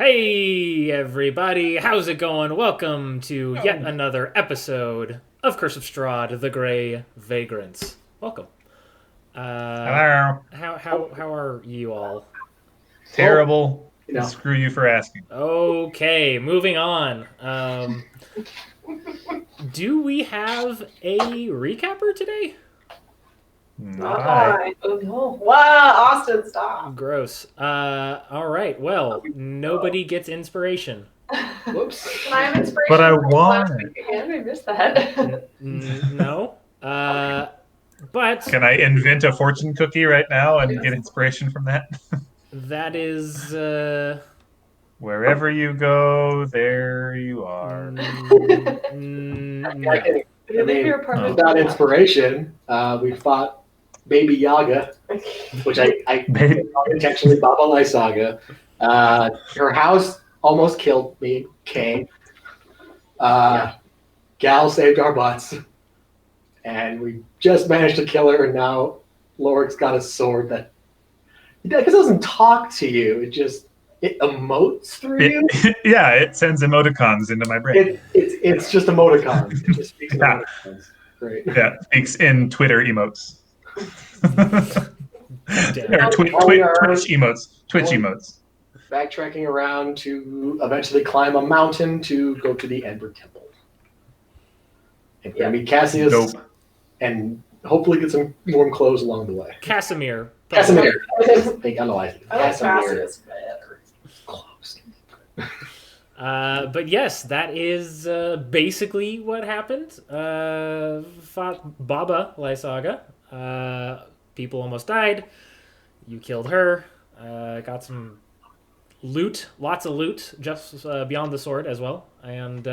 Hey everybody, how's it going? Welcome to yet another episode of Curse of Strahd, the Grey Vagrants. Welcome. Hello. How are you all? Terrible. You know, Screw you for asking. Okay, moving on. Do we have a recapper today? Not I. Oh no. Wow, Austin, stop. Gross. All right. Well, nobody gets inspiration. whoops. Can I have inspiration? But I from last want. week again? I missed that. No. But Can I invent a fortune cookie right now and get inspiration from that? that is Wherever you go, there you are. I no. can, Did you leave your apartment? without inspiration, we fought Baby Yaga, which I Baby- intentionally Baba Lysaga. Her house almost killed me, Kane. Gal saved our butts. And we just managed to kill her, and now Lorik's got a sword that doesn't talk to you. It emotes through you. Yeah, it sends emoticons into my brain. It's just emoticons. It just speaks in Yeah. emoticons. Great. Yeah, speaks in Twitter emotes. Damn. Or Twitch emotes. Twitch emotes. Backtracking around to eventually climb a mountain to go to the Ember Temple. And we're gonna meet Cassius Dope. and hopefully get some warm clothes along the way. Casimir. Casimir. I think I know I think I like Casimir. Cassius better. Close. But yes, that is basically what happened. Fought Baba Lysaga. People almost died. You killed her. Got some loot, lots of loot, just beyond the sword as well. And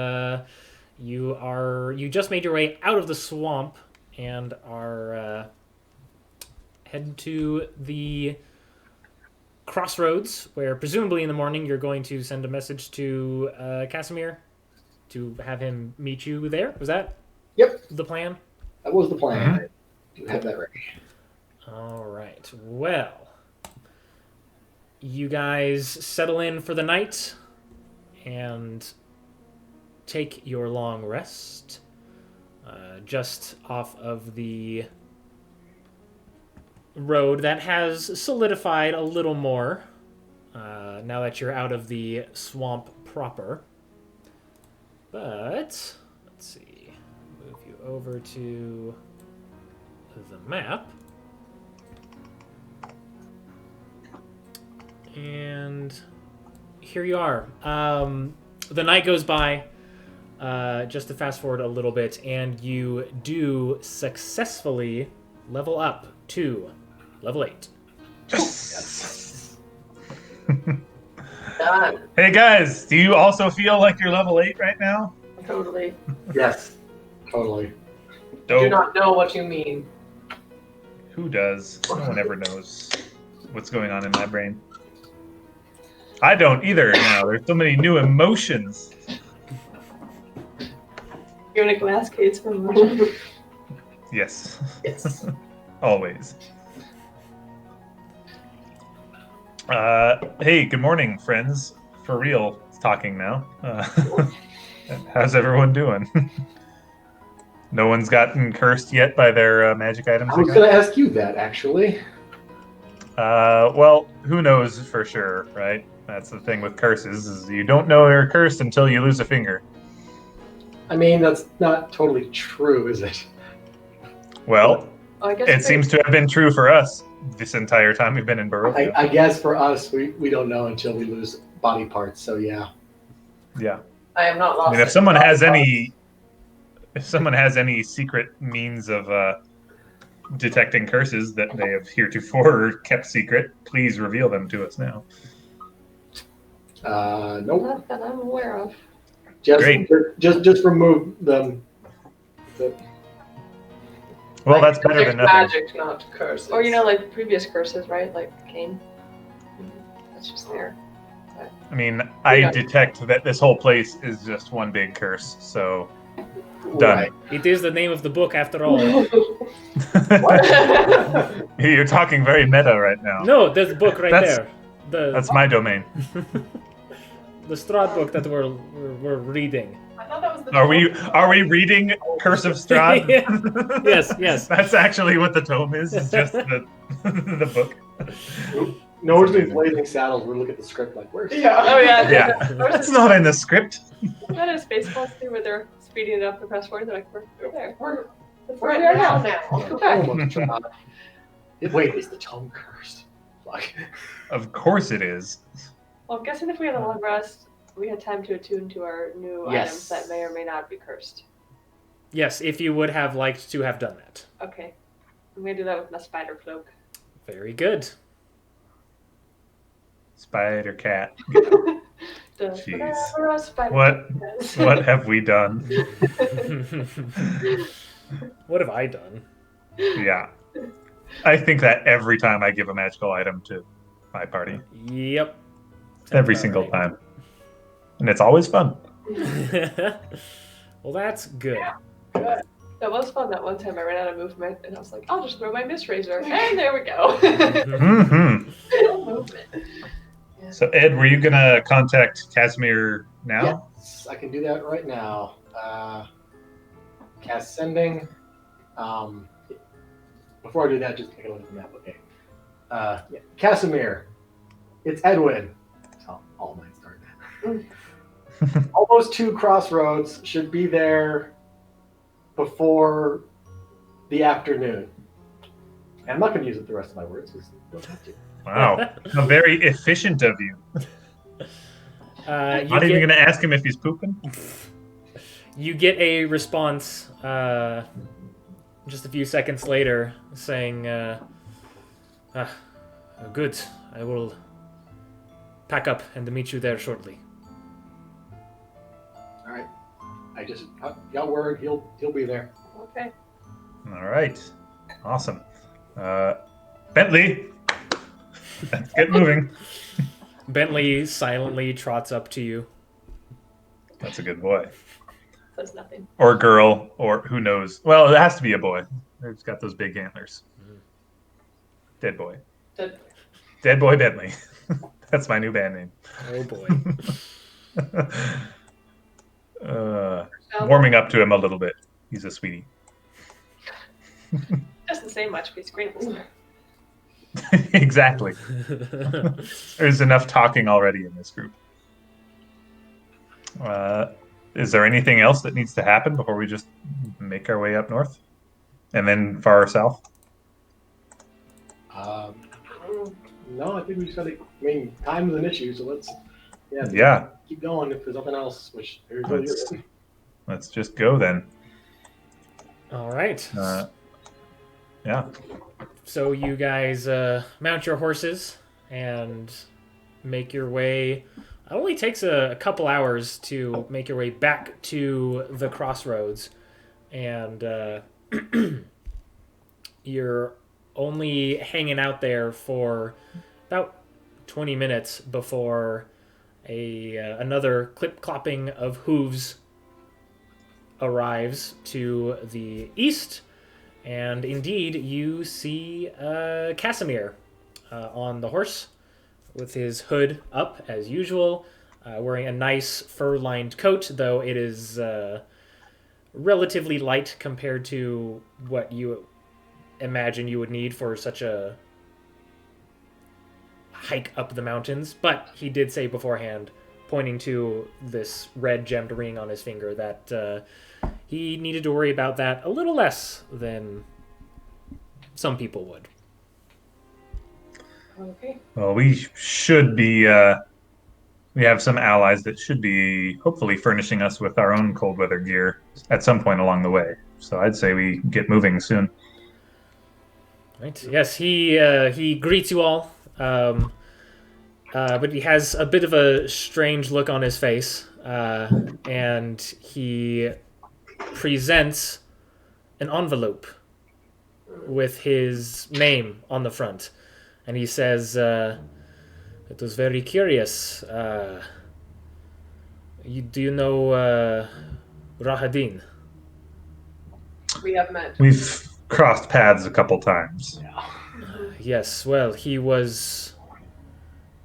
you just made your way out of the swamp and are heading to the crossroads, where presumably in the morning you're going to send a message to Casimir to have him meet you there. Was that the plan? That was the plan. I do have that ready. All right. Well, you guys settle in for the night and take your long rest just off of the road that has solidified a little more now that you're out of the swamp proper. But let's see, move you over to the map. And here you are. The night goes by, just to fast forward a little bit, and you do successfully level up to level 8. Yes. Done. Hey guys, do you also feel like you're level 8 right now? Totally. Yes. Totally. Do Dope. not know what you mean. Who does? No one ever knows what's going on in my brain. I don't either now. There's so many new emotions. You're in a glass case for emotion. Yes. Yes. Always. Hey, good morning, friends. For real, talking now. How's everyone doing? No one's gotten cursed yet by their magic items? I was going to ask you that, actually. Well, who knows for sure, right? That's the thing with curses, is you don't know you're cursed until you lose a finger. I mean, that's not totally true, is it? Well, I guess it seems to have been true for us this entire time we've been in Barovia. I guess for us, we don't know until we lose body parts, so yeah. Yeah. I have not lost. I mean, if someone has any secret means of detecting curses that they have heretofore kept secret, please reveal them to us now. Nope. Not that I'm aware of. Great. Just remove them. Well, that's better than nothing. Magic, not curses. Or like previous curses, right? Like Cain. That's just there. I mean, I detect that this whole place is just one big curse, so done. Right. It is the name of the book, after all. You're talking very meta right now. No, there's the book right That's- there. The That's my domain. the Strahd book that we're reading. I thought that was the. Are we reading Curse of Strahd? Yes, yes. That's actually what the tome is. It's just the the book. No one's doing amazing. Blazing Saddles. We're looking at the script like, where's Yeah. Oh yeah. Yeah, Ours that's is- not in the script. That is Spaceballs too, where they're speeding it up the press forward. They're like, we're there. That's We're where we are now. now. Almost tried. Wait, is the tome cursed? Fuck. Of course it is. Well, I'm guessing if we had a long rest, we had time to attune to our new Yes. items that may or may not be cursed. Yes, if you would have liked to have done that. Okay. I'm gonna do that with my spider cloak. Very good. Spider cat. Jeez. What have we done? What have I done? Yeah. I think that every time I give a magical item to my party. Yep. Every single time. And it's always fun. Well, that's good. That was fun that one time I ran out of movement and I was like, I'll just throw my Mist Razor. And there we go. Mm-hmm. Movement. So, Ed, were you going to contact Casimir now? Yes, I can do that right now. Cast sending. Before I do that, just take a look at the map. Okay. Yeah. Casimir. It's Edwin. That's how all mine start. All those 2 crossroads should be there before the afternoon. And I'm not going to use up the rest of my words because you don't have to. Wow. How very efficient of you. Not even going to ask him if he's pooping? You get a response just a few seconds later saying, good, I will pack up and meet you there shortly. All right. I just got word he'll be there. Okay. All right. Awesome. Bentley, let's get moving. Bentley silently trots up to you. That's a good boy. Says nothing. Or girl, or who knows. Well, it has to be a boy. He's got those big antlers. Dead boy. Dead. Dead boy Bentley. That's my new band name. Oh boy. Warming up to him a little bit. He's a sweetie. Doesn't say much, but he's great. Exactly. There's enough talking already in this group. Is there anything else that needs to happen before we just make our way up north? And then far south? No, I think we just got to. I mean, time is an issue, so let's keep going if there's nothing else. Which Let's just go then. All right. Yeah. So you guys mount your horses and make your way. It only takes a couple hours to make your way back to the crossroads, and you're only hanging out there for about 20 minutes before another clip-clopping of hooves arrives to the east. And indeed, you see Casimir on the horse with his hood up as usual, wearing a nice fur-lined coat, though it is relatively light compared to what you imagine you would need for such a hike up the mountains. But he did say beforehand, pointing to this red gemmed ring on his finger, that he needed to worry about that a little less than some people would. Okay. Well, we should be. We have some allies that should be hopefully furnishing us with our own cold weather gear at some point along the way. So I'd say we get moving soon. Right. Yes, he greets you all, but he has a bit of a strange look on his face, and he presents an envelope with his name on the front, and he says, "It was very curious. Do you know Rahadin?" We have met. We've crossed paths a couple times. Yes, well, he was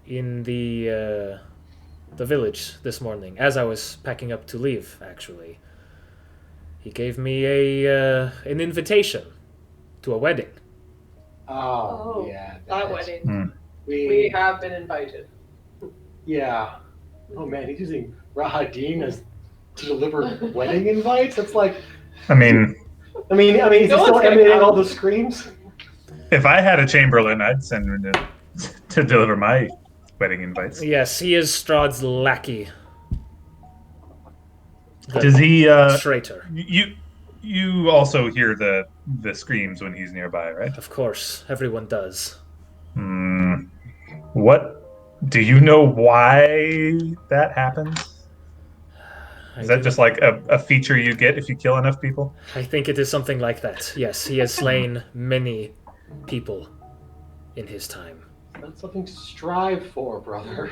in the the village this morning, as I was packing up to leave, actually. He gave me an invitation to a wedding. Oh, yeah. That wedding. Hmm. We have been invited. Yeah. Oh man, he's using Rahadin as to deliver wedding invites. That's like. I mean, is he No still one's gonna emanating come. all those screams? if I had a chamberlain, I'd send him to deliver my wedding invites. Yes, he is Strahd's lackey. The Does he? traitor. You also hear the screams when he's nearby, right? Of course, everyone does. Hmm. What? Do you know why that happens? Is that just like a feature you get if you kill enough people? I think it is something like that. Yes, he has slain many people in his time. That's something to strive for, brother.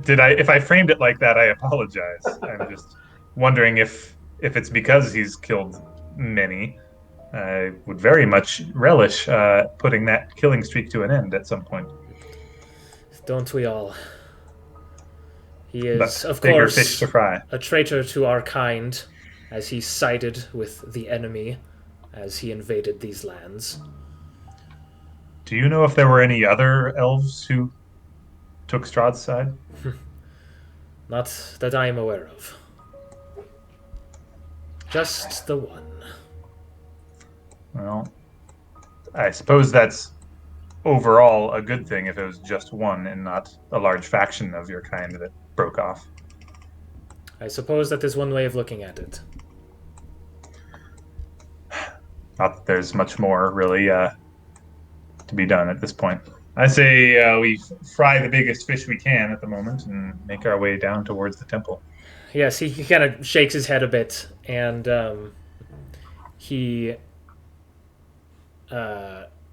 If I framed it like that, I apologize. I'm just wondering if it's because he's killed many. I would very much relish putting that killing streak to an end at some point. Don't we all? He is, But of bigger course, fish to fry. a traitor to our kind, as he sided with the enemy as he invaded these lands. Do you know if there were any other elves who took Strahd's side? Not that I am aware of. Just the one. Well, I suppose that's overall a good thing if it was just one and not a large faction of your kind that broke off. I suppose that is one way of looking at it. Not that there's much more really to be done at this point. I say we fry the biggest fish we can at the moment and make our way down towards the temple. Yes, he kind of shakes his head a bit, and he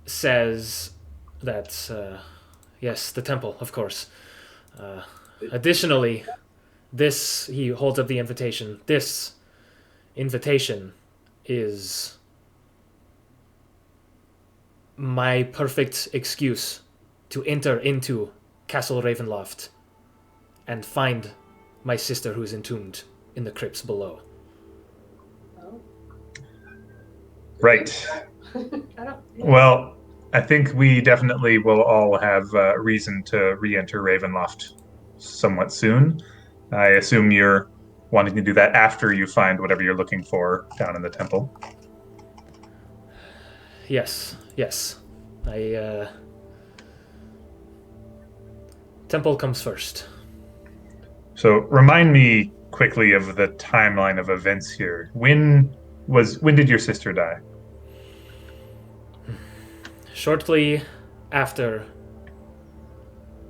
says that, yes, the temple, of course. Additionally, he holds up the invitation. This invitation is my perfect excuse to enter into Castle Ravenloft and find my sister who is entombed in the crypts below. Right. I don't. Well, I think we definitely will all have reason to re-enter Ravenloft somewhat soon. I assume you're wanting to do that after you find whatever you're looking for down in the temple. Yes. Temple comes first. So remind me quickly of the timeline of events here. When did your sister die? Shortly after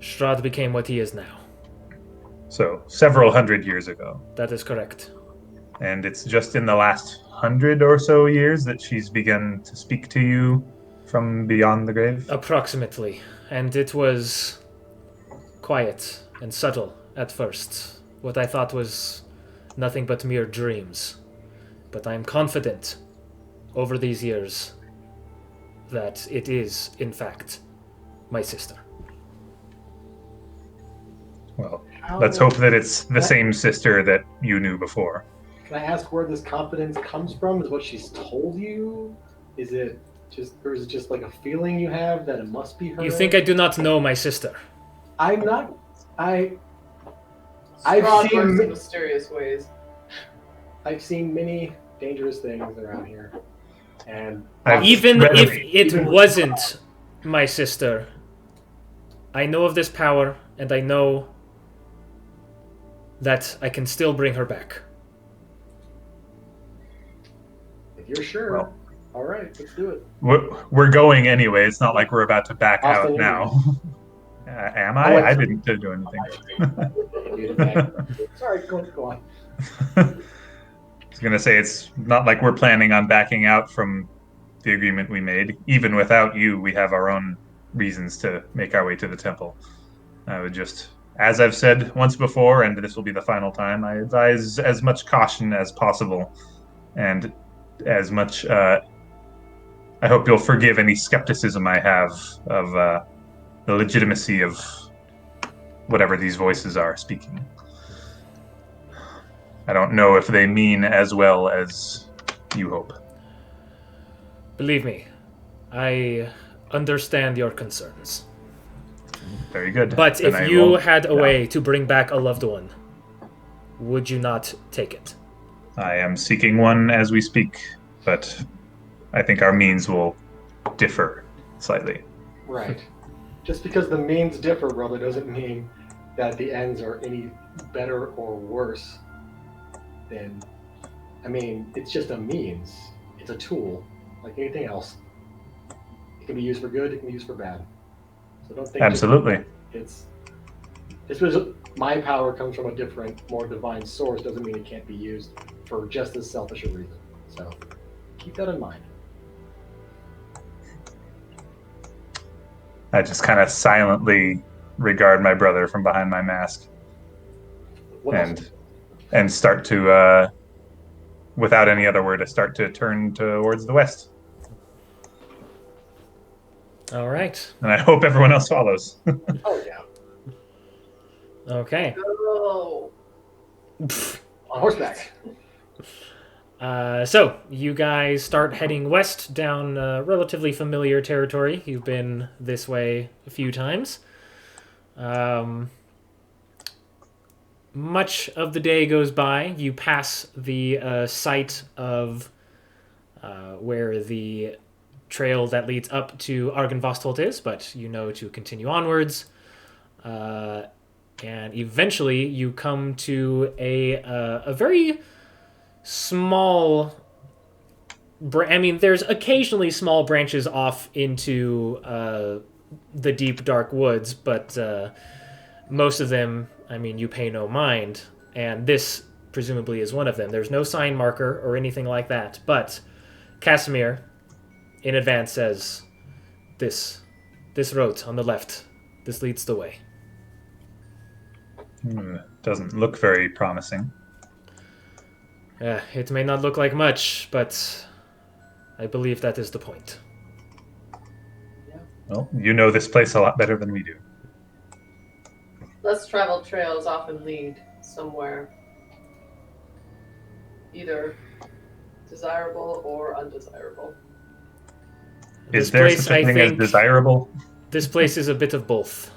Strahd became what he is now. So several hundred years ago. That is correct. And it's just in the last 100 or so years that she's begun to speak to you from beyond the grave? Approximately. And it was quiet and subtle at first. What I thought was nothing but mere dreams. But I am confident over these years that it is, in fact, my sister. Well, let's hope that it's the same sister that you knew before. Can I ask where this confidence comes from? Is what she's told you? Is it just like a feeling you have that it must be her? You think I do not know my sister? I'm not. I've Strahd seen works in mysterious ways. I've seen many dangerous things around here, and Even read- if it wasn't my sister, I know of this power, and I know that I can still bring her back. if you're sure, Well, all right, let's do it. we're going anyway. It's not like we're about to back out Austin, now. Am I I? went I for- didn't do anything. Sorry, go on. I was going to say, it's not like we're planning on backing out from the agreement we made. Even without you, we have our own reasons to make our way to the temple. I would just, as I've said once before, and this will be the final time, I advise as much caution as possible, and as much. I hope you'll forgive any skepticism I have of the legitimacy of whatever these voices are speaking. I don't know if they mean as well as you hope. Believe me, I understand your concerns. Very good. But Then if I you won't- had a no. way to bring back a loved one, would you not take it? I am seeking one as we speak, but I think our means will differ slightly. Right. Just because the means differ, brother, doesn't mean that the ends are any better or worse than. I mean, it's just a means. It's a tool, like anything else. It can be used for good. It can be used for bad. So don't think. Absolutely. Just because my power comes from a different, more divine source, doesn't mean it can't be used for just as selfish a reason. So keep that in mind. I just kind of silently regard my brother from behind my mask What else? and start to, without any other word, I start to turn towards the west. All right. And I hope everyone else follows. Oh yeah, Okay. Oh. on horseback. So you guys start heading west down relatively familiar territory. You've been this way a few times. Much of the day goes by. You pass the site of where the trail that leads up to Argynvostholt is, but you know to continue onwards. And eventually you come to a very small... I mean, there's occasionally small branches off into the deep, dark woods, but most of them, I mean, you pay no mind. And this, presumably, is one of them. There's no sign marker or anything like that, but Casimir, in advance, says, this road on the left, this leads the way. Doesn't look very promising. It may not look like much, but I believe that is the point. Well, you know this place a lot better than we do. Less traveled trails often lead somewhere either desirable or undesirable. Is This there place, such a I thing as think- desirable? This place is a bit of both,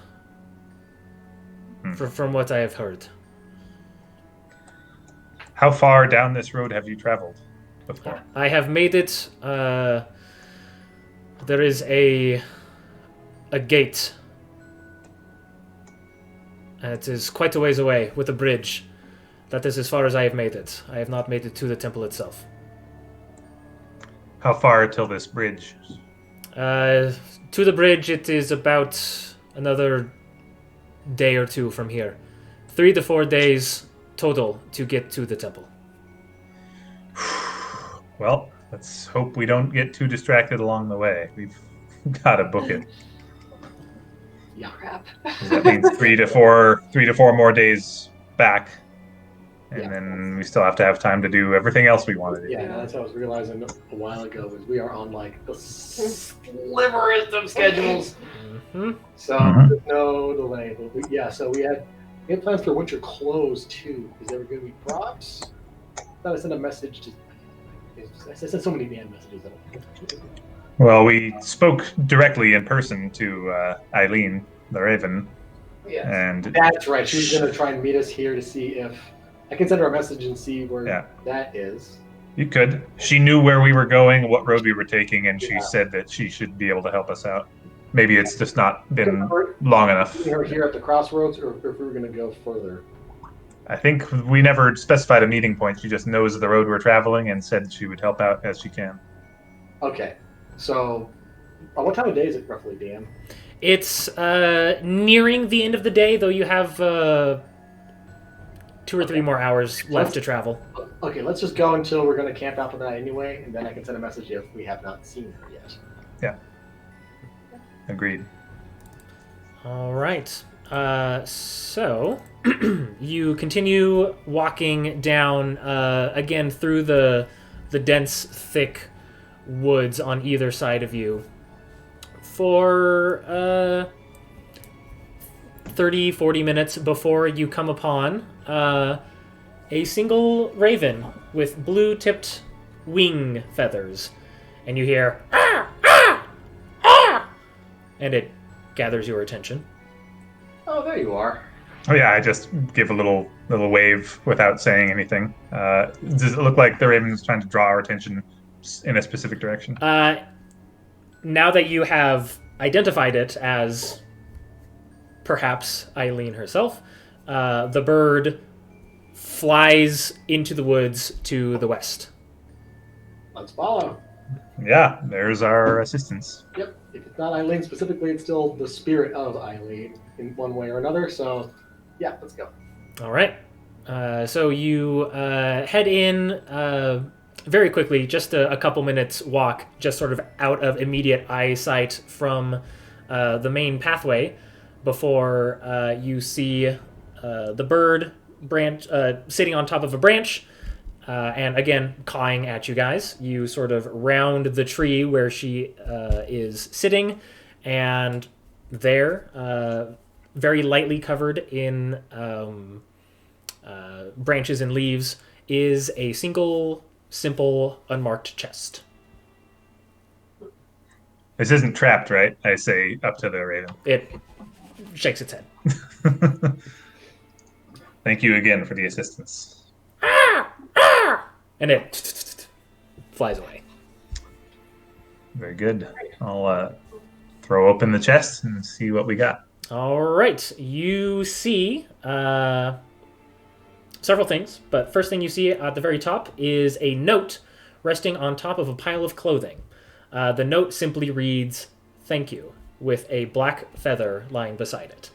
from what I have heard. How far down this road have you traveled before? I have made it. There is a gate. It is quite a ways away with a bridge. That is as far as I have made it. I have not made it to the temple itself. How far till this bridge? To the bridge, it is about another day or two from here. 3 to 4 days total to get to the temple. Well, let's hope we don't get too distracted along the way. We've got to book it. Yeah. Crap. That means 3 to 4 more days back, and Yeah. then we still have to have time to do everything else we want to do. Yeah, no, that's what I was realizing a while ago. Was we are on like the sliverest of schedules, Hmm. so Mhm. there's no delay. But so we had plans for winter clothes too. Is there going to be props? Thought I sent a message to. I sent so many damn messages. Well, we spoke directly in person to Eileen, the Raven, Yes. and That's right. She was going to try and meet us here to see if I can send her a message and see where Yeah. that is. you could. She knew where we were going, what road we were taking, and she Yeah. said that she should be able to help us out. Maybe it's just not been Her long enough. here at the crossroads, or if we were going to go further. I think we never specified a meeting point. She just knows the road we're traveling and said she would help out as she can. Okay, so what time of day is it roughly, Dan? It's nearing the end of the day, though you have 2 or 3 more hours left to travel. Okay, let's just go until we're going to camp out for the night anyway, and then I can send a message if we have not seen her yet. Agreed. All right. So you continue walking down again through the dense, thick woods on either side of you for 30, 40 minutes before you come upon a single raven with blue-tipped wing feathers. And you hear, ah, ah, ah! And it gathers your attention. Oh, there you are. Oh yeah, I just give a little wave without saying anything. Does it look like the raven is trying to draw our attention in a specific direction? Now that you have identified it as perhaps Eileen herself, the bird flies into the woods to the west. Let's follow. Yeah, there's our assistance. Yep. If it's not Eileen specifically, it's still the spirit of Eileen in one way or another. So, yeah, let's go. All right. So you head in very quickly, just a couple minutes walk, just sort of out of immediate eyesight from the main pathway before you see the bird branch sitting on top of a branch and again cawing at you guys. You sort of round the tree where she is sitting, and there, very lightly covered in branches and leaves, is a single, simple, unmarked chest. This isn't trapped, right? I say up to the raven. It shakes its head. Thank you again for the assistance. And it flies away. Very good. I'll throw open the chest and see what we got. All right. You see several things, but first thing you see at the very top is a note resting on top of a pile of clothing. The note simply reads, "Thank you," with a black feather lying beside it.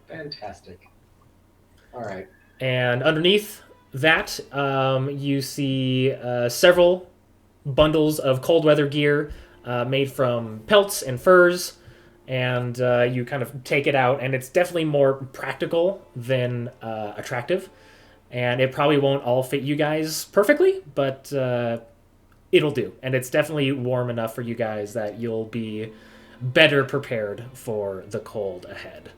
Fantastic. All right. And underneath that, you see several bundles of cold weather gear made from pelts and furs. And you kind of take it out, and it's definitely more practical than attractive. And it probably won't all fit you guys perfectly, but it'll do. And it's definitely warm enough for you guys that you'll be better prepared for the cold ahead.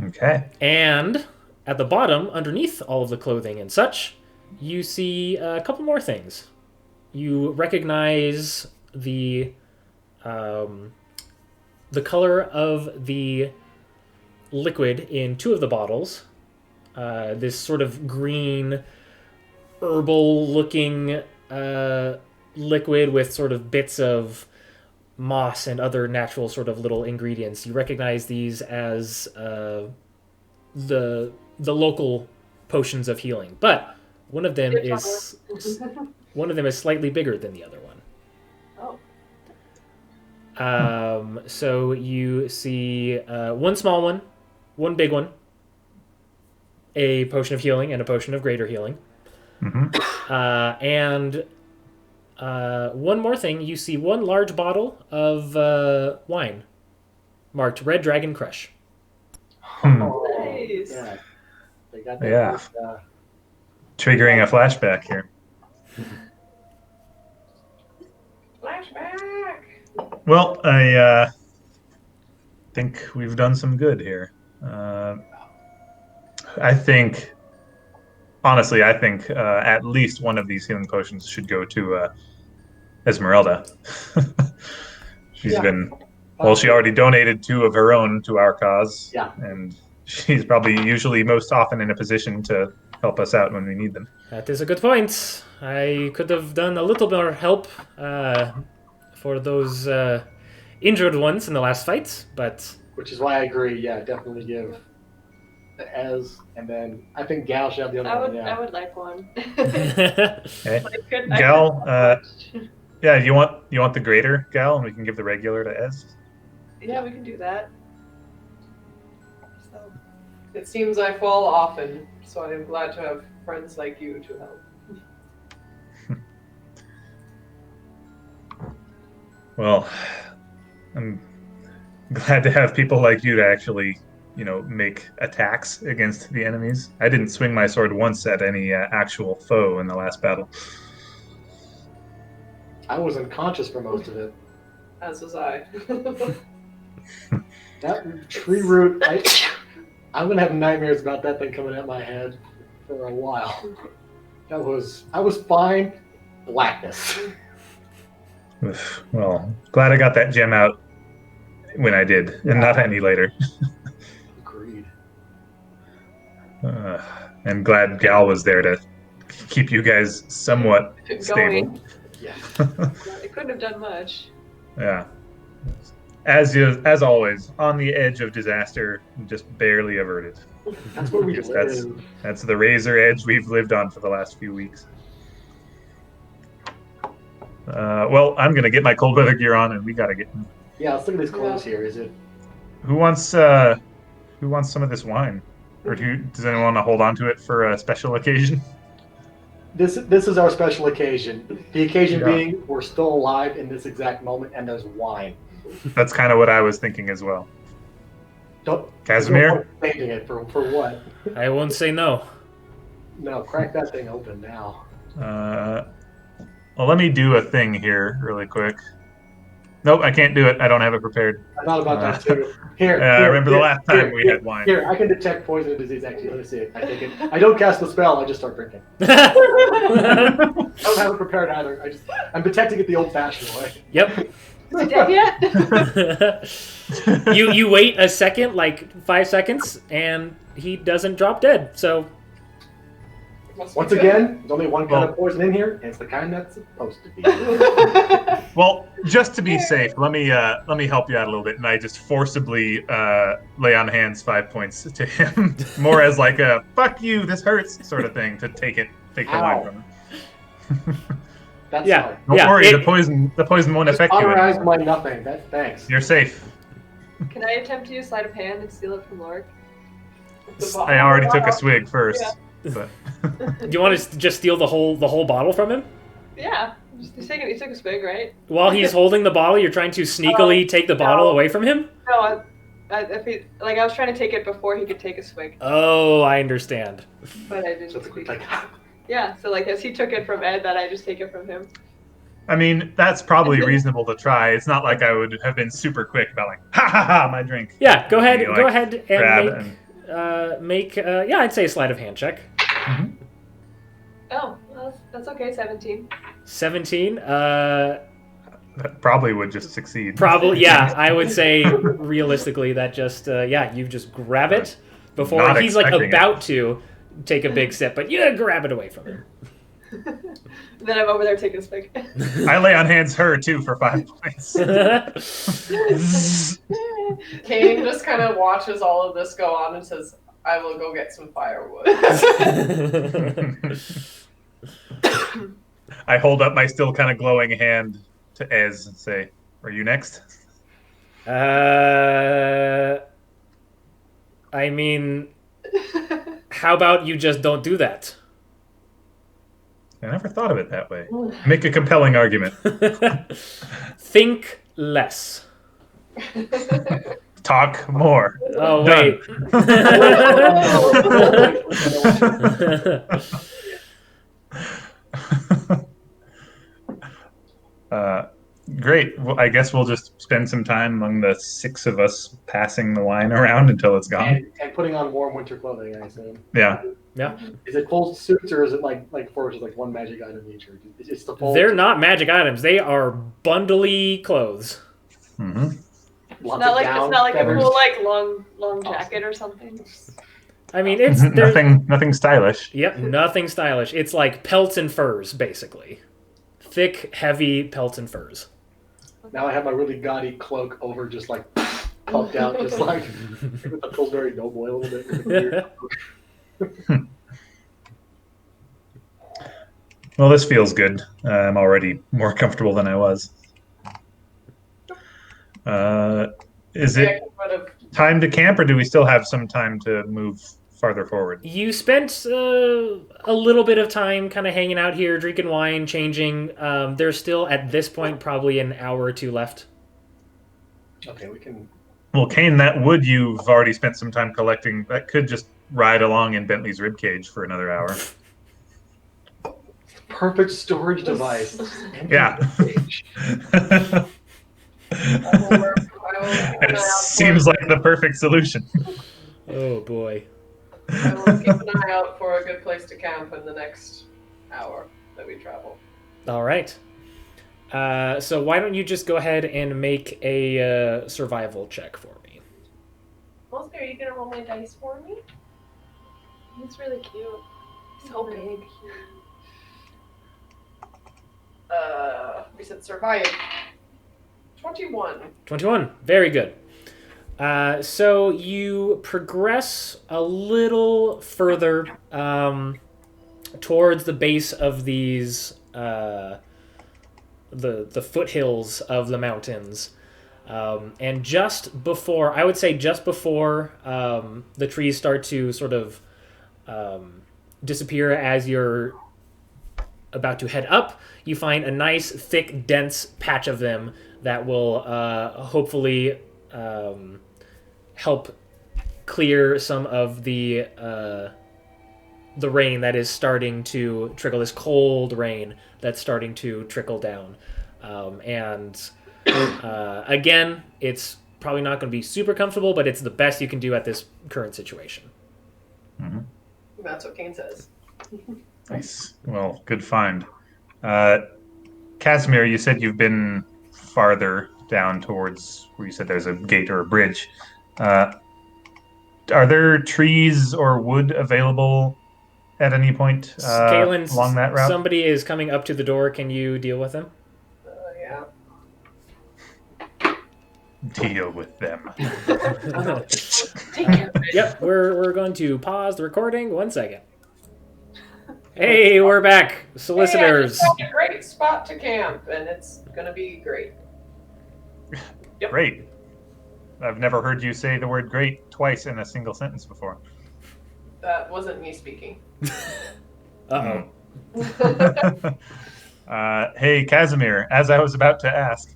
Okay. And at the bottom, underneath all of the clothing and such, you see a couple more things. You recognize the color of the liquid in two of the bottles. This sort of green, herbal-looking liquid with sort of bits of moss and other natural sort of little ingredients. You recognize these as the local potions of healing, but one of them is slightly bigger than the other one. Oh. So you see one small one, one big one, a potion of healing, and a potion of greater healing. Mm-hmm. And one more thing, you see one large bottle of wine marked Red Dragon Crush. Oh, Nice. yeah. They got that Yeah. good, Triggering a flashback here. Flashback. Well, I think we've done some good here. I think, honestly, at least one of these healing potions should go to Esmeralda. She's Yeah. been, well, she already donated 2 of her own to our cause. Yeah. And she's probably usually most often in a position to help us out when we need them. That is a good point. I could have done a little more help for those injured ones in the last fight, but which is why I agree. Yeah, definitely give the Ez, and then I think Gal should have the other one. Yeah. I would like one. Okay. I Gal, could- yeah, you want the greater, Gal, and we can give the regular to Ez? yeah, we can do that. So, It seems I fall often, so I am glad to have friends like you to help. Well, I'm glad to have people like you to actually, make attacks against the enemies. I didn't swing my sword once at any actual foe in the last battle. I was unconscious for most of it. As was I. That tree root, I'm gonna have nightmares about that thing coming at my head for a while. I was fine. Blackness. Well, glad I got that gem out when I did, and not any later. Agreed. And glad Gal was there to keep you guys somewhat stable. Going. Yeah. They couldn't have done much. Yeah. As always, on the edge of disaster, just barely averted. That's where we Yes, live. That's the razor edge we've lived on for the last few weeks. Well, I'm gonna get my cold weather gear on, and we gotta get. Yeah, let's look at these clothes here. Is it? Who wants some of this wine, or does anyone want to hold on to it for a special occasion? This is our special occasion. The occasion Yeah. being we're still alive in this exact moment, and there's wine. That's kind of what I was thinking as well. Casimir? Saving it for what? I won't say no. No, crack that thing open now. Well, let me do a thing here really quick. Nope, I can't do it. I don't have it prepared. I thought about that too. Here, I remember the last time we had wine. Here, I can detect poison and disease. Actually, let me see it. I take it. I don't cast the spell. I just start drinking. I don't have it prepared either. I'm detecting it the old-fashioned way. Yep. Is he dead yet? You wait a second, like 5 seconds, and he doesn't drop dead. So Must be Once good. again, there's only one kind Well- of poison in here, and it's the kind that's supposed to be. Well, just to be safe, let me help you out a little bit, and I just forcibly lay on hands 5 points to him, more as like a "fuck you, this hurts" sort of thing to take the Ow. wine from him. That's Yeah. fine. Don't Yeah, worry, it- the poison won't Just affect you autorize anymore. my nothing. Thanks. You're safe. Can I attempt to use sleight of hand and steal it from Lork? I already took a swig first, but do you want to just steal the whole bottle from him? Yeah. He took a swig, right? While he's holding the bottle, you're trying to sneakily take the bottle away from him? No, I was trying to take it before he could take a swig, Oh, I understand. but I didn't. So it's a quick like, Yeah, so like as he took it from Ed, that I just take it from him. I mean that's probably reasonable to try. It's not like I would have been super quick about like ha ha ha my drink. Yeah, go ahead. You, Go like, ahead grab and make yeah, I'd say a sleight of hand check. Oh, well, that's okay. 17. 17. That probably would just succeed. Probably, yeah. I would say realistically that just yeah, you just grab it before Not he's like expecting about to take a big sip, but you grab it away from him. Then I'm over there taking a swig. I lay on hands her too for 5 points. Kane just kind of watches all of this go on and says, "I will go get some firewood." I hold up my still kind of glowing hand to Ez and say, "Are you next?" I mean, how about you just don't do that? I never thought of it that way. Make a compelling argument. Think less. Talk more. Oh Done. wait. Great. Well, I guess we'll just spend some time among the 6 of us passing the wine around until it's gone. and putting on warm winter clothing, I assume. Yeah. Yeah. Is it full suits or is it like for just like one magic item each? Or it's the full. They're not magic items. They are bundly clothes. Mm-hmm. lots Not of like down it's not like feathers. a cool like long jacket or something. I mean, it's there's, Nothing stylish. Yep, nothing stylish. It's like pelts and furs, basically. Thick, heavy pelts and furs. Now I have my really gaudy cloak over, just like puffed out, just like with the Pillsbury Doughboy a little bit. With the beard. Well, this feels good. I'm already more comfortable than I was. Is it time to camp, or do we still have some time to move farther forward? You spent a little bit of time kind of hanging out here, drinking wine, changing. There's still, at this point, probably an hour or two left. Okay, we can. Well, Kane, that wood you've already spent some time collecting, that could just ride along in Bentley's ribcage for another hour. Perfect storage device. Empty Yeah. fridge. I will keep It an eye out seems like the perfect solution. Oh boy. I will keep an eye out for a good place to camp in the next hour that we travel. All right. So why don't you just go ahead and make a survival check for me? Mostly, are you gonna roll my dice for me? He's really cute. So big. We said survive. 21. 21. Very good. So you progress a little further towards the base of these the foothills of the mountains, and just before, I would say, just before the trees start to sort of disappear as you're about to head up, you find a nice, thick, dense patch of them that will hopefully help clear some of the rain that is starting to trickle. This cold rain that's starting to trickle down, and again, it's probably not going to be super comfortable, but it's the best you can do at this current situation. Mm-hmm. That's what Kane says. Nice. Well, good find. Casimir, you said you've been farther down towards where you said there's a gate or a bridge. Are there trees or wood available at any point Kalen, along that route? somebody is coming up to the door. Can you deal with him? Yeah. Deal with them. Take care of it. Yep, we're going to pause the recording. 1 second. Hey, we're back. Solicitors. Hey, I just found a great spot to camp, and it's gonna be great. Yep. Great. I've never heard you say the word great twice in a single sentence before. That wasn't me speaking. Uh-oh. Hey, Casimir, as I was about to ask,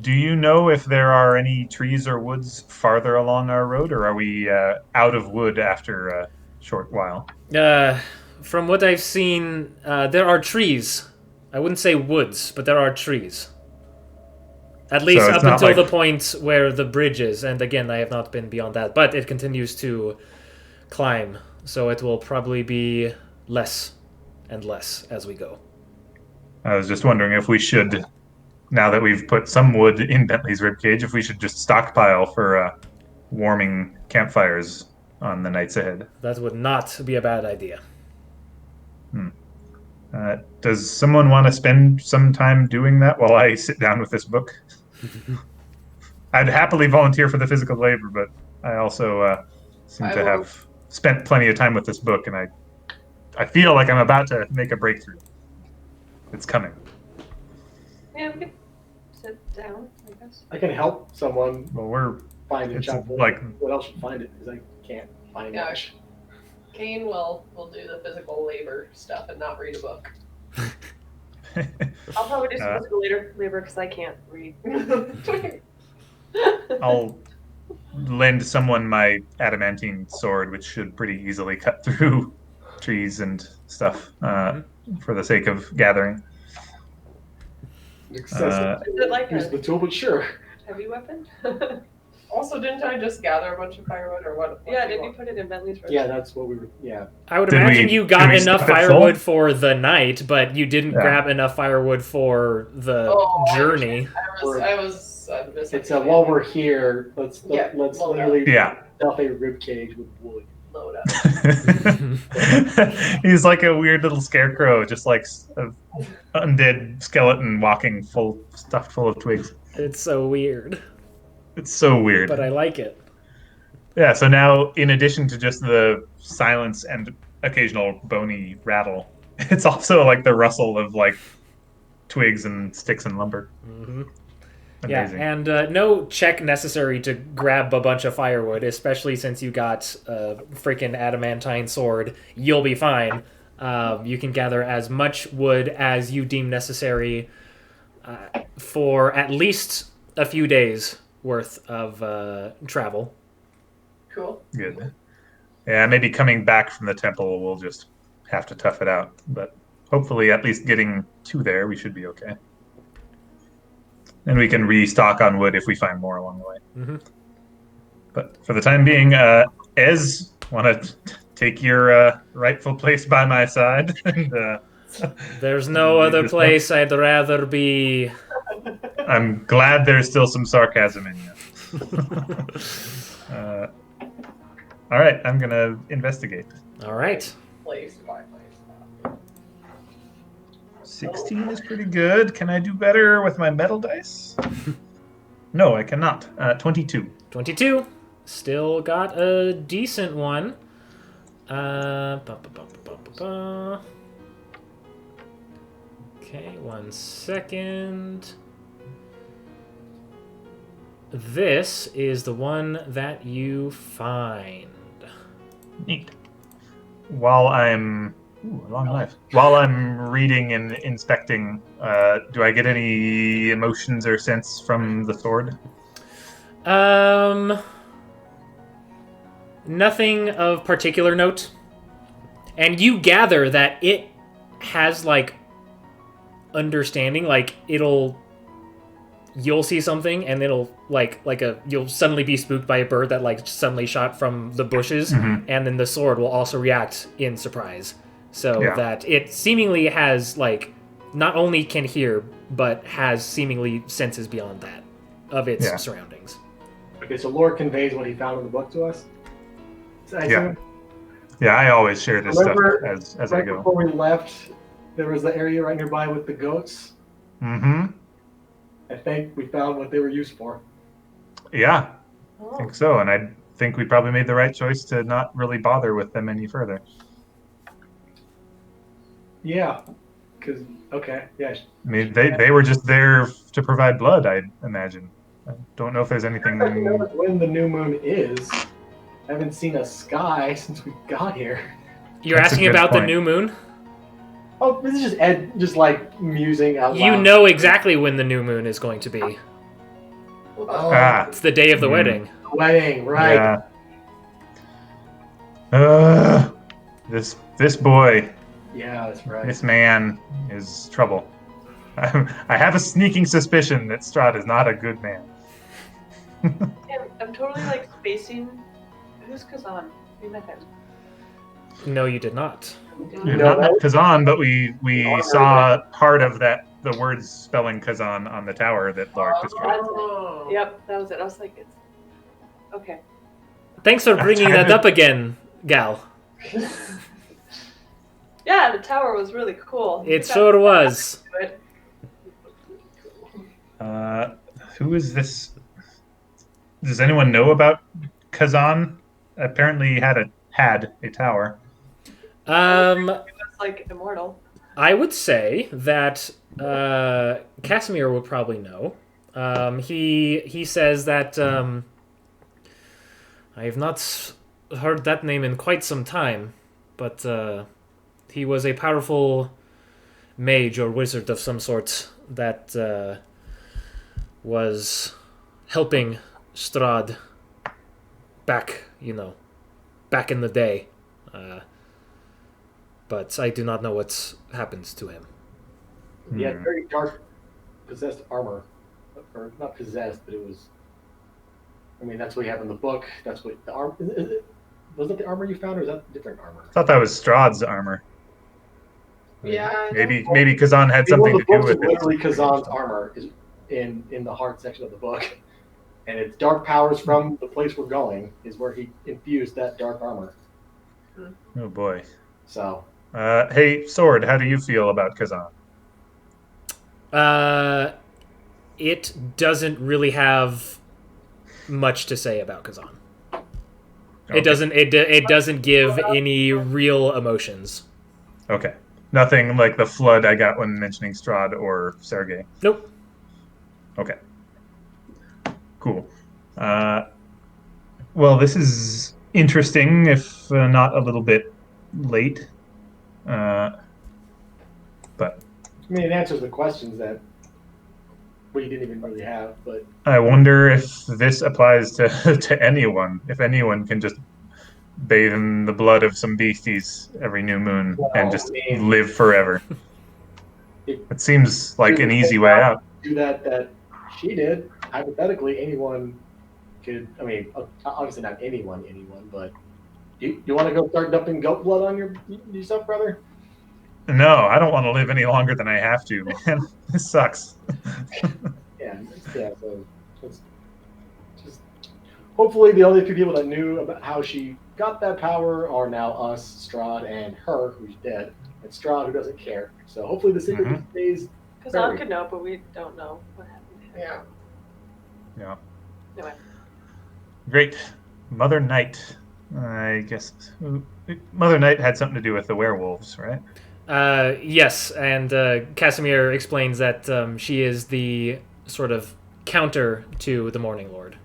do you know if there are any trees or woods farther along our road, or are we out of wood after a short while? From what I've seen, there are trees. I wouldn't say woods, but there are trees. At least it's up not until like- the point where the bridge is, and again, I have not been beyond that, but it continues to climb, so it will probably be less and less as we go. I was just wondering if we should, now that we've put some wood in Bentley's ribcage, if we should just stockpile for warming campfires on the nights ahead. That would not be a bad idea. Does someone want to spend some time doing that while I sit down with this book? I'd happily volunteer for the physical labor, but I also seem to have spent plenty of time with this book, and I feel like I'm about to make a breakthrough. It's coming. Yeah, we could sit down, I guess. I can help someone Well, find a it's chapel. like- What else should find it? Because I can't find Yeah. much. Kane will do the physical labor stuff and not read a book. I'll probably do some Uh, physical labor because I can't read. I'll lend someone my adamantine sword, which should pretty easily cut through trees and stuff for the sake of gathering. Excessive. Is it like Use a the tool, but sure. heavy weapon? Also, didn't I just gather a bunch of firewood or what? Yeah, did you put it in Bentley's first? Yeah, that's what we were. Yeah. I would Did imagine we- you did got we enough stop at firewood full? for the night, but you didn't Yeah. grab enough firewood for the Oh, I journey. I'm just. It's while we're here, let's Yeah, let's load up. literally Yeah. stuff a rib cage with wood. load up. He's like a weird little scarecrow, just like an undead skeleton walking stuffed full of twigs. It's so weird, It's so weird. but I like it. Yeah, so now in addition to just the silence and occasional bony rattle, it's also like the rustle of like twigs and sticks and lumber. Mm-hmm. Amazing. Yeah, and no check necessary to grab a bunch of firewood, especially since you got a freaking adamantine sword. You'll be fine. You can gather as much wood as you deem necessary for at least a few days worth of travel. Cool. Good. Yeah, maybe coming back from the temple, we'll just have to tough it out. But hopefully, at least getting to there, we should be okay. And we can restock on wood if we find more along the way. Mm-hmm. But for the time being, Ez, want to take your rightful place by my side? And, There's no lead other this place I'd rather be. I'm glad there's still some sarcasm in you. All right, I'm gonna investigate. All right. Place by place. 16 is pretty good. Can I do better with my metal dice? No, I cannot. 22. 22. Still got a decent one. Okay, 1 second. This is the one that you find. Neat. While I'm a long life. While I'm reading and inspecting, do I get any emotions or sense from the sword? Nothing of particular note. And you gather that it has like understanding, like you'll see something and it'll you'll suddenly be spooked by a bird that like suddenly shot from the bushes, and then the sword will also react in surprise. So that it seemingly has like not only can hear but has seemingly senses beyond that of its surroundings. Okay, so Lord conveys what he found in the book to us. Yeah, I always share this stuff as I go. Before we left, there was the area right nearby with the goats. Mm-hmm. I think we found what they were used for. Yeah, I think so. And I think we probably made the right choice to not really bother with them any further. Yeah, because, okay, yeah. I mean, they were just there to provide blood, I imagine. I don't know if there's anything... I don't know when the new moon is. I haven't seen a sky since we got here. You're That's a asking good about point. the new moon? Oh, this is just Ed just like musing out loud. You know exactly when the new moon is going to be. Oh, It's the day of the wedding. the wedding, right. Yeah. This boy, Yeah, that's right. this man is trouble. I have a sneaking suspicion that Strahd is not a good man. I'm totally like spacing. Who's Kazan? We met him. No, you did not. We've not met Kazan, but we saw part of the words spelling Kazan on the tower that Lark destroyed. Oh. Yep, that was it. I was like, it's okay. Thanks for bringing that up again, Gal. Yeah, the tower was really cool. It sure was. Who is this? Does anyone know about Kazan? Apparently, he had a tower. He was like immortal. I would say that Casimir would probably know. He says that I have not heard that name in quite some time, but he was a powerful mage or wizard of some sort that was helping Strahd back in the day. But I do not know what's happened to him. He had very dark, possessed armor. Or not possessed, but it was... I mean, that's what you have in the book. That's what the armor... Was that the armor you found, or is that different armor? I thought that was Strahd's armor. Yeah. Maybe Kazan had something to do with it. Literally, Kazan's armor is in the heart section of the book. And it's dark powers from the place we're going is where he infused that dark armor. Oh boy. So... hey, Sword, how do you feel about Kazan? It doesn't really have much to say about Kazan. Okay. It doesn't give any real emotions. Okay. Nothing like the flood I got when mentioning Strahd or Sergei. Nope. Okay. Cool. Well, this is interesting, if not a little bit late. But I mean, it answers the questions that we didn't even really have, but... I wonder if this applies to anyone. If anyone can just bathe in the blood of some beasties every new moon and just live forever. It seems like an easy way out. Do that She did. Hypothetically, anyone could. I mean, obviously not anyone, but you want to go start dumping goat blood on yourself, brother? No, I don't want to live any longer than I have to, man. This sucks. Yeah. So it's just hopefully the only two people that knew about how she got that power are now us, Strahd, and her, who's dead, and Strahd, who doesn't care. So hopefully the secret Mhm. stays. Because Very. I could know, but we don't know what happened to him. Yeah. Yeah. Anyway. Great. Mother Night. I guess Mother Night had something to do with the werewolves, right? Yes, and Casimir explains that she is the sort of counter to the Morning Lord.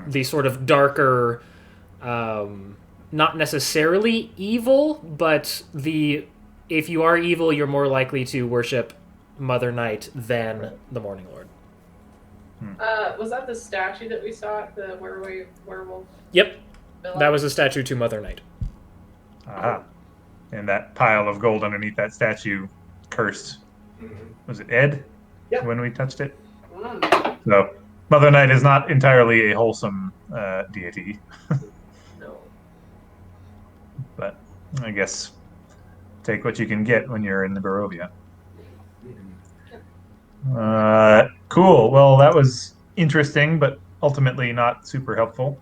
The sort of darker, not necessarily evil, but if you are evil, you're more likely to worship Mother Night than the Morning Lord. Was that the statue that we saw at the werewolf? Yep, Villa? that was a statue to Mother Night. Aha. And that pile of gold underneath that statue cursed. Was it Ed? Yep. When we touched it? Mm. So, Mother Night is not entirely a wholesome deity, No. but I guess take what you can get when you're in the Barovia. Cool. Well, that was interesting, but ultimately not super helpful.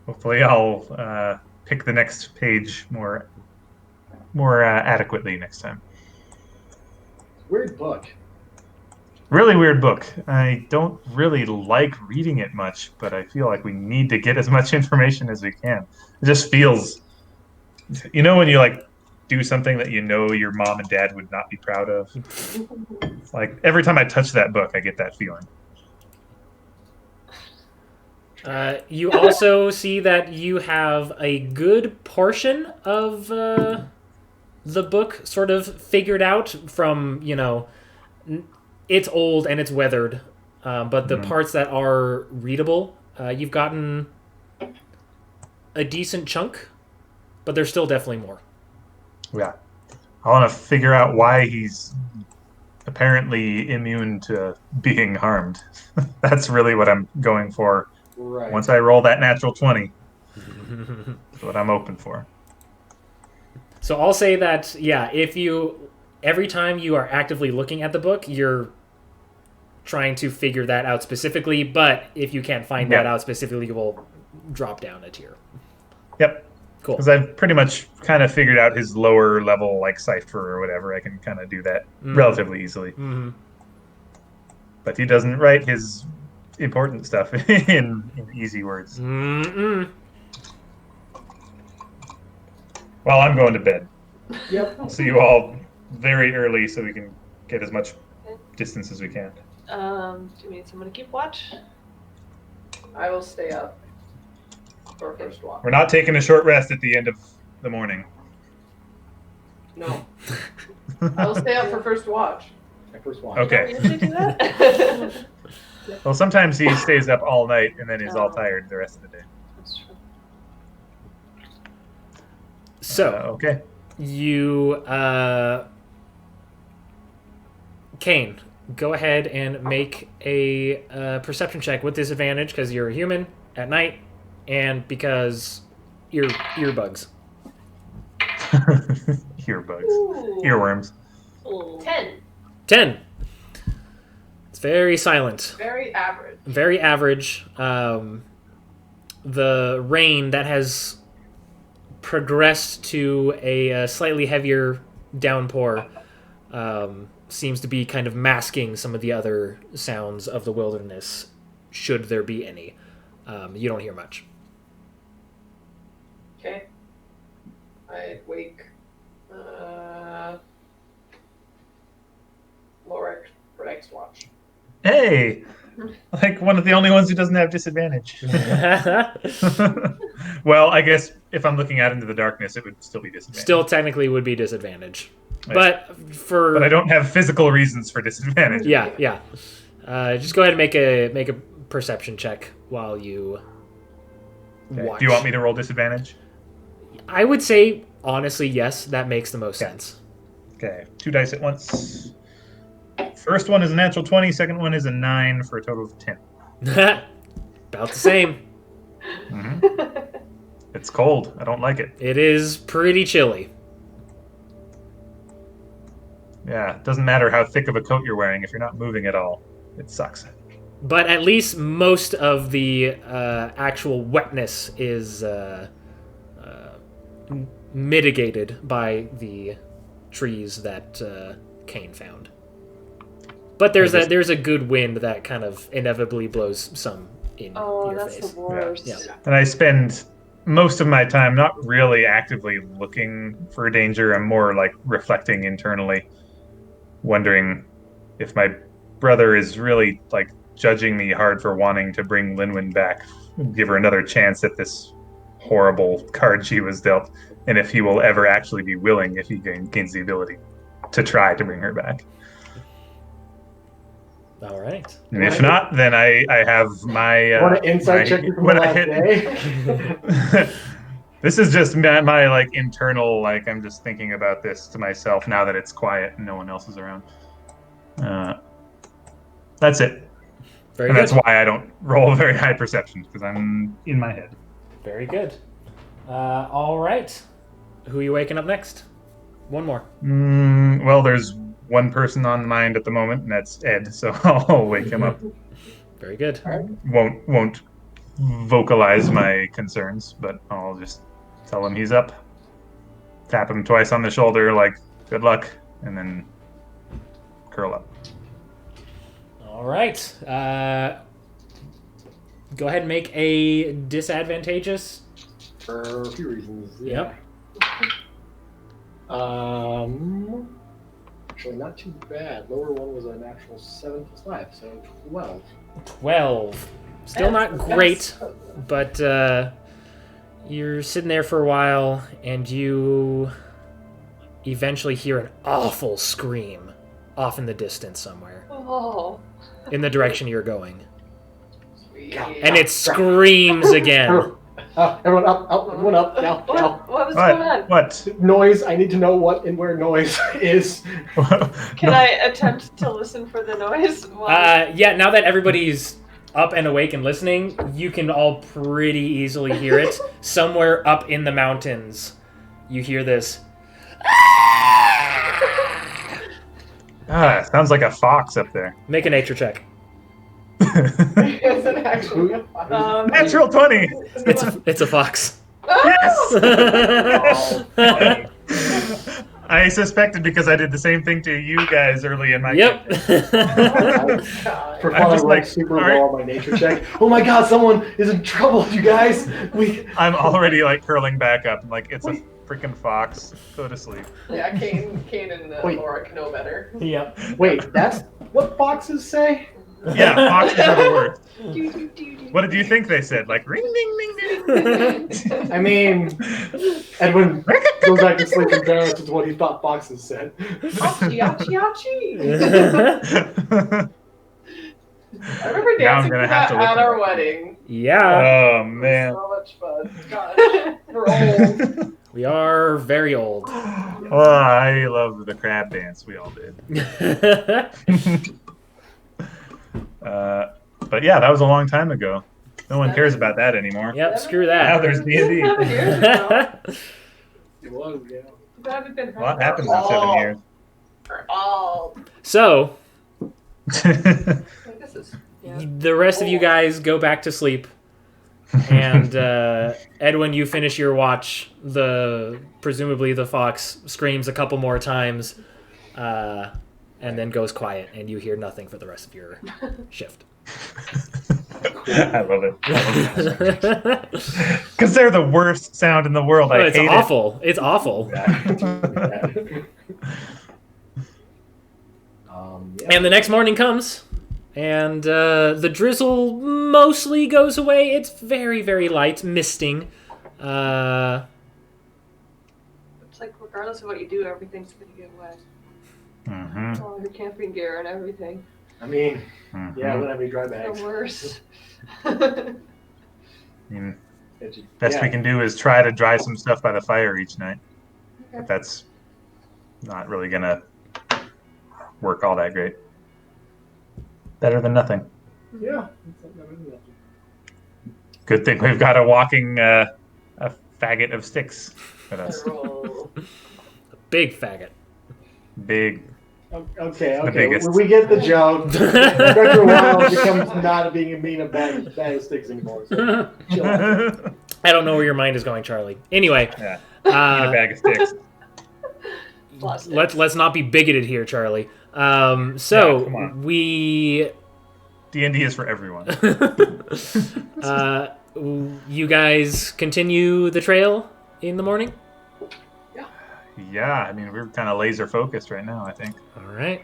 Hopefully, I'll pick the next page more adequately next time. Weird book. Really weird book. I don't really like reading it much, but I feel like we need to get as much information as we can. It just feels, when you like do something that you know your mom and dad would not be proud of. It's like every time I touch that book, I get that feeling. You also see that you have a good portion of the book sort of figured out from, it's old and it's weathered, but the parts that are readable, you've gotten a decent chunk, but there's still definitely more. Yeah. I want to figure out why he's apparently immune to being harmed. That's really what I'm going for. Right. Once I roll that natural 20, that's what I'm open for. So I'll say that, yeah, every time you are actively looking at the book, you're trying to figure that out specifically, but if you can't find that out specifically, you will drop down a tier. Yep. Cool. Because I've pretty much kind of figured out his lower level, like cipher or whatever. I can kind of do that relatively easily. Mm-hmm. But he doesn't write his important stuff in easy words. Mm-mm. Well, I'm going to bed. Yep. I'll see you all very early so we can get as much distance as we can. Do you need someone to keep watch? I will stay up for first walk. We're not taking a short rest at the end of the morning. No. I will stay up for first watch. My first watch. Okay. You don't usually do that? Well, sometimes he stays up all night and then he's all tired the rest of the day. That's true. So, okay. you, Kane, go ahead and make a perception check with disadvantage because you're a human at night and because earbugs. Earbugs. Ooh. Earworms. 10. It's very silent. Very average. Very average. The rain that has progressed to a slightly heavier downpour seems to be kind of masking some of the other sounds of the wilderness, should there be any. You don't hear much. Okay. I wake Lorik for next watch. Hey! Like one of the only ones who doesn't have disadvantage. Well, I guess if I'm looking out into the darkness, it would still be disadvantage. Still technically would be disadvantage. Right. But I don't have physical reasons for disadvantage. Yeah. Just go ahead and make a perception check while you watch. Do you want me to roll disadvantage? I would say, honestly, yes. That makes the most sense. Okay. 2 dice at once. First one is a natural 20, second one is a 9 for a total of 10. About the same. Mhm. It's cold. I don't like it. It is pretty chilly. Yeah, it doesn't matter how thick of a coat you're wearing if you're not moving at all. It sucks. But at least most of the actual wetness is mitigated by the trees that Kane found. But there's a good wind that kind of inevitably blows some in Oh, your that's face. the worst. Yeah. And I spend most of my time not really actively looking for danger. I'm more like reflecting internally, wondering if my brother is really like judging me hard for wanting to bring Linwin back, give her another chance at this horrible card she was dealt, and if he will ever actually be willing, if he gains the ability to try to bring her back. All right. And if not, then I have my Want an inside check from the last day? This is just my like internal, like I'm just thinking about this to myself now that it's quiet and no one else is around. That's it. Very And good. that's why I don't roll very high perception, because I'm in my head. Very good. All right. Who are you waking up next? One more. Well, there's one person on the mind at the moment, and that's Ed, so I'll wake him up. Very good. Won't vocalize my concerns, but I'll just tell him he's up. Tap him twice on the shoulder, like, good luck, and then curl up. All right. Go ahead and make a disadvantageous. For a few reasons. Yep. Actually, not too bad. Lower one was a natural 7 plus 5, so 12. 12. Still not great, but you're sitting there for a while, and you eventually hear an awful scream off in the distance somewhere, Oh. in the direction you're going. Sweet. And it screams again. Everyone up, everyone up, now. What was going on? What? Noise, I need to know what and where noise is. Can I attempt to listen for the noise? Yeah, now that everybody's up and awake and listening, you can all pretty easily hear it. Somewhere up in the mountains, you hear this. Sounds like a fox up there. Make a nature check. Is it actually a fox? Natural 20! It's a fox. Yes! I suspected because I did the same thing to you guys early in my Yep. campaign. For I'm fun, I just rolled like, super alright. low on my nature check. Oh my god, someone is in trouble, you guys! I'm already like curling back up. I'm like, it's a freaking fox. Go to sleep. Yeah, Kane and Wait. Laura know better. Yep. Wait, that's what foxes say? Yeah, foxes are the worst. What did you think they said? Like, ring, ding, ding, ding. I mean, Edwin goes back to sleep embarrassed with what he thought foxes said. Achi, achi, achi. I remember Now I'm dancing gonna to have that to look at it our up. wedding. Yeah, Oh, man. So much fun. Gosh, we're old. we are very old. Oh, I love the crab dance. We all did. But yeah, that was a long time ago. No one cares about that anymore. Yep, screw Now that. there's D&D. 7 years ago. It was, yeah. We haven't been A lot happens in 7 years. We're all. So, This is. Yeah. the rest of you guys go back to sleep. And Edwin, you finish your watch. Presumably the fox screams a couple more times, and then goes quiet, and you hear nothing for the rest of your shift. I love it. Because they're the worst sound in the world. I It's hate awful. It's awful. And the next morning comes, and the drizzle mostly goes away. It's very, very light, misting. It's like regardless of what you do, everything's gonna get wet. Mhm. All your camping gear and everything. I mean, Mhm. yeah, I don't have any dry The bags. worst. I mean, It's just- best we yeah. can do is try to dry some stuff by the fire each night. Okay. But that's not really gonna work all that great. Better than nothing. Yeah. Good thing we've got a walking a faggot of sticks with us. Roll. Big faggot. Big. Okay. The biggest. We get the joke. After a while, it becomes not being a bag of sticks anymore. So chill out. I don't know where your mind is going, Charlie. Anyway, Yeah. Eat a bag of sticks. let's not be bigoted here, Charlie. Yeah, So come on. we D&D is for everyone. you guys continue the trail in the morning? Yeah, I mean, we're kind of laser focused right now, I think. All right.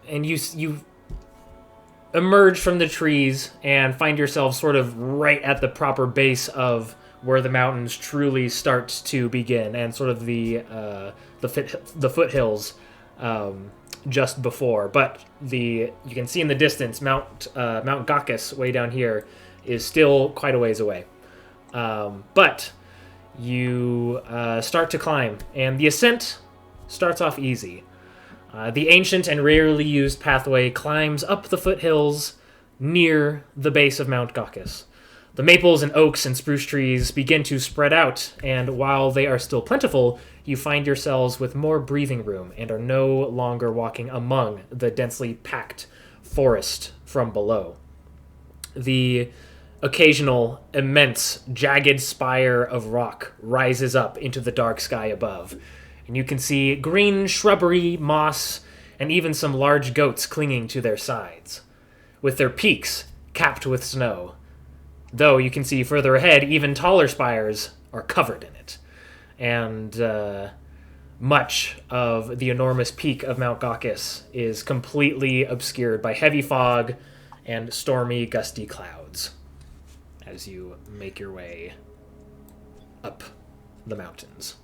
You emerge from the trees and find yourself sort of right at the proper base of where the mountains truly start to begin, and sort of the foothills just before. But you can see in the distance Mount Gakis way down here is still quite a ways away. But you start to climb, and the ascent starts off easy. The ancient and rarely used pathway climbs up the foothills near the base of Mount Gakis. The maples and oaks and spruce trees begin to spread out, and while they are still plentiful, you find yourselves with more breathing room and are no longer walking among the densely packed forest from below. The occasional immense jagged spire of rock rises up into the dark sky above, and you can see green shrubbery, moss, and even some large goats clinging to their sides, with their peaks capped with snow. Though you can see further ahead, even taller spires are covered in it. And much of the enormous peak of Mount Gakis is completely obscured by heavy fog and stormy, gusty clouds as you make your way up the mountains.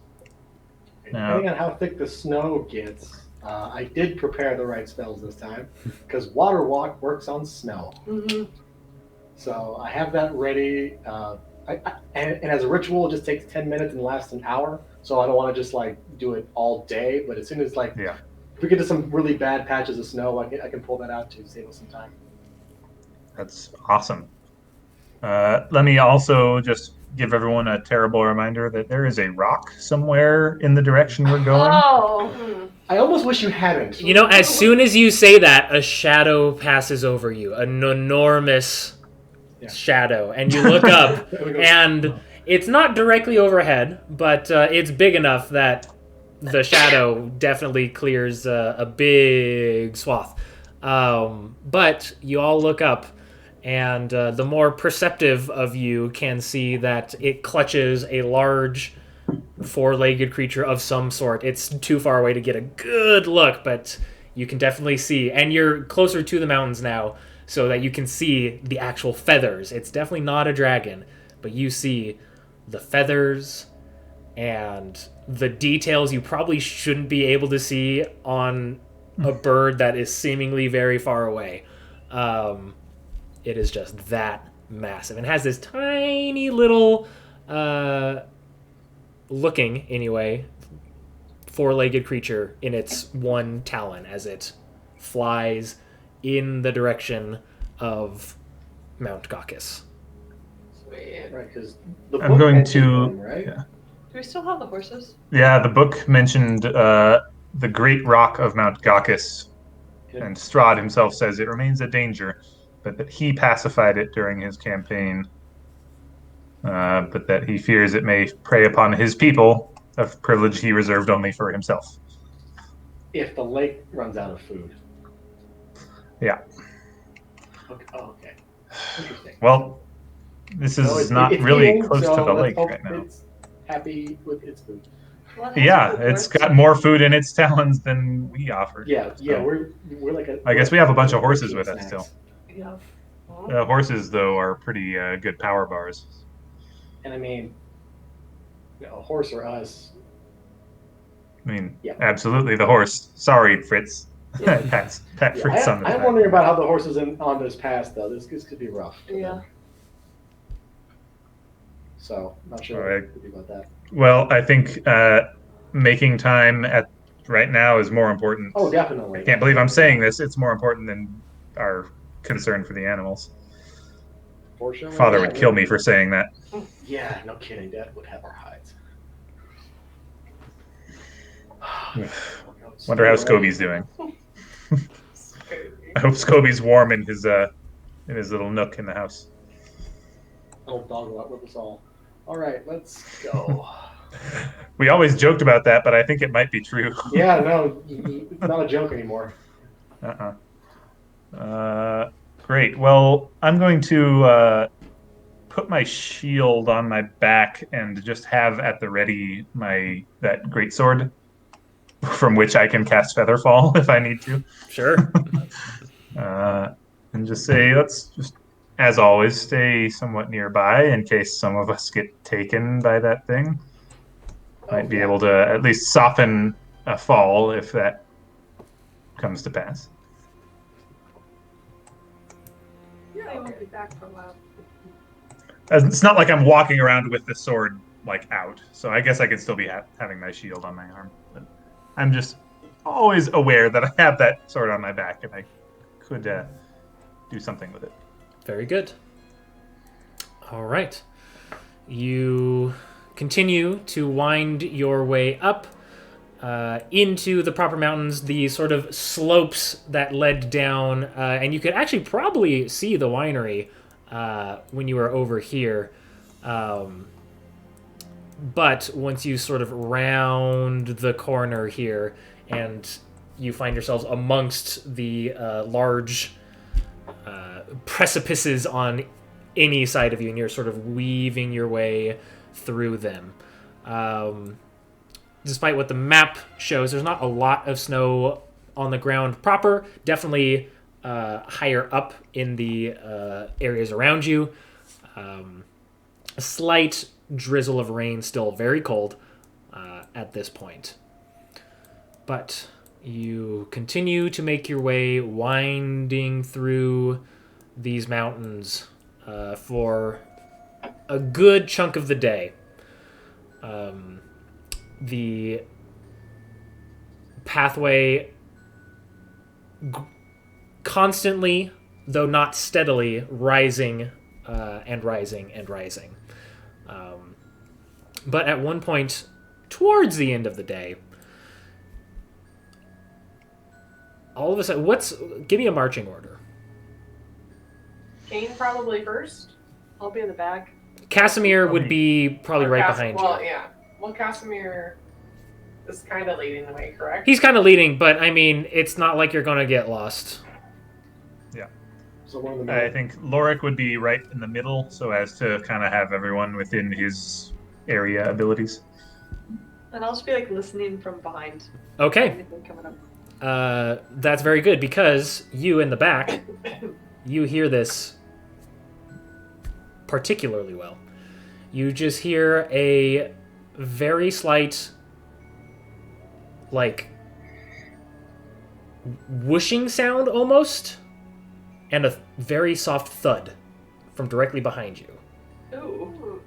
Depending on how thick the snow gets, I did prepare the right spells this time, because Water Walk works on snow. Mm-hmm. So I have that ready. And as a ritual, it just takes 10 minutes and lasts an hour. So I don't want to just like do it all day. But as soon as if we get to some really bad patches of snow, I can pull that out to save us some time. That's awesome. Let me also just give everyone a terrible reminder that there is a rock somewhere in the direction we're going. Oh. I almost wish you hadn't. You know, as soon as you say that, a shadow passes over you, an enormous shadow, and you look up, and it's not directly overhead, but it's big enough that the shadow definitely clears a big swath. But you all look up, and the more perceptive of you can see that it clutches a large four-legged creature of some sort. It's too far away to get a good look, but you can definitely see, and you're closer to the mountains now, so that you can see the actual feathers. It's definitely not a dragon, but you see the feathers and the details you probably shouldn't be able to see on a bird that is seemingly very far away. It is just that massive. It has this tiny little, looking anyway, four-legged creature in its one talon as it flies in the direction of Mount Gakis. Sweet. Right, because I'm going to. right? Yeah. Do we still have the horses? Yeah, the book mentioned the great rock of Mount Gakis, and Strahd himself says it remains a danger, but that he pacified it during his campaign, but that he fears it may prey upon his people, a privilege he reserved only for himself. If the lake runs out of food. Yeah. Okay. Oh, okay. Interesting. Well, this is it's not it's really eating, close so to the let's lake hope right now. It's happy with its food. Well, it has Yeah, a good it's horse. got more food in its talons than we offered. Yeah, so. we're like a. I guess we have a bunch of horses with us snacks. still. Yeah. Well, Horses, though, are pretty good power bars. And I mean, a horse or us. I mean, Yeah. absolutely the horse. Sorry, Fritz. Yeah. Pat Yeah, Fritz on the I'm back. wondering about how the horses on this pass though. This could be rough. yeah. So not sure All right. what to do about that. Well, I think making time at right now is more important. Oh, definitely. I can't believe I'm saying this. It's more important than our concern for the animals. Fortunately, Father yeah, would kill me for saying that. Yeah, no kidding. Dad would have our hides. Wonder how Scobie's doing. I hope Scobie's warm in his little nook in the house. Old dog will outlive us all. All right, let's go. We always joked about that, but I think it might be true. Yeah, no, it's not a joke anymore. Great. Well, I'm going to put my shield on my back and just have at the ready that great sword, from which I can cast Featherfall if I need to. Sure. And just say, let's just, as always, stay somewhat nearby in case some of us get taken by that thing. Might be able to at least soften a fall if that comes to pass. Yeah, I won't be back for a while. It's not like I'm walking around with the sword like out, so I guess I could still be having my shield on my arm. But I'm just always aware that I have that sword on my back and I could do something with it. Very good. All right. You continue to wind your way up into the proper mountains, the sort of slopes that led down, and you could actually probably see the winery when you were over here. But once you sort of round the corner here and you find yourselves amongst the large precipices on any side of you, and you're sort of weaving your way through them. Despite what the map shows, there's not a lot of snow on the ground proper. Definitely higher up in the areas around you. A slight drizzle of rain, still very cold at this point. But you continue to make your way, winding through these mountains for a good chunk of the day. The pathway constantly, though not steadily, rising and rising and rising. But at one point, towards the end of the day, all of a sudden, give me a marching order. Kane probably first. I'll be in the back. Casimir would be probably right behind you. Well, yeah. Well, Casimir is kind of leading the way, correct? He's kind of leading, but I mean, it's not like you're going to get lost. Yeah. So one of the I think Lorik would be right in the middle so as to kind of have everyone within his area abilities. And I'll just be like listening from behind. Okay. Anything coming up. That's very good because you in the back, you hear this particularly well. You just hear a very slight, like, whooshing sound almost, and a very soft thud from directly behind you. Ooh.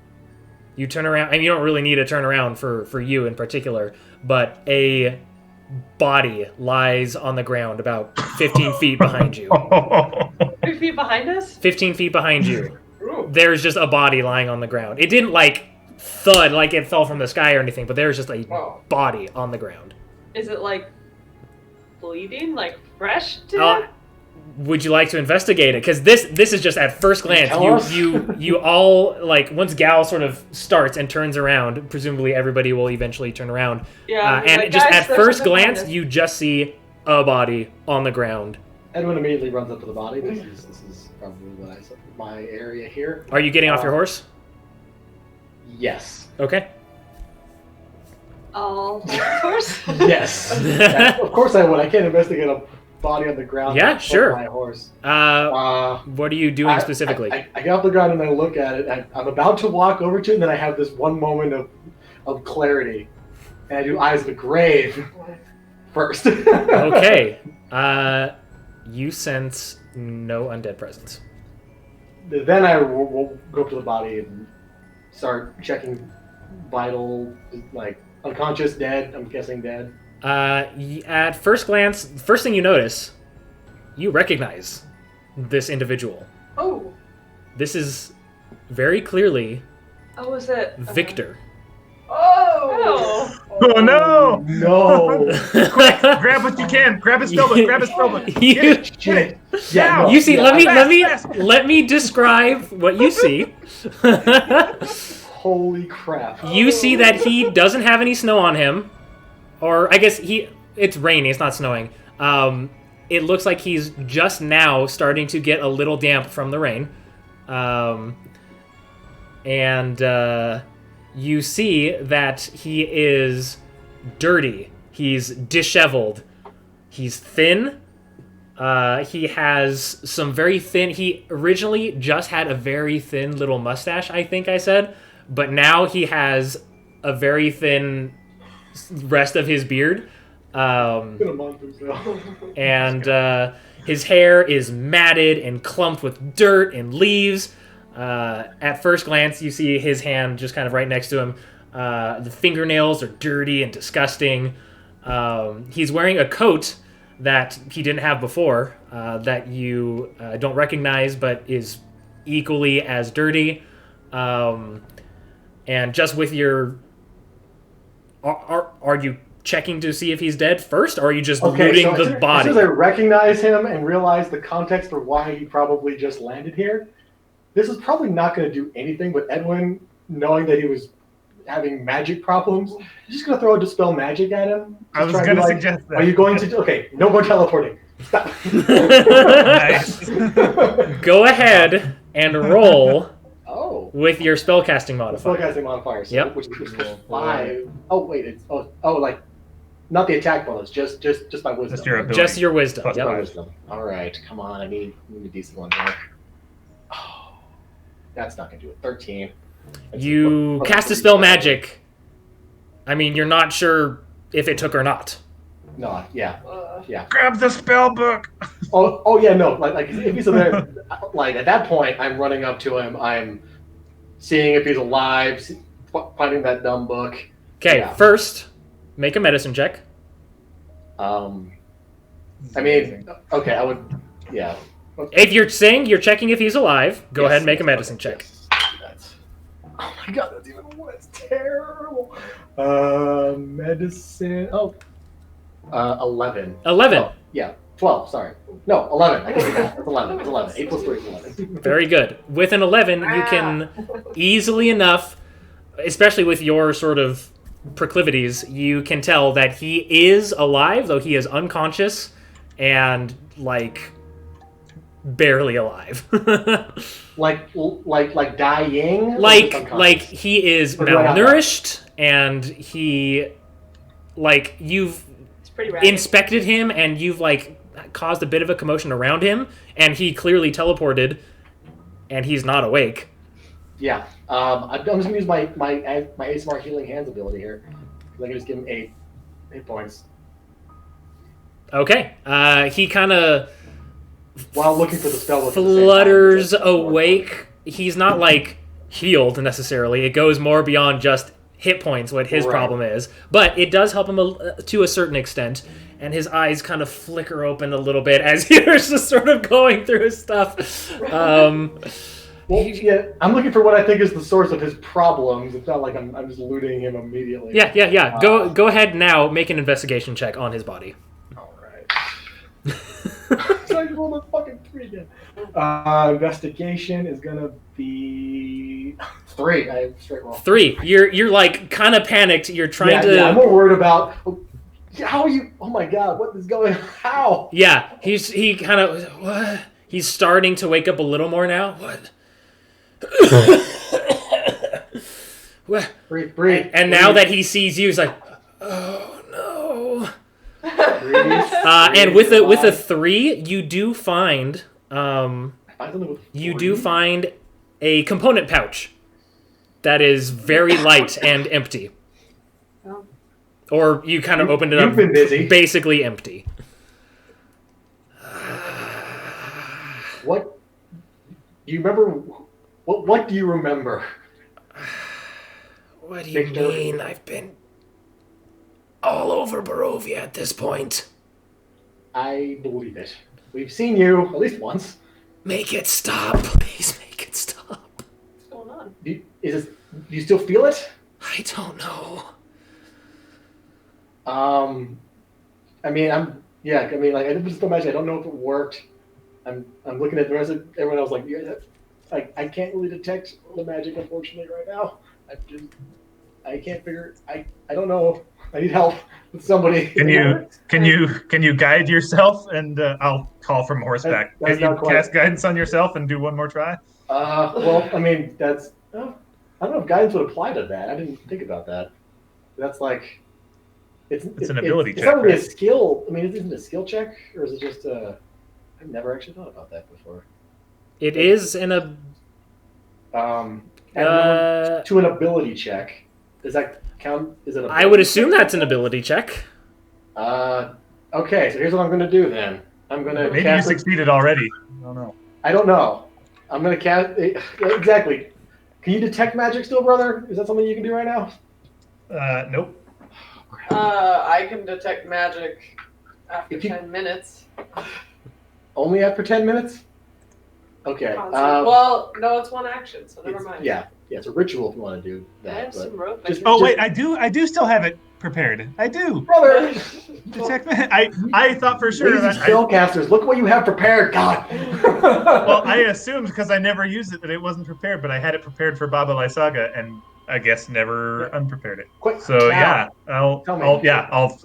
You turn around, and you don't really need to turn around for you in particular, but a body lies on the ground about 15 feet behind you. 3 feet behind us? 15 feet behind you. Ooh. There's just a body lying on the ground. It didn't, like, thud like it fell from the sky or anything, but there's just a Wow. body on the ground. Is it like bleeding, like fresh dead? Would you like to investigate it? Because this is just at first glance. You all, like, once Gal sort of starts and turns around, presumably everybody will eventually turn around. Yeah. And like, just guys, at there's first something behind glance, us. you just see a body on the ground. Edwin immediately runs up to the body. This is probably what I said. My area here. Are you getting off your horse? Yes. Okay. I'll hold the horse. Yes. Of course I would. I can't investigate a body on the ground. Yeah, with sure. My horse. What are you doing specifically? I get off the ground and I look at it. I'm about to walk over to it, and then I have this one moment of clarity, and I do Eyes of the Grave first. Okay. You sense no undead presence. Then I will go up to the body and start checking vital, like unconscious, dead. I'm guessing dead. At first glance, first thing you notice, you recognize this individual. Oh. This is very clearly Oh, was it? Victor. Oh! Oh no! No. Quick, grab what you can. Grab his spellbook. Grab his spellbook. Get it. Get it. Yeah, Now. no. You see, Fast. let me describe what you see. Holy crap. You see that he doesn't have any snow on him, or I guess it's raining, it's not snowing. It looks like he's just now starting to get a little damp from the rain. And you see that he is dirty. He's disheveled. He's thin. He has some very thin... He originally just had a very thin little mustache, I think I said. But now he has a very thin rest of his beard. And his hair is matted and clumped with dirt and leaves. At first glance, you see his hand just kind of right next to him. The fingernails are dirty and disgusting. He's wearing a coat that he didn't have before, that you don't recognize, but is equally as dirty. And just with your... Are you checking to see if he's dead first, or are you just looting the body? As soon as I recognize him and realize the context for why he probably just landed here, this is probably not going to do anything, but Edwin, knowing that he was having magic problems, he's just going to throw a Dispel Magic at him. I was going to suggest that. Are you going to... Okay, no more teleporting. Stop. Nice. Go ahead and roll Oh. with your spellcasting modifier. Spellcasting modifier. So Yep. Which is 5. Oh, wait. It's like not the attack bonus, just my wisdom. Just your ability. Just your wisdom. Plus Yep. My wisdom. All right, come on. I need a decent one here. Oh, that's not gonna do it. 13. You cast a spell magic. I mean, you're not sure if it took or not. No, yeah. Grab the spell book. Oh yeah, no. Like if he's there, like at that point, I'm running up to him. I'm seeing if he's alive, finding that dumb book. Okay, Yeah. first, make a medicine check. I mean, okay, I would, yeah. If you're saying you're checking if he's alive, go Yes, ahead and make a yes, medicine okay, check. yes. Oh my god, that's even worse. Terrible. Medicine. 11. 11. Oh, yeah, 12. Sorry. No, 11. I can do that. It's 11. It's 11. 8 plus 3 is 11. Very good. With an 11, you can easily enough, especially with your sort of proclivities, you can tell that he is alive, though he is unconscious and, like, barely alive. like dying. like he is Or do I not know? malnourished, and he, like, you've It's pretty random. inspected him, and you've, like, caused a bit of a commotion around him, and he clearly teleported, and he's not awake. Yeah. I'm just gonna use my ASMR healing hands ability here. I can just give him 8 hit points Okay. He kind of while looking for the spell. flutters awake. He's not, like, healed necessarily. It goes more beyond just hit points, what his Right. problem is. But it does help him to a certain extent. And his eyes kind of flicker open a little bit as you're just sort of going through his stuff. Well, yeah, I'm looking for what I think is the source of his problems. It's not like I'm just looting him immediately. Yeah. Go ahead now. Make an investigation check on his body. All right. So I rolled a fucking 3 again. Investigation is gonna be 3. I have straight roll. 3. You're like kind of panicked. You're trying to. Yeah, I'm more worried about how are you. Oh my god, what is going? How? Yeah, he kind of what? He's starting to wake up a little more now. What? What? Breathe. And now that he sees you, he's like, oh no. Breathe. And with a 3, you do find a component pouch that is very light and empty. Oh. Or you kind of opened it up, You've been busy. basically empty. What? You remember? What do you remember? What do you Victor. mean? I've been all over Barovia at this point. I believe it. We've seen you at least once. Make it stop. Please make it stop. What's going on? Do you still feel it? I don't know. I mean, like, I just imagine. I don't know if it worked. I'm looking at the rest of everyone else. Like, I can't really detect the magic, unfortunately, right now. I can't figure. I don't know. I need help with somebody. Can you guide yourself? And I'll call from horseback. That's Can you not quite- cast guidance on yourself and do one more try? Well, I mean, that's. I don't know if guidance would apply to that. I didn't think about that. That's like. It's an ability it's check, not really a right? skill. I mean, isn't it a skill check, or is it just a? I've never actually thought about that before. It is in a. Add one to an ability check. Does that count? Is it? I would assume that's an ability check. Okay, so here's what I'm gonna do then. I'm gonna Maybe you cast. succeeded already. I don't know. I don't know. I'm gonna cast. Exactly. Can you detect magic still, brother? Is that something you can do right now? Nope. I can detect magic after If you- 10 minutes. Only after 10 minutes? Okay. Well, no, it's one action, so never mind. Yeah, it's a ritual if you want to do I that. have But some rope. just- Oh wait, I do still have it prepared. I do. brother, Detect. I thought for sure lazy that. spellcasters, look what you have prepared. God. Well, I assumed because I never used it that it wasn't prepared, but I had it prepared for Baba Lysaga, and I guess never unprepared it. Quick. So now, yeah, Tell me.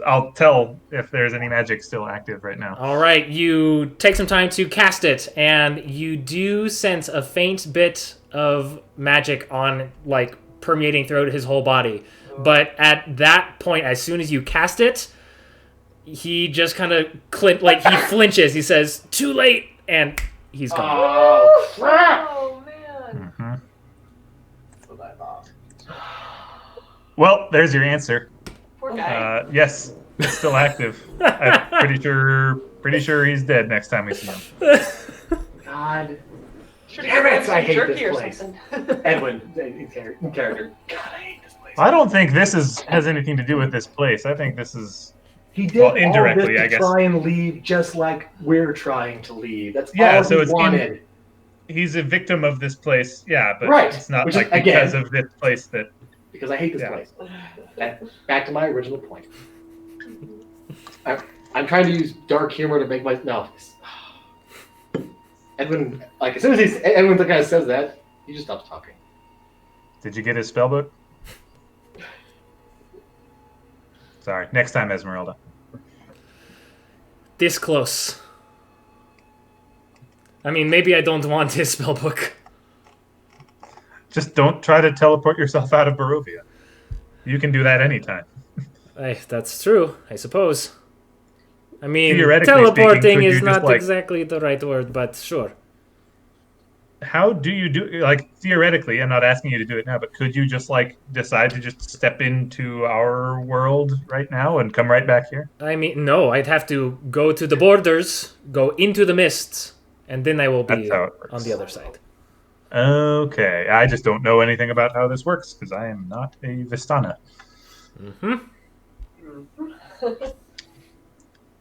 I'll tell if there's any magic still active right now. All right, you take some time to cast it, and you do sense a faint bit of magic on, like, permeating throughout his whole body. But at that point, as soon as you cast it, he just kind of he flinches. He says, "Too late," and he's gone. Oh, crap. Oh man. Mhm. That's what I thought. Well, there's your answer. Poor guy. Yes, it's still active. I'm pretty sure he's dead next time we see him. God. Should Damn it, I hate jerky this or place. something. Edwin, in character. God, I hate this place. I don't think this has anything to do with this place. I think this is. He did Well, all indirectly, this I to guess. try and leave just like we're trying to leave. That's Yeah, all so he it's wanted. He's a victim of this place. Yeah, but Right, it's not which is, like because again- of this place that. Because I hate this Yeah. place. Back to my original point. I'm trying to use dark humor to make my Edwin, like as soon as Edwin kind of says that, he just stops talking. Did you get his spell book? Sorry. Next time, Esmeralda. This close. I mean, maybe I don't want his spellbook. Just don't try to teleport yourself out of Barovia. You can do that anytime. That's true, I suppose. I mean, Theoretically teleporting speaking, could is you not just, like- exactly the right word, but sure. How do you do? Like theoretically, I'm not asking you to do it now, but could you just like decide to just step into our world right now and come right back here? I mean, no, I'd have to go to the borders, go into the mists, and then I will be That's how it works. on the other side. Okay, I just don't know anything about how this works because I am not a Vistana. Mm-hmm.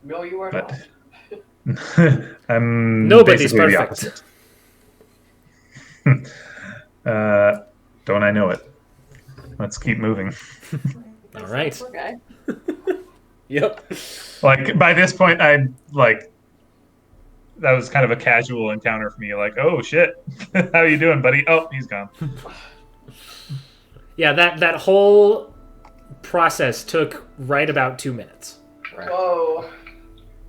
No, you are But not. I'm Nobody's basically the perfect. opposite. Don't I know it? Let's keep moving. All right. Poor guy. Yep. Like by this point, I'm like, that was kind of a casual encounter for me. Like, oh shit, how you doing, buddy? Oh, he's gone. Yeah, that whole process took right about 2 minutes. Right. Whoa.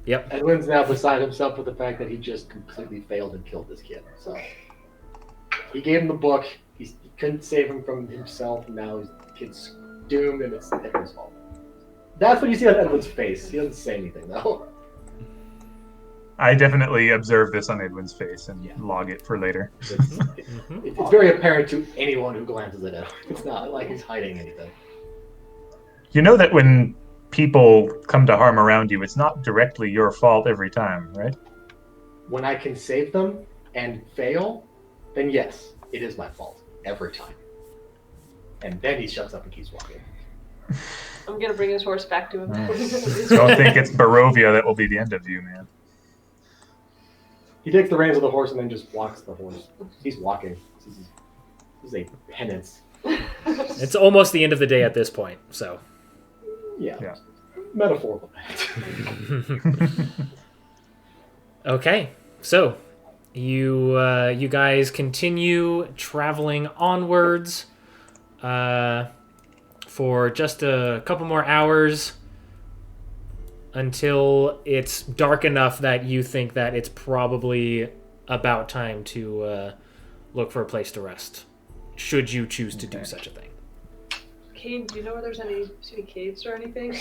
Yep. Edwin's now beside himself with the fact that he just completely failed and killed this kid. So he gave him the book. He couldn't save him from himself, and now the kid's doomed, and it's Edwin's fault. That's what you see on Edwin's face. He doesn't say anything though. I definitely observe this on Edwin's face and Yeah. log it for later. It's very apparent to anyone who glances at Edwin. It's not like he's hiding anything. You know that when people come to harm around you, it's not directly your fault every time, right? When I can save them and fail, then yes, it is my fault every time. And then he shuts up and keeps walking. I'm gonna bring his horse back to him. Don't think it's Barovia that will be the end of you, man. He takes the reins of the horse and then just walks the horse. He's walking. This is a penance. It's almost the end of the day at this point, so. Yeah. Metaphorical. Okay, so you guys continue traveling onwards for just a couple more hours until it's dark enough that you think that it's probably about time to look for a place to rest, should you choose to do such a thing. Kane, do you know where there's any caves or anything?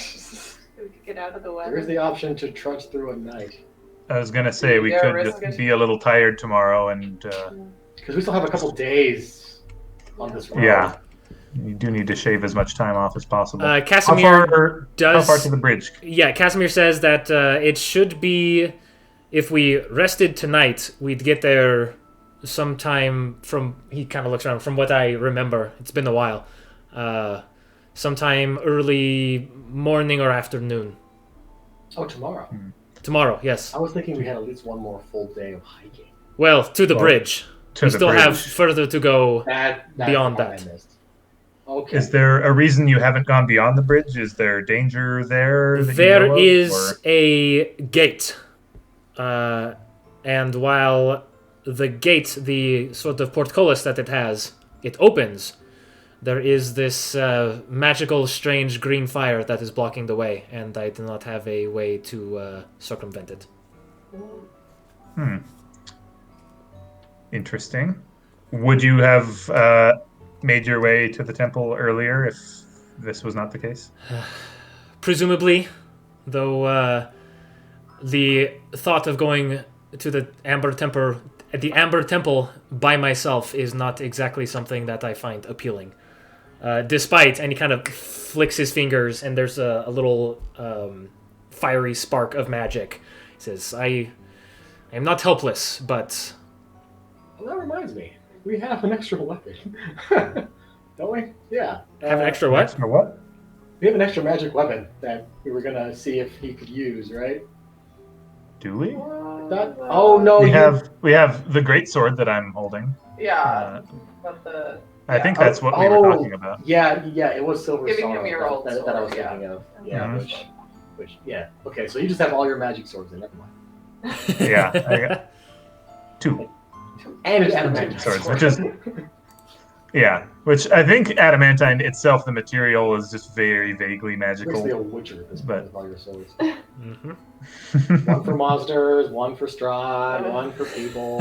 We could get out of the weather. There is the option to trudge through a night. I was gonna say we Yeah, could risk just it. be a little tired tomorrow, and Because we still have a couple days on this road. yeah, you do need to shave as much time off as possible. Casimir How far to the bridge? Yeah, Casimir says that it should be, if we rested tonight, we'd get there sometime from, he kind of looks around, from what I remember, it's been a while, sometime early morning or afternoon. Oh, tomorrow. Tomorrow, yes. I was thinking we had at least one more full day of hiking. Well, to the bridge. To We the still bridge. have further to go. That's Beyond the part that. I missed. Okay. Is there a reason you haven't gone beyond the bridge? Is there danger there? That you There know of, is or- a gate. And while the gate, the sort of portcullis that it has, it opens, there is this magical, strange green fire that is blocking the way, and I do not have a way to circumvent it. Interesting. Would you have made your way to the temple earlier if this was not the case? Presumably, though the thought of going to the Amber Temple by myself is not exactly something that I find appealing. Despite, and he kind of flicks his fingers, and there's a little fiery spark of magic. He says, I am not helpless, but... Well, that reminds me. We have an extra weapon. Don't we? Yeah. Have an extra what? Extra what? We have an extra magic weapon that we were going to see if he could use, right? Do we? Oh, no. We have the great sword that I'm holding. Yeah, but the I think that's what we were talking about. Yeah, it was Silver Giving Sorrow him your old that I was sword, thinking of. Yeah, Mhm. which, yeah. Okay, so you just have all your magic swords in, never mind. Yeah, I got two. And an adamantine Swords, sword. which is- Yeah, which I think adamantine itself, the material, is just very vaguely Basically a magical. witcher at this But- point with all your swords. Mhm. One for monsters, one for Strahd, one for people.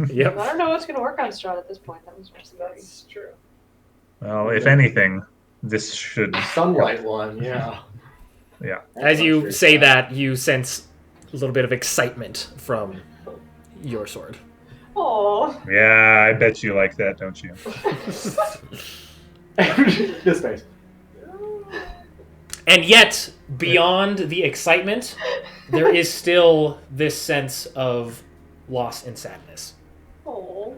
Yep. I don't know what's gonna work on Strahd at this point. That was just scary. that's true. Well, if anything, this should. Sunlight one, yeah. Yeah. As you say that, you sense a little bit of excitement from your sword. Oh, Yeah, I bet you like that, don't you? This face. And yet, beyond the excitement, there is still this sense of loss and sadness. oh.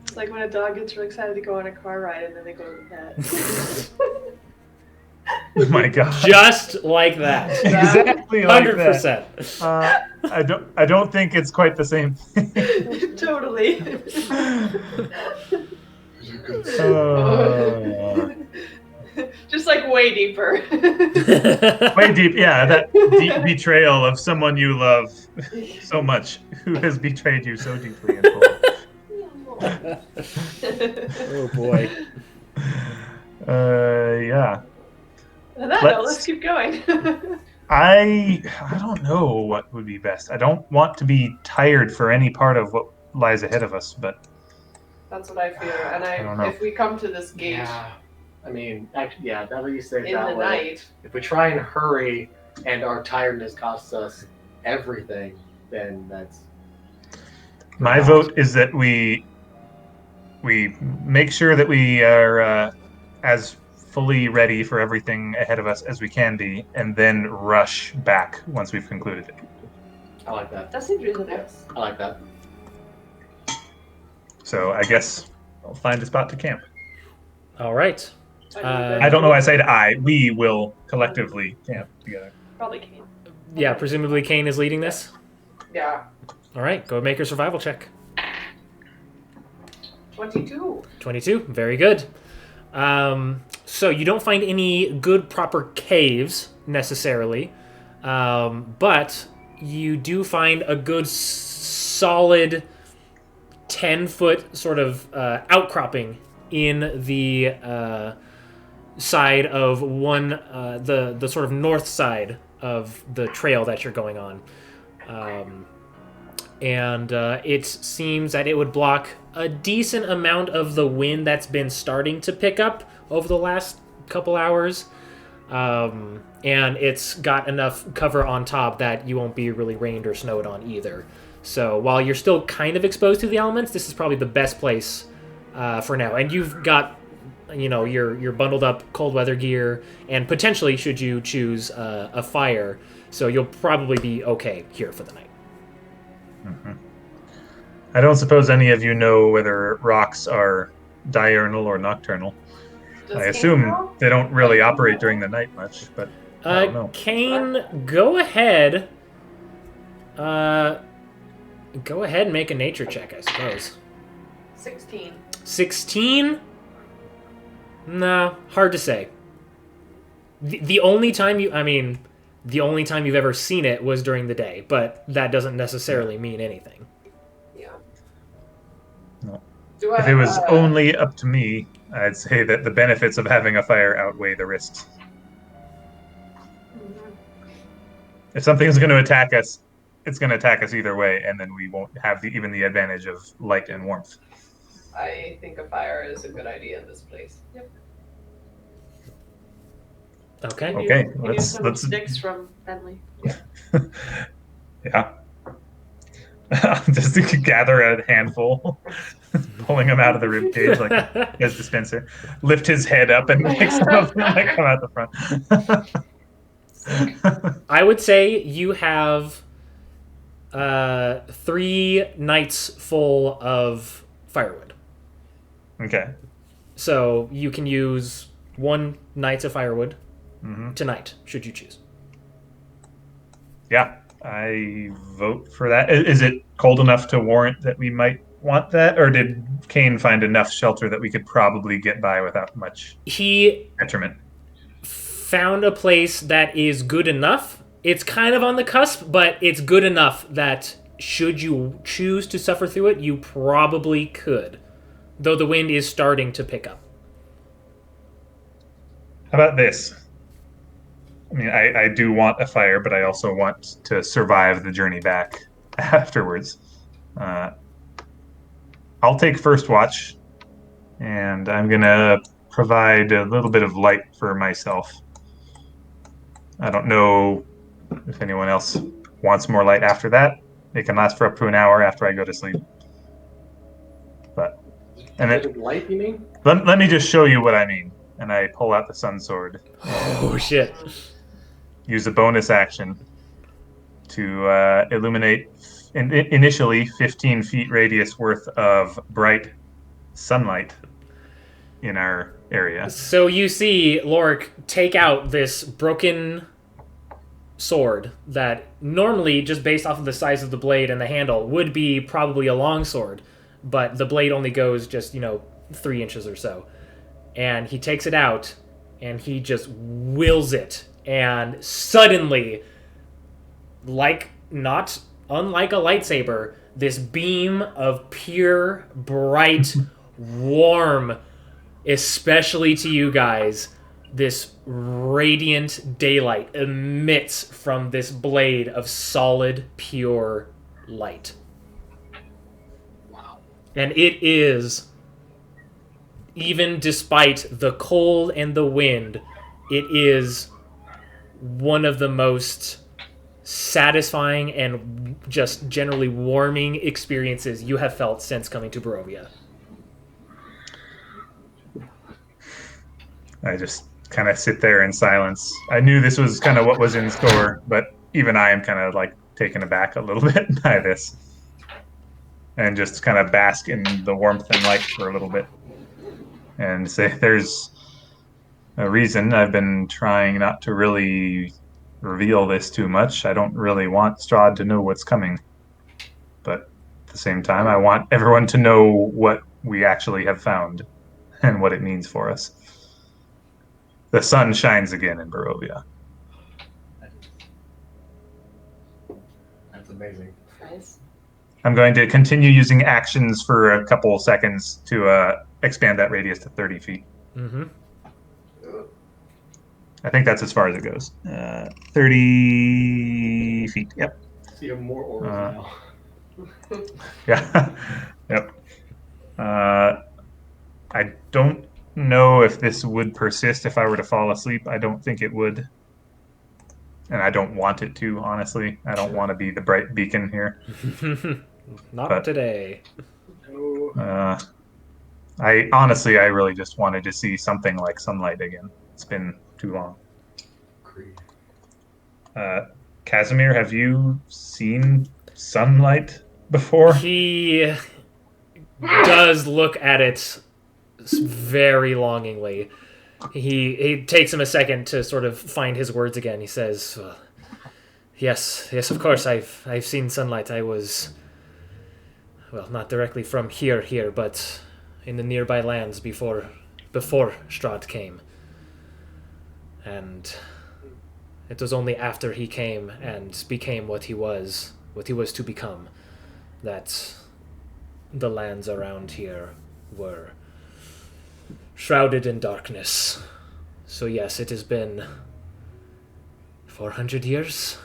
It's like when a dog gets really excited to go on a car ride and then they go to the vet. Oh my god. Just like that. Exactly like 100%. that. I don't think it's quite the same. Totally. Just like way deeper. Way deep, yeah, that deep betrayal of someone you love so much, who has betrayed you so deeply and fully. Oh boy. Yeah. On that note, let's keep going. I don't know what would be best. I don't want to be tired for any part of what lies ahead of us, but That's what I fear. And I don't know. if we come to this gate Yeah. I mean, actually, yeah, now that you say it in that the way, night, if we try and hurry and our tiredness costs us everything, then that's... my vote is that we make sure that we are as fully ready for everything ahead of us as we can be, and then rush back once we've concluded it. I like that. That seems reasonable. yes. I like that. So I guess I'll find a spot to camp. All right. I don't know why I say I. We will collectively camp together. Probably Kane. Yeah, presumably Kane is leading this. Yeah. All right, go make your survival check. 22. 22, very good. So you don't find any good proper caves necessarily, but you do find a good solid 10-foot sort of outcropping in the side of the sort of north side of the trail that you're going on. And it seems that it would block a decent amount of the wind that's been starting to pick up over the last couple hours. And it's got enough cover on top that you won't be really rained or snowed on either. So while you're still kind of exposed to the elements, this is probably the best place for now. And you've got, your bundled up cold weather gear, and potentially, should you choose a fire, so you'll probably be okay here for the night. Mm-hmm. I don't suppose any of you know whether rocks are diurnal or nocturnal. Does I Kane assume know? they don't really operate during the night much, but I don't know. Kane, go ahead. Go ahead and make a nature check, I suppose. 16. 16? Nah, hard to say. The only time the only time you've ever seen it was during the day, but that doesn't necessarily mean anything. Yeah. No. If If it was only up to me, I'd say that the benefits of having a fire outweigh the risks. If something's going to attack us, it's going to attack us either way, and then we won't have even the advantage of light and warmth. I think a fire is a good idea in this place. Yep. Okay. Okay, Let's let's sticks from Bentley. yeah. Just to gather a handful, pulling him out of the rib cage like his dispenser. Lift his head up and make some of them like come out the front. I would say you have 3 nights full of firewood. Okay. So you can use 1 night of firewood tonight, should you choose. Yeah, I vote for that. Is it cold enough to warrant that we might want that, or did Kane find enough shelter that we could probably get by without much He detriment? found a place that is good enough. It's kind of on the cusp, but it's good enough that should you choose to suffer through it, you probably could. Though the wind is starting to pick up. How about this? I mean, I do want a fire, but I also want to survive the journey back afterwards. I'll take first watch, and I'm going to provide a little bit of light for myself. I don't know if anyone else wants more light after that. It can last for up to an hour after I go to sleep. Light, you mean? Let me just show you what I mean. And I pull out the sun sword. Oh, shit. Use a bonus action to illuminate initially 15 feet radius worth of bright sunlight in our area. So you see Lorik take out this broken sword that normally, just based off of the size of the blade and the handle, would be probably a long sword, but the blade only goes just 3 inches or so. And he takes it out and he just wills it, and suddenly, not unlike a lightsaber, this beam of pure, bright, warm, especially to you guys, this radiant daylight emits from this blade of solid, pure light. Wow. And it is, even despite the cold and the wind, it is one of the most satisfying and just generally warming experiences you have felt since coming to Barovia. I just kind of sit there in silence. I knew this was kind of what was in store, but even I am kind of like taken aback a little bit by this. And just kind of bask in the warmth and light for a little bit. and say there's a reason I've been trying not to really reveal this too much. I don't really want Strahd to know what's coming. But at the same time, I want everyone to know what we actually have found and what it means for us. The sun shines again in Barovia. That's amazing. Nice. I'm going to continue using actions for a couple seconds to expand that radius to 30 feet. Mm-hmm. I think that's as far as it goes. 30 feet. Yep. So you have more auras now. Yeah. Yep. I don't know if this would persist if I were to fall asleep. I don't think it would. And I don't want it to, honestly. I don't want to be the bright beacon here. Not But- today. No. I really just wanted to see something like sunlight again. It's been too long. Agreed. Casimir, have you seen sunlight before? He does look at it very longingly. He takes him a second to sort of find his words again. He says, yes, of course, I've seen sunlight. I was, well, not directly from here, but in the nearby lands before Strahd came. And it was only after he came and became what he was to become, that the lands around here were shrouded in darkness. So yes, it has been 400 years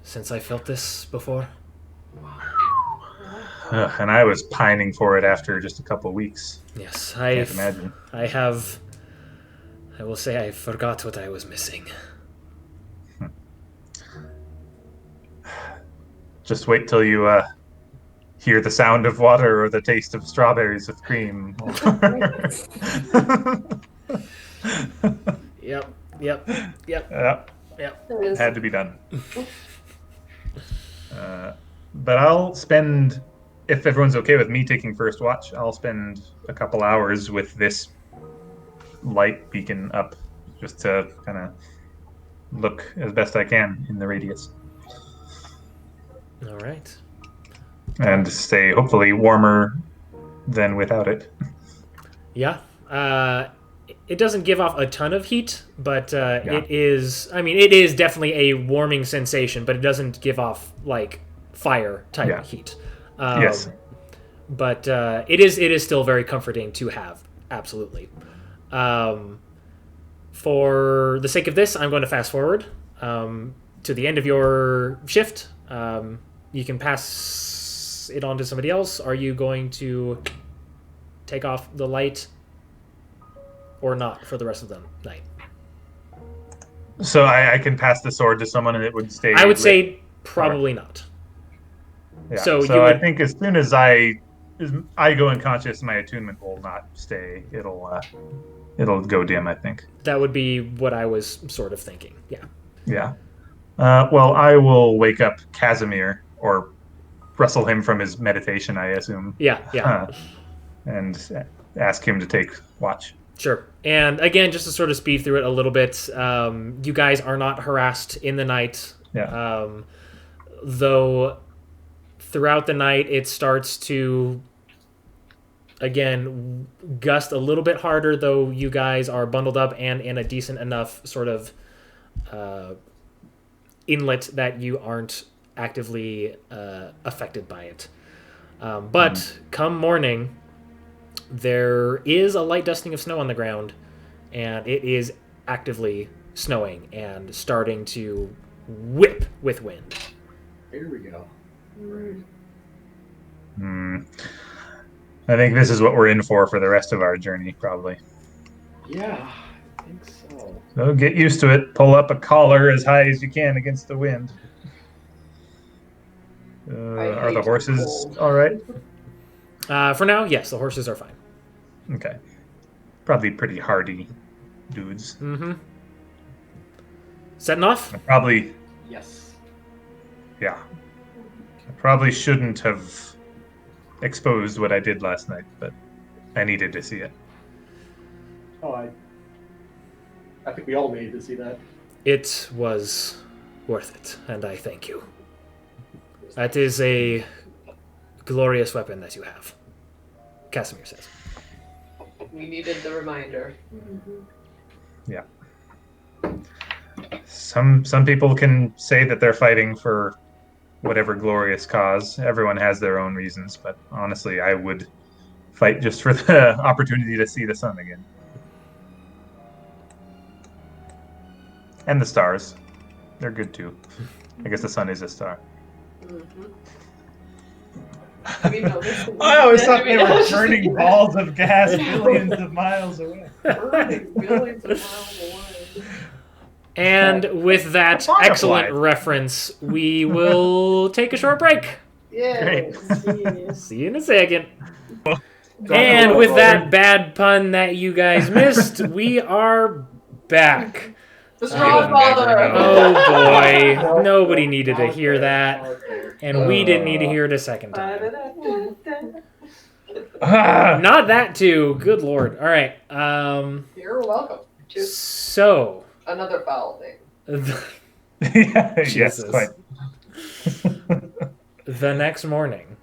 since I felt this before. And I was pining for it after just a couple weeks. Yes, Can't imagine. I will say I forgot what I was missing. Just wait till you hear the sound of water or the taste of strawberries with cream. Yep. Yeah, There is. had to be done. But I'll spend, if everyone's okay with me taking first watch, I'll spend a couple hours with this light beacon up just to kind of look as best I can in the radius All right. and stay hopefully warmer than without it. Yeah. It doesn't give off a ton of heat, but it is. I mean, it is definitely a warming sensation, but it doesn't give off like fire type heat. Yes. But it is still very comforting to have. Absolutely. For the sake of this, I'm going to fast forward to the end of your shift. You can pass it on to somebody else. Are you going to take off the light or not for the rest of the night? So I can pass the sword to someone and it would stay. I would lit. say probably not. Yeah. so So you I would- think as soon as I go unconscious, my attunement will not stay. It'll go dim, I think. That would be what I was sort of thinking. Yeah. Yeah. Well, I will wake up Casimir or wrestle him from his meditation, I assume. Yeah. And ask him to take watch. Sure. And again, just to sort of speed through it a little bit, you guys are not harassed in the night. Yeah. Though throughout the night it starts to, again, gust a little bit harder, though you guys are bundled up and in a decent enough sort of inlet that you aren't actively affected by it. But come morning, there is a light dusting of snow on the ground, and it is actively snowing and starting to whip with wind. Here we go. I think this is what we're in for the rest of our journey, probably. Yeah, I think so. So get used to it. Pull up a collar as high as you can against the wind. Are the hate horses cold. all right? For now, yes, the horses are fine. Okay. Probably pretty hardy dudes. Mm-hmm. Setting off? I probably, Yes. yeah. I probably shouldn't have exposed what I did last night, but I needed to see it. Oh, I think we all needed to see that. It was worth it, and I thank you. That is a glorious weapon that you have, Casimir says. We needed the reminder. Yeah. Some people can say that they're fighting for whatever glorious cause. Everyone has their own reasons, but honestly, I would fight just for the opportunity to see the sun again. And the stars. They're good too. I guess the sun is a star. We know this. I always thought they were Yeah. burning balls of gas billions of miles away. Burning billions of miles away. And with that Firefly. excellent reference, we will take a short break. Yeah. See you in a second. And with that bad pun that you guys missed, we are back. The Strong Father. Oh boy, nobody needed to hear that, and we didn't need to hear it a second time. Not that too. Good lord. All right. You're welcome. So. Another foul thing. Yes, Jesus. quite. The next morning,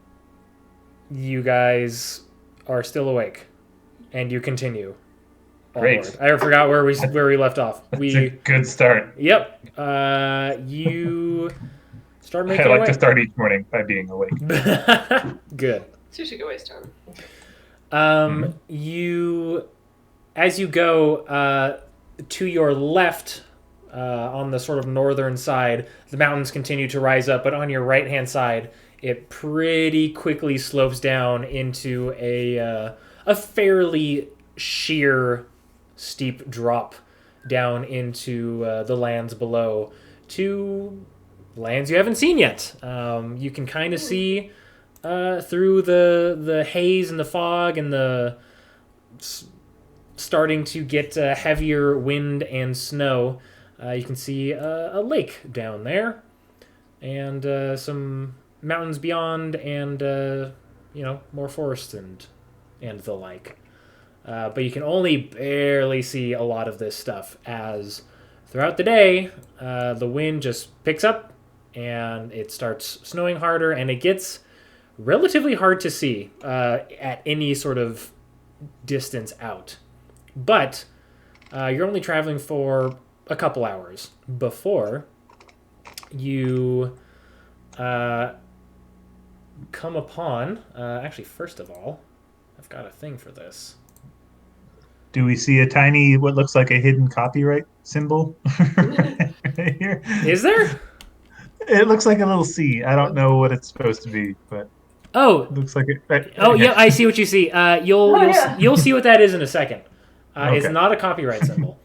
you guys are still awake, and you continue. Great. I forgot where we left off. It's a good start. Yep. You start making I your like way. to start each morning by being awake. Good. It's usually a waste time. You, as you go to your left, on the sort of northern side, the mountains continue to rise up, but on your right-hand side, it pretty quickly slopes down into a fairly sheer, steep drop down into the lands below to lands you haven't seen yet. You can kind of see through the haze and the fog and the starting to get heavier wind and snow. You can see a lake down there and some mountains beyond and more forest and the like. But you can only barely see a lot of this stuff as throughout the day the wind just picks up and it starts snowing harder and it gets relatively hard to see at any sort of distance out. But you're only traveling for a couple hours before you come upon... actually, first of all, I've got a thing for this. Do we see a tiny, what looks like a hidden copyright symbol right here? Is there? It looks like a little C. I don't know what it's supposed to be, but Oh, it looks like it. Right, oh yeah, I see what you see. You'll see what that is in a second. It's Okay. not a copyright symbol.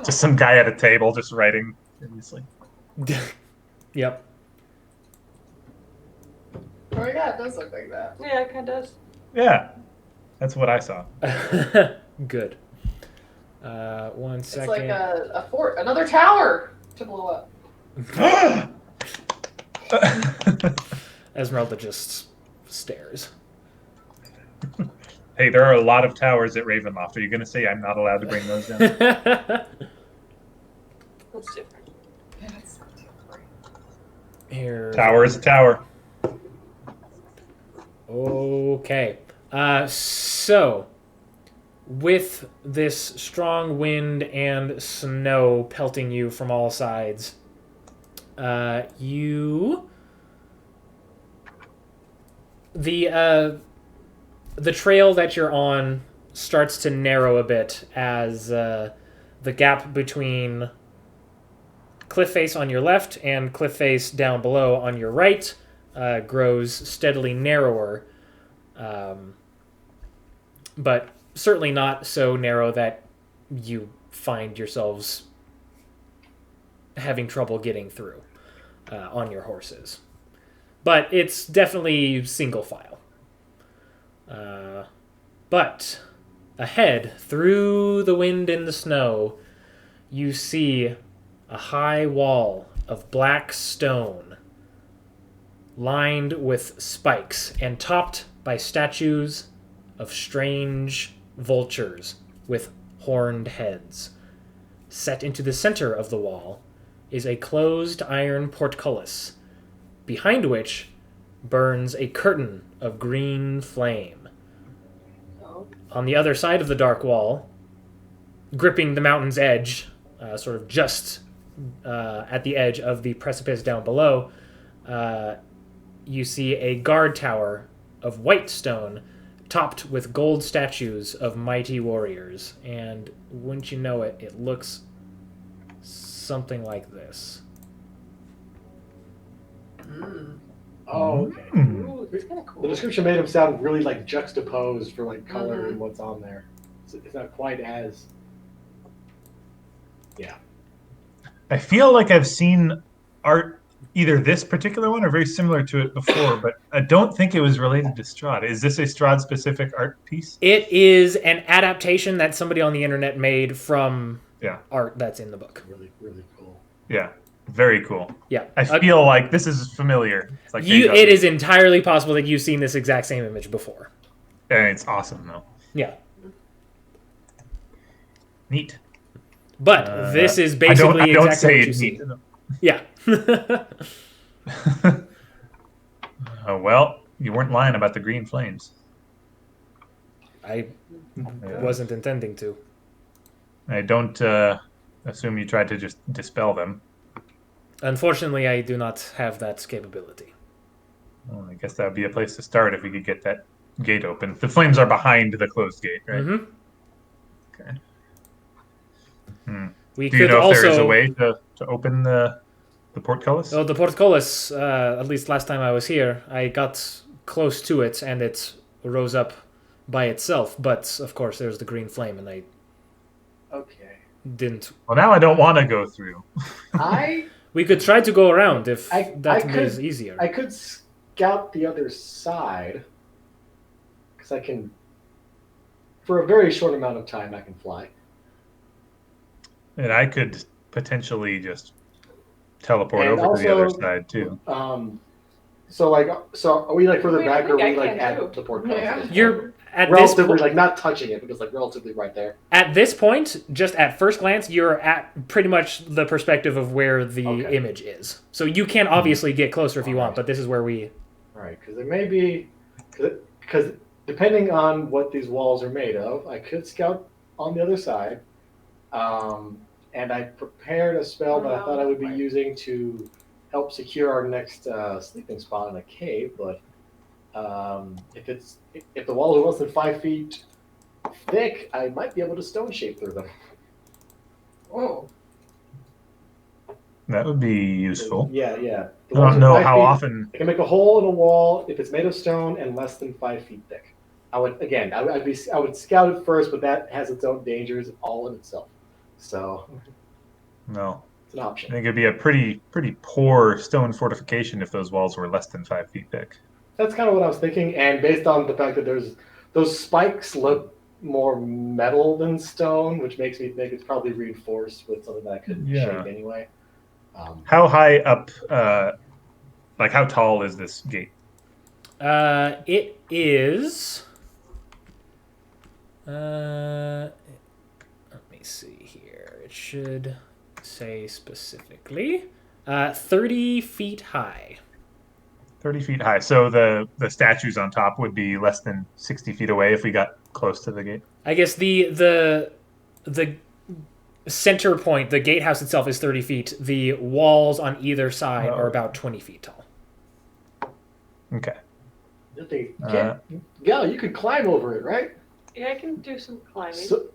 Just some guy at a table just writing. Obviously. Yep. Oh yeah, it does look like that. Yeah, it kind of does. Yeah, that's what I saw. Good. 1 It's second. like a fort, another tower to blow up. Esmeralda just stares. Hey, there are a lot of towers at Ravenloft. Are you going to say I'm not allowed to bring those down? That's different. Yeah, it's not different. Here. Tower is a tower. Okay. So, with this strong wind and snow pelting you from all sides, the trail that you're on starts to narrow a bit as the gap between cliff face on your left and cliff face down below on your right grows steadily narrower, but certainly not so narrow that you find yourselves having trouble getting through on your horses. But it's definitely single file. But ahead, through the wind and the snow, you see a high wall of black stone lined with spikes and topped by statues of strange vultures with horned heads. Set into the center of the wall is a closed iron portcullis, behind which burns a curtain of green flame. Oh. On the other side of the dark wall, gripping the mountain's edge, sort of just at the edge of the precipice down below, you see a guard tower of white stone topped with gold statues of mighty warriors. And wouldn't you know it, it looks something like this. Oh, okay. Ooh, it's kind of cool. The description made him sound really like juxtaposed for like color and what's on there. It's not quite as. Yeah. I feel like I've seen art, either this particular one or very similar to it before, but I don't think it was related to Strahd. Is this a Strahd-specific art piece? It is an adaptation that somebody on the internet made from art that's in the book. Really, really cool. Yeah, very cool. Yeah. I feel like this is familiar. It's like it is entirely possible that you've seen this exact same image before. And it's awesome, though. Yeah. Neat. But this is basically exactly what you see. Yeah. Well, you weren't lying about the green flames. I wasn't intending to. I don't assume you tried to just dispel them. Unfortunately, I do not have that capability. Well, I guess that would be a place to start if we could get that gate open. The flames are behind the closed gate, right? Mm-hmm. Okay. We Do you could know if also there is a way to open the portcullis? Oh, the portcullis. At least last time I was here, I got close to it and it rose up by itself. But of course, there's the green flame, and I didn't. Well, now I don't want to go through. We could try to go around if that is easier. I could scout the other side because I can. For a very short amount of time, I can fly. And I could potentially just teleport And over to the also, other side too. So are we like further Wait, back, I or are think we I like can at too. the portcullis? Yeah. at this point? You're at relatively this like not touching it, but just like relatively right there. At this point, just at first glance, you're at pretty much the perspective of where the image is. So you can obviously get closer if you want, but this is where we. Right, because there may be, because depending on what these walls are made of, I could scout on the other side. And I prepared a spell that I thought I would be using to help secure our next sleeping spot in a cave. But if the walls are less than 5 feet thick, I might be able to stone shape through them. Oh. That would be useful. Yeah. I don't know how often. I can make a hole in a wall if it's made of stone and less than 5 feet thick. I would scout it first, but that has its own dangers all in itself. So No. it's an option. I think it'd be a pretty poor stone fortification if those walls were less than 5 feet thick. That's kind of what I was thinking, and based on the fact that those spikes look more metal than stone, which makes me think it's probably reinforced with something that I could shape anyway. How high up, like how tall is this gate? It is. Let me see here. It should say specifically 30 feet high. 30 feet high. So the statues on top would be less than 60 feet away if we got close to the gate. I guess the center point, the gatehouse itself, is 30 feet. The walls on either side are about 20 feet tall. Okay. Gal, you could climb over it, right? Yeah, I can do some climbing. So,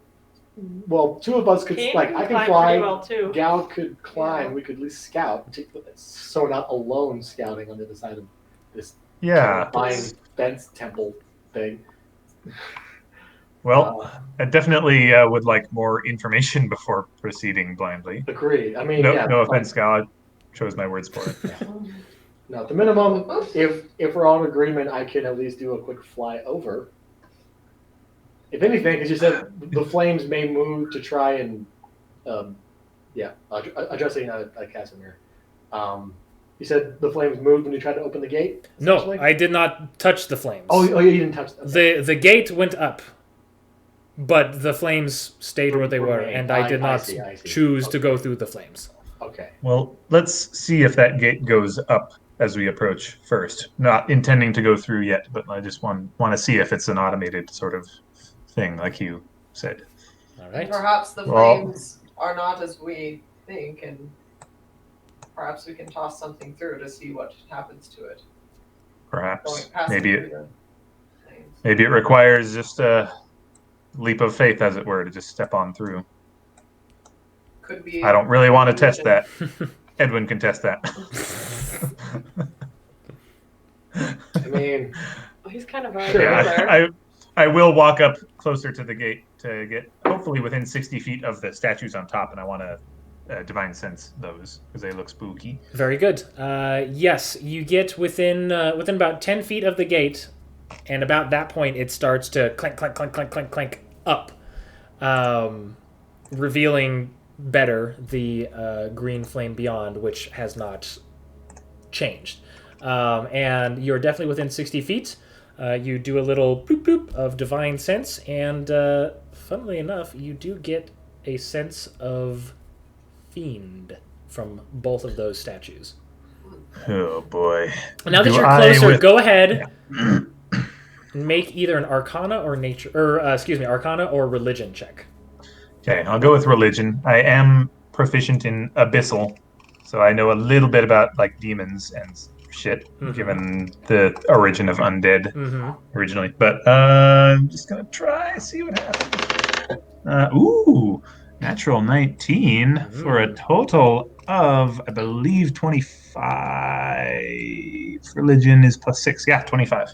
well, two of us could King I can climb fly. pretty well too. Gal could climb. Yeah. We could at least scout, so we're not alone scouting on the other side of this terrifying fence temple thing. Well, I definitely would like more information before proceeding blindly. Agreed. I mean, No offense, Gal. I chose my words for it. No, at the minimum, if we're all in agreement, I can at least do a quick fly over. If anything, because you said the flames may move to try and, addressing Casimir. You said the flames moved when you tried to open the gate? No, I did not touch the flames. Oh, you didn't touch them. The gate went up But the flames stayed where they were, and I did not see. choose to Okay. go through the flames. Okay. Well, let's see if that gate goes up as we approach first. Not intending to go through yet, but I just want to see if it's an automated sort of thing, like you said. All And right. perhaps the Well- flames are not as we think, and perhaps we can toss something through to see what happens to it. Going Perhaps past maybe through it the flames. maybe it requires just a leap of faith, as it were, to just step on through. Could be. I don't really want to test illusion. that. Edwin can test that. I mean, Well, he's kind of already Sure. over there. I will walk up closer to the gate to get hopefully within 60 feet of the statues on top, and I want to divine sense those because they look spooky. Very good. Yes, you get within about 10 feet of the gate, and about that point, it starts to clank, clank, clank, clank, clank, clank up, revealing better the green flame beyond, which has not changed. And you're definitely within 60 feet. You do a little bloop bloop of divine sense, and funnily enough, you do get a sense of fiend from both of those statues. Oh boy! Now that Do you're I closer, with- go ahead. Make either an Arcana or Arcana or Religion check. Okay, I'll go with religion. I am proficient in abyssal, so I know a little bit about like demons and shit, Mhm. given the origin of undead Mm-hmm. originally. But I'm just gonna try see what happens. Ooh, natural 19 for a total of I believe 25. Religion is +6. Yeah, 25.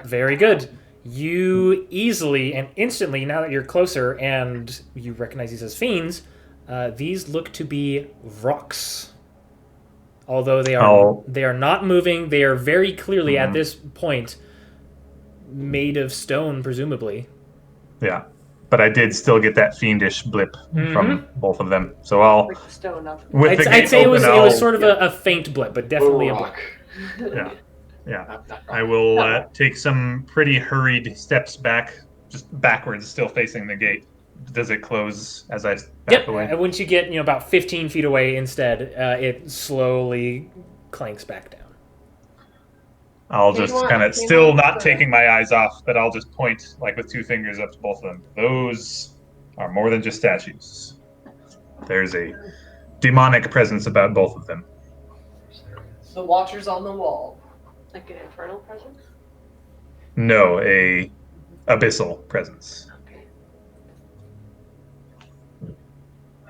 Very good. You easily and instantly, now that you're closer and you recognize these as fiends, these look to be rocks. Although they are not moving, they are very clearly at this point made of stone, presumably. Yeah, but I did still get that fiendish blip from both of them. So I'll Like the stone up. with the I'd gate say it was open, sort of a faint blip, but definitely a blip. rock. Yeah. Not rock. I will take some pretty hurried steps back, just backwards, still facing the gate. Does it close as I back away? And once you get about 15 feet away, instead, it slowly clanks back down. I'll Do you just want- kind of do you still want not the- taking my eyes off, but I'll just point like with two fingers up to both of them. Those are more than just statues. There's a demonic presence about both of them. The watchers on the wall. Like an infernal presence? No, a abyssal presence. Okay.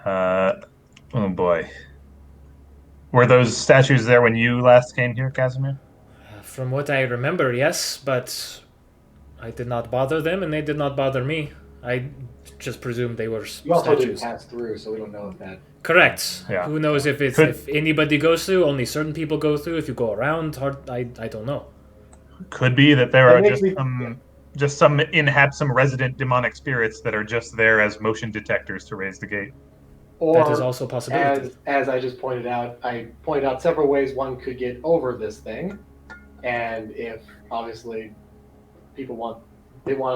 Oh boy. Were those statues there when you last came here, Casimir? From what I remember, yes, but I did not bother them, and they did not bother me. I just presumed they were You also didn't statues. pass through, so we don't know if that. Correct. Yeah. Who knows if it's Could- if anybody goes through? Only certain people go through. If you go around, I don't know. Could be that there That are makes just some resident demonic spirits that are just there as motion detectors to raise the gate. Or That is also a possibility. as I just pointed out, I pointed out several ways one could get over this thing, and if obviously they want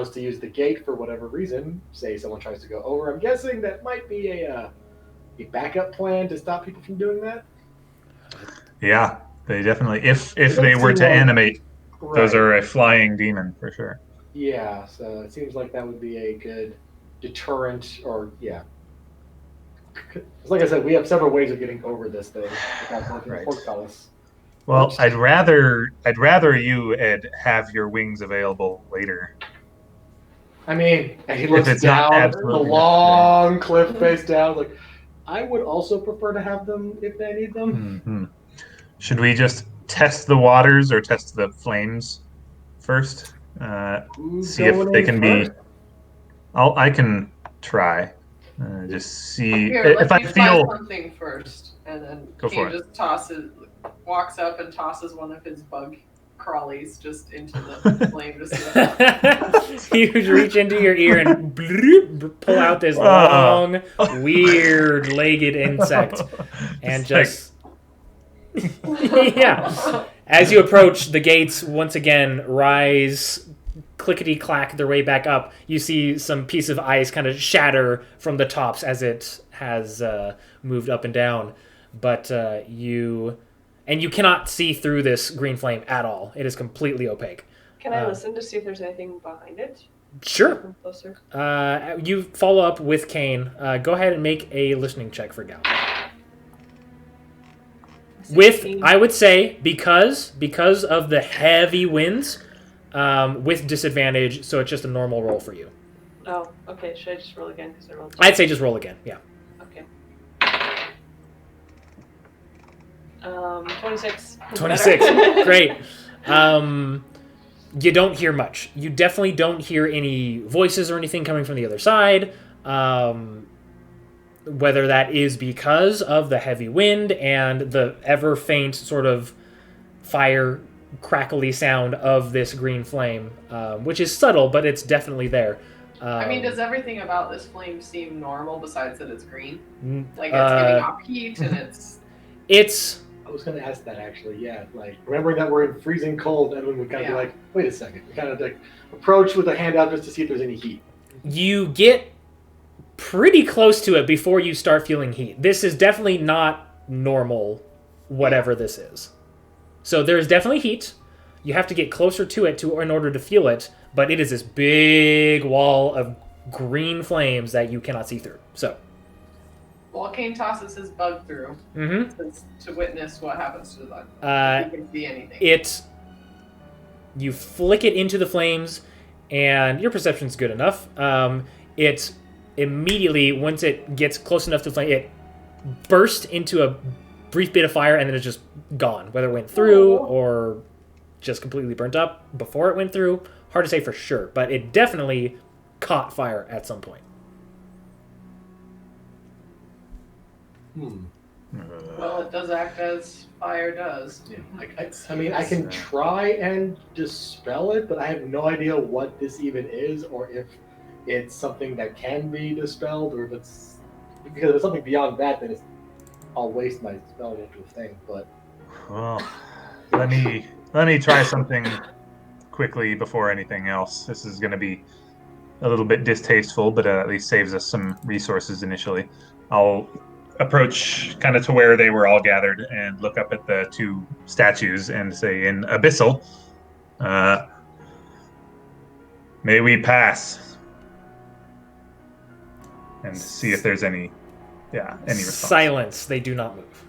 us to use the gate for whatever reason, say someone tries to go over, I'm guessing that might be a backup plan to stop people from doing that. Yeah, they definitely. If It they does were seem to like- animate, those Right. are a flying demon for sure. Yeah, so it seems like that would be a good deterrent, or yeah. 'Cause like I said, we have several ways of getting over this thing without going through Right. the portcullis. Well, I'd rather you, Ed, have your wings available later. I mean, and he looks it's not down the absolutely long cliff face down. Like, I would also prefer to have them if they need them. Hmm. Should we just test the waters or test the flames first? Who's See if going they in can be. first? I can try. Just see Here, if let I me try feel. something first, and then Go Kane for it. just walks up and tosses one of his bug crawlies just into the flame to see what You reach into your ear and bloop, pull out this long, weird legged insect, and It's just yeah. As you approach, the gates once again rise clickety-clack their way back up, you see some piece of ice kind of shatter from the tops as it has moved up and down. But you cannot see through this green flame at all. It is completely opaque. Can I listen to see if there's anything behind it? Sure. Come closer. You follow up with Kane. Go ahead and make a listening check for Gal. With, I would say, because of the heavy winds, with disadvantage, so it's just a normal roll for you. Oh, okay. Should I just roll again? Because I rolled. I'd say just roll again, yeah. Okay. 26. 26. Great. You don't hear much. You definitely don't hear any voices or anything coming from the other side. Whether that is because of the heavy wind and the ever faint sort of fire crackly sound of this green flame, which is subtle, but it's definitely there. I mean, does everything about this flame seem normal besides that it's green? Like it's Uh, giving off heat and it's. It's I was going to ask that actually. Yeah, like remembering that we're in freezing cold, Edwin would kind of be like, "Wait a second." We kind of like approach with a hand out just to see if there's any heat. you get pretty close to it before you start feeling heat. This is definitely not normal, whatever this is. So there's definitely heat. You have to get closer to it in order to feel it, but it is this big wall of green flames that you cannot see through. So, Well, Kane tosses his bug through to witness what happens to the bug. If he can see anything. You flick it into the flames, and your perception's good enough. It immediately, once it gets close enough to the flame, it bursts into a brief bit of fire, and then it's just gone. Whether it went through or just completely burnt up before it went through, hard to say for sure. But it definitely caught fire at some point. Well, it does act as fire does. Yeah. I mean, I can try and dispel it, but I have no idea what this even is, or if it's something that can be dispelled, or if it's because if it's something beyond that, then I'll waste my spelling into a thing. But Well, let me try something quickly before anything else. This is going to be a little bit distasteful, but at least saves us some resources initially. I'll approach kind of to where they were all gathered and look up at the two statues and say in Abyssal, may we pass? And see if there's any response. Silence. They do not move.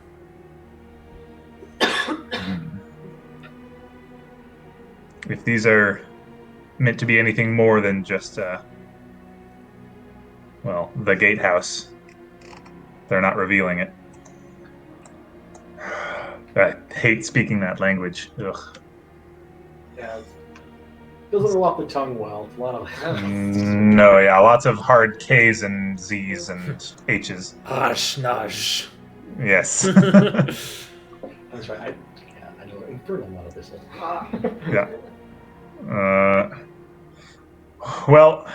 If these are meant to be anything more than just, the gatehouse, they're not revealing it. I hate speaking that language. Ugh. yeah, it doesn't roll off the tongue well. It's a lot of No, yeah, lots of hard K's and Z's and H's. Hush, nosh. Yes. That's right. I know infernal a lot of this. Yeah. Well,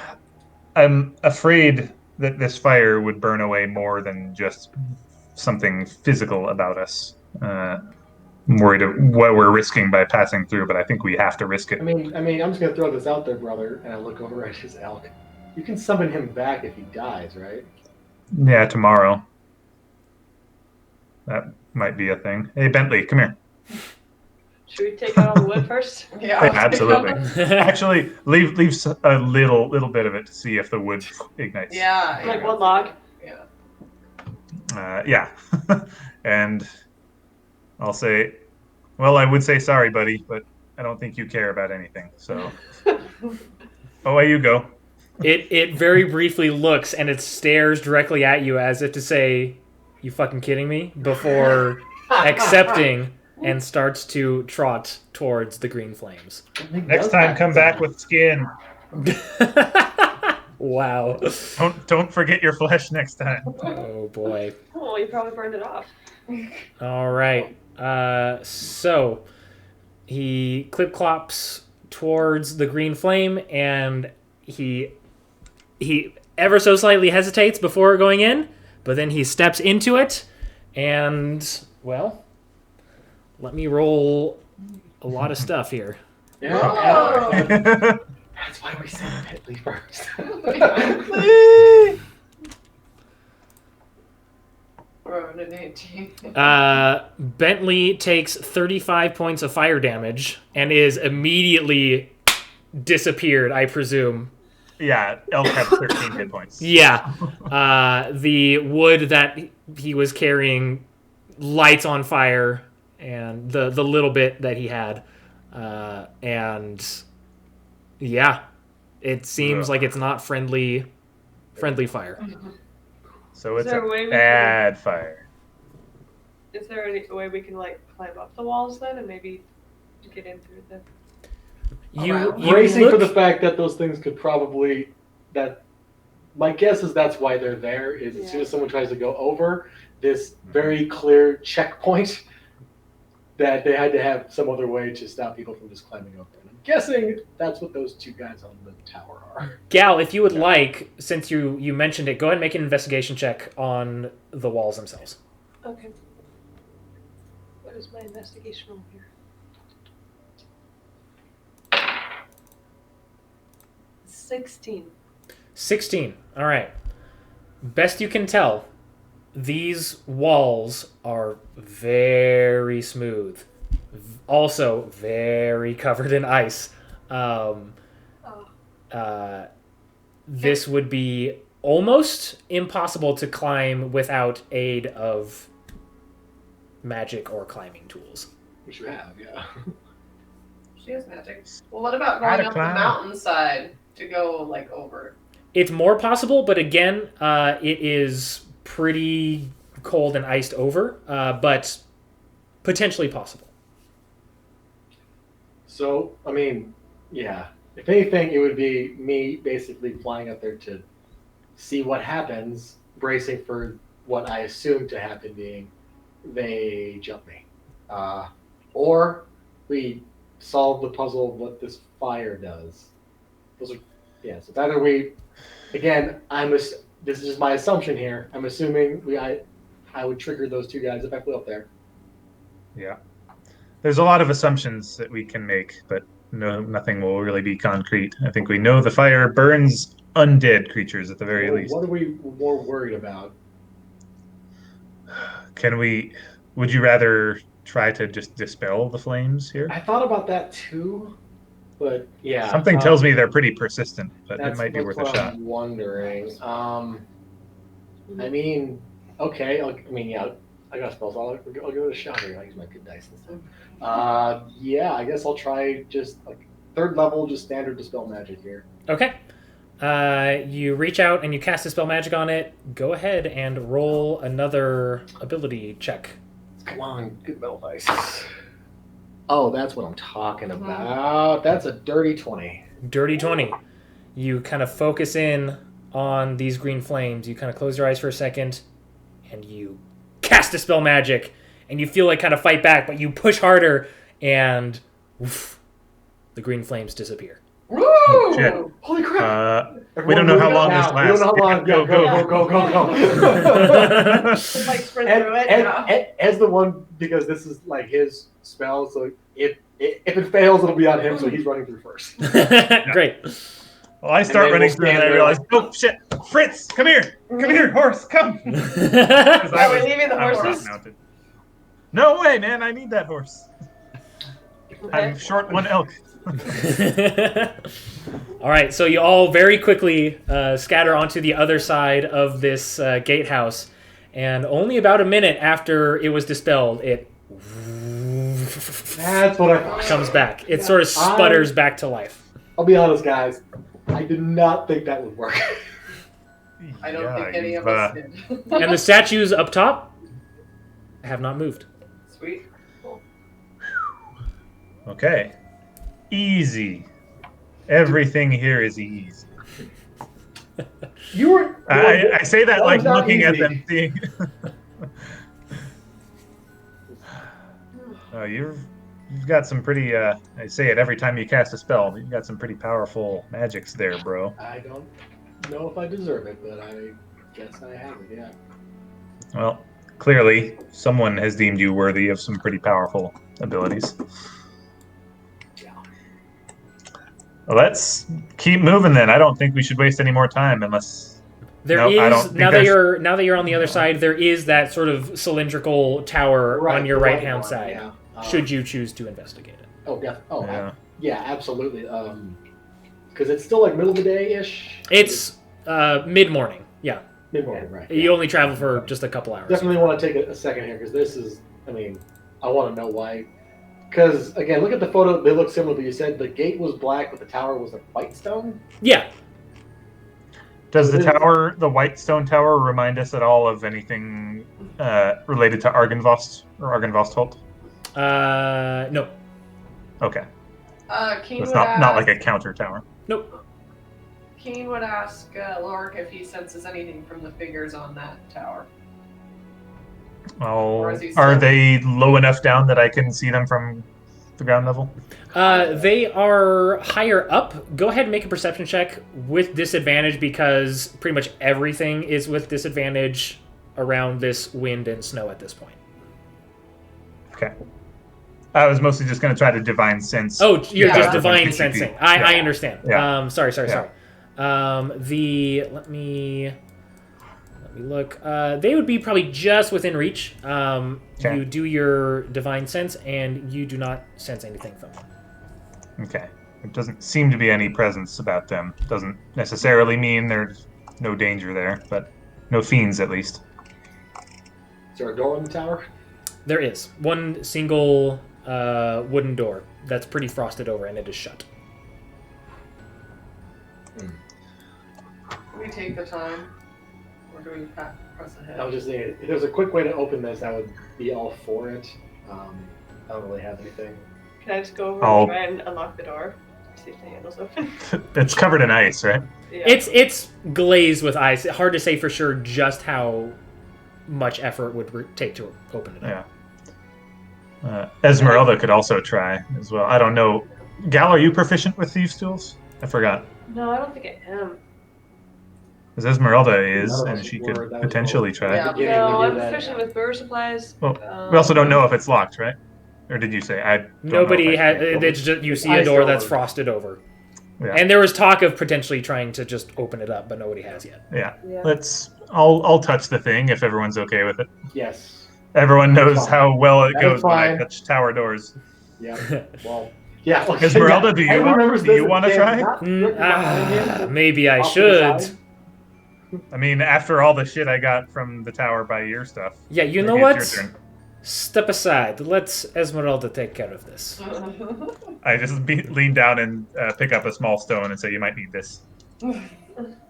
I'm afraid that this fire would burn away more than just something physical about us. I'm worried of what we're risking by passing through, but I think we have to risk it. I mean, I'm just gonna throw this out there, brother, and I look over at his elk. You can summon him back if he dies, right? Yeah, tomorrow. That might be a thing. Hey, Bentley, come here. Should we take out all the wood first? Yeah, absolutely. Actually, leave a little bit of it to see if the wood ignites. Yeah. Like one log? Yeah. Yeah. And I'll say, well, I would say sorry, buddy, but I don't think you care about anything. So, away you go. It very briefly looks and it stares directly at you as if to say, "You fucking kidding me?" before accepting and starts to trot towards the green flames. Next time, come back with skin. Wow. Don't forget your flesh next time. Oh boy. Oh, you probably burned it off. All right. So he clip-clops towards the green flame, and he ever so slightly hesitates before going in, but then he steps into it, and, well, let me roll a lot of stuff here. Yeah. That's why we said Bentley first. Rowan an 18. Bentley takes 35 points of fire damage and is immediately disappeared, I presume. Yeah, Elk had 13 hit points. Yeah. The wood that he was carrying lights on fire, and the little bit that he had. And yeah, it seems like it's not friendly fire. So Is it's there a way a we bad fire. Is there any way we can like climb up the walls then and maybe get in through the? You Bracing look, for the fact that those things could probably my guess is that's why they're there. Is as soon as someone tries to go over this very clear checkpoint, that they had to have some other way to stop people from just climbing over. And I'm guessing that's what those two guys on the tower are. Gal, if you would like, since you mentioned it, go ahead and make an investigation check on the walls themselves. Okay. What is my investigation roll here? 16. 16. All right. Best you can tell, these walls are very smooth. Also very covered in ice. This would be almost impossible to climb without aid of magic or climbing tools. Which you have, yeah. She has magic. Well, what about How to going up the climb. mountainside to go like over? It's more possible, but again, it is pretty cold and iced over, but potentially possible. So, I mean, yeah. If anything, it would be me basically flying up there to see what happens, bracing for what I assume to happen being they jump me. Or we solve the puzzle of what this fire does. Those are, yeah, so either we, again, this is just my assumption here. I'm assuming I would trigger those two guys if I flew up there. Yeah. There's a lot of assumptions that we can make, but nothing will really be concrete. I think we know the fire burns undead creatures at the very least. What are we more worried about? Would you rather try to just dispel the flames here? I thought about that too, but yeah. Something tells me they're pretty persistent, but it might be that's worth a what shot. I'm wondering. I mean, okay. I got spells. I'll give it a shot here. I'll use my good dice this time. Yeah, I guess I'll try just like third level, just standard dispel magic here. Okay. You reach out and you cast a spell magic on it. Go ahead and roll another ability check. Come on, good metal dice. Oh, that's what I'm talking about. That's a dirty 20. Dirty 20. You kind of focus in on these green flames. You kind of close your eyes for a second, and you cast a spell magic, and you feel like kind of fight back, but you push harder, and woof, the green flames disappear. Woo! Oh, shit. Holy crap! We don't know how long this We don't know how long. lasts. Go. Like sprint through it. Yeah. As the one, because this is like his spell, so if it fails, it'll be on him, so he's running through first. Great. Well, I start running through and I realize, oh shit, Fritz, come here, horse, come. Are we leaving the I was horses? mounted. No way, man, I need that horse. I'm short one elk. All right, so you all very quickly scatter onto the other side of this gatehouse, and only about a minute after it was dispelled, it That's what I thought. comes back. It sort of sputters back to life. I'll be honest, guys. I did not think that would work. I don't think any you've, of us did. And the statues up top have not moved. Sweet. Cool. Okay. Easy. Everything here is easy. You were. I say that like was not looking at easy. them, seeing. You've got some pretty. I say it every time you cast a spell. You've got some pretty powerful magics there, bro. I don't know if I deserve it, but I guess I have it. Yeah. Well, clearly, someone has deemed you worthy of some pretty powerful abilities. Yeah. Well, let's keep moving then. I don't think we should waste any more time unless. There No, I don't is think now that I sh- you're on the other side. There is that sort of cylindrical tower on your the white right hand one, side. yeah. Should you choose to investigate it? Oh, yeah. Oh, Yeah. yeah, absolutely. Because it's still like middle of the day ish. It's mid morning. Yeah, Mid morning, right? you only travel for just a couple hours. Definitely want to take a second here because this is. I mean, I want to know why. Because again, look at the photo. They look similar, but you said the gate was black, but the tower was a white stone. Yeah. Does the White Stone Tower, remind us at all of anything related to Argynvost or Argynvost Holt? No. Okay, Keen it's would not ask, like a counter tower. Nope. Keen would ask Lork if he senses anything from the figures on that tower. Oh, Or is he are still- they low enough down that I can see them from the ground level? They are higher up. Go ahead and make a perception check with disadvantage because pretty much everything is with disadvantage around this wind and snow at this point. Okay. I was mostly just going to try to divine sense. Oh, you're Yeah. just Within divine 50 feet. sensing. I Yeah. understand. Yeah. Sorry. Yeah. Let me look. They would be probably just within reach. Okay. You do your divine sense, and you do not sense anything from them. Okay. There doesn't seem to be any presence about them. Doesn't necessarily mean there's no danger there, but no fiends at least. Is there a door on the tower? There is one single wooden door that's pretty frosted over, and it is shut. Do we take the time? Or do we press ahead? I was just thinking, if there's a quick way to open this, I would be all for it. I don't really have anything. Can I just go over I'll- and try and unlock the door? See if the handle's open. It's covered in ice, right? Yeah. It's glazed with ice. Hard to say for sure just how much effort would take to open it up. Yeah. Esmeralda could also try as well. I don't know. Gal, are you proficient with thieves' tools? I forgot. No, I don't think I am. Because Esmeralda is, None of and us she were, could that was potentially try. Yeah. Beginning No, we I'm did that. proficient with brewer supplies. Well, we also don't know if it's locked, right? Or did you say? I don't know Nobody if I- had. It's just you see a Ice door door. that's frosted over, Yeah. and there was talk of potentially trying to just open it up, but nobody has yet. Yeah. Yeah. I'll touch the thing if everyone's okay with it. Yes. Everyone knows Fine. how well it That's goes when I fine. touch tower doors. Yeah. Well. Yeah. Okay, Esmeralda, yeah. do you Everyone want- remembers do you this wanna and try? not directly behind him, Maybe I off to the should. side. I mean, after all the shit I got from the tower by your stuff. Yeah, you maybe know it's what? your turn. Step aside. Let's Esmeralda take care of this. I just lean down and pick up a small stone and say, "You might need this."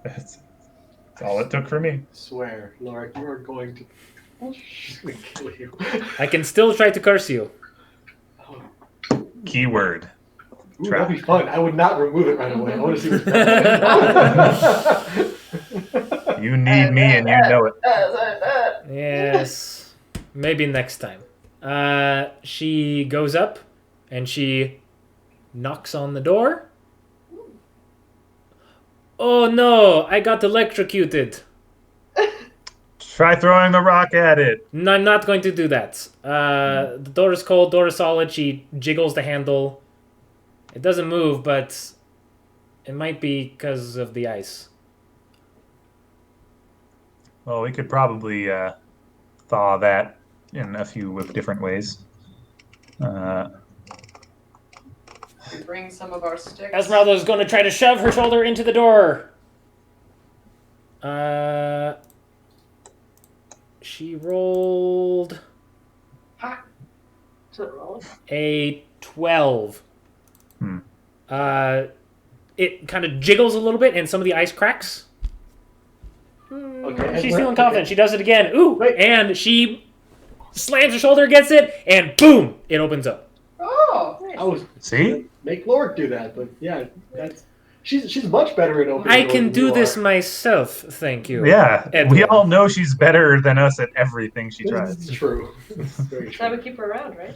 That's all it took for me. Swear, Laura, you are going to kill you. I can still try to curse you. Keyword. Ooh, Trap. that'd be fun. I would not remove it right away. I want to see what's happening. You need me, and you know it. Yes. Maybe next time. She goes up and she knocks on the door. Oh no, I got electrocuted. Try throwing the rock at it. No, I'm not going to do that. The door is cold, door is solid. She jiggles the handle. It doesn't move, but it might be because of the ice. Well, we could probably thaw that in a few of different ways. We bring some of our sticks. Esmeralda is going to try to shove her shoulder into the door. She rolled So it rolls. a 12. Hmm. It kind of jiggles a little bit, and some of the ice cracks. Okay, She's feeling confident. She does it again. Ooh, Wait. and she slams her shoulder against it, and boom, it opens up. Oh, I was See? make Lord do that, but yeah, that's she's much better at opening. I doors can than do you this are. myself, thank you. Yeah. Edward. We all know she's better than us at everything she This tries. is true. It's very That true. would keep her around, right?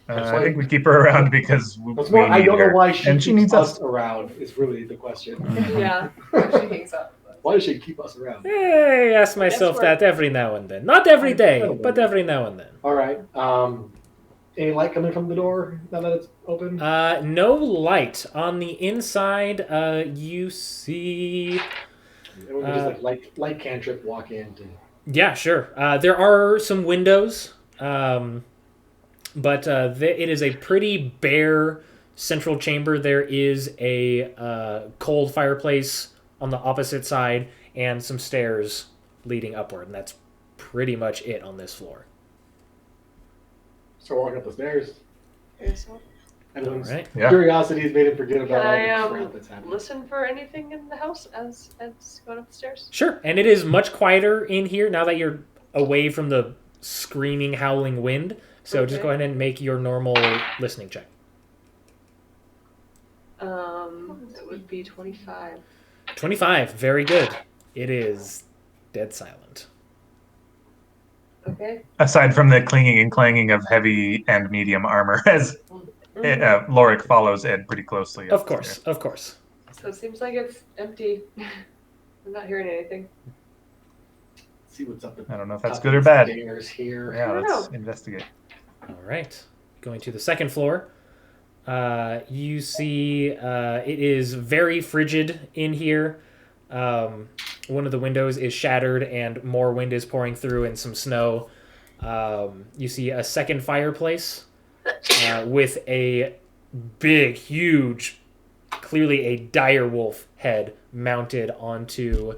I think we keep her around because we What's more, I need don't know her. why she And keeps she needs us us. around. Is really the question. Yeah. she hangs up. Why does she keep us around? Hey, I ask myself That's that every now and then. Not every day, but every now and then. All right. any light coming from the door now that it's open? No light. On the inside, you see... Or we can just like light cantrip walk in to... Yeah, sure. There are some windows, but it is a pretty bare central chamber. There is a cold fireplace on the opposite side and some stairs leading upward, and that's pretty much it on this floor. Start walking up the stairs. Everyone's Right. Yeah. curiosity has made him forget Can about all I the crap that's happening. listen for anything in the house as going up the stairs? Sure, and it is much quieter in here now that you're away from the screaming, howling wind. So just Okay. go ahead and make your normal listening check. It would be 25. 25, very good. It is dead silent. Okay. Aside from the clinging and clanging of heavy and medium armor, as Lorik follows Ed pretty closely. Of course, of course. So it seems like it's empty. I'm not hearing anything. See what's up. I don't know if that's good or bad. Stairs here. Yeah, I don't let's know. investigate. All right. Going to the second floor. You see it is very frigid in here. One of the windows is shattered and more wind is pouring through and some snow. You see a second fireplace with a big, huge, clearly a dire wolf head mounted onto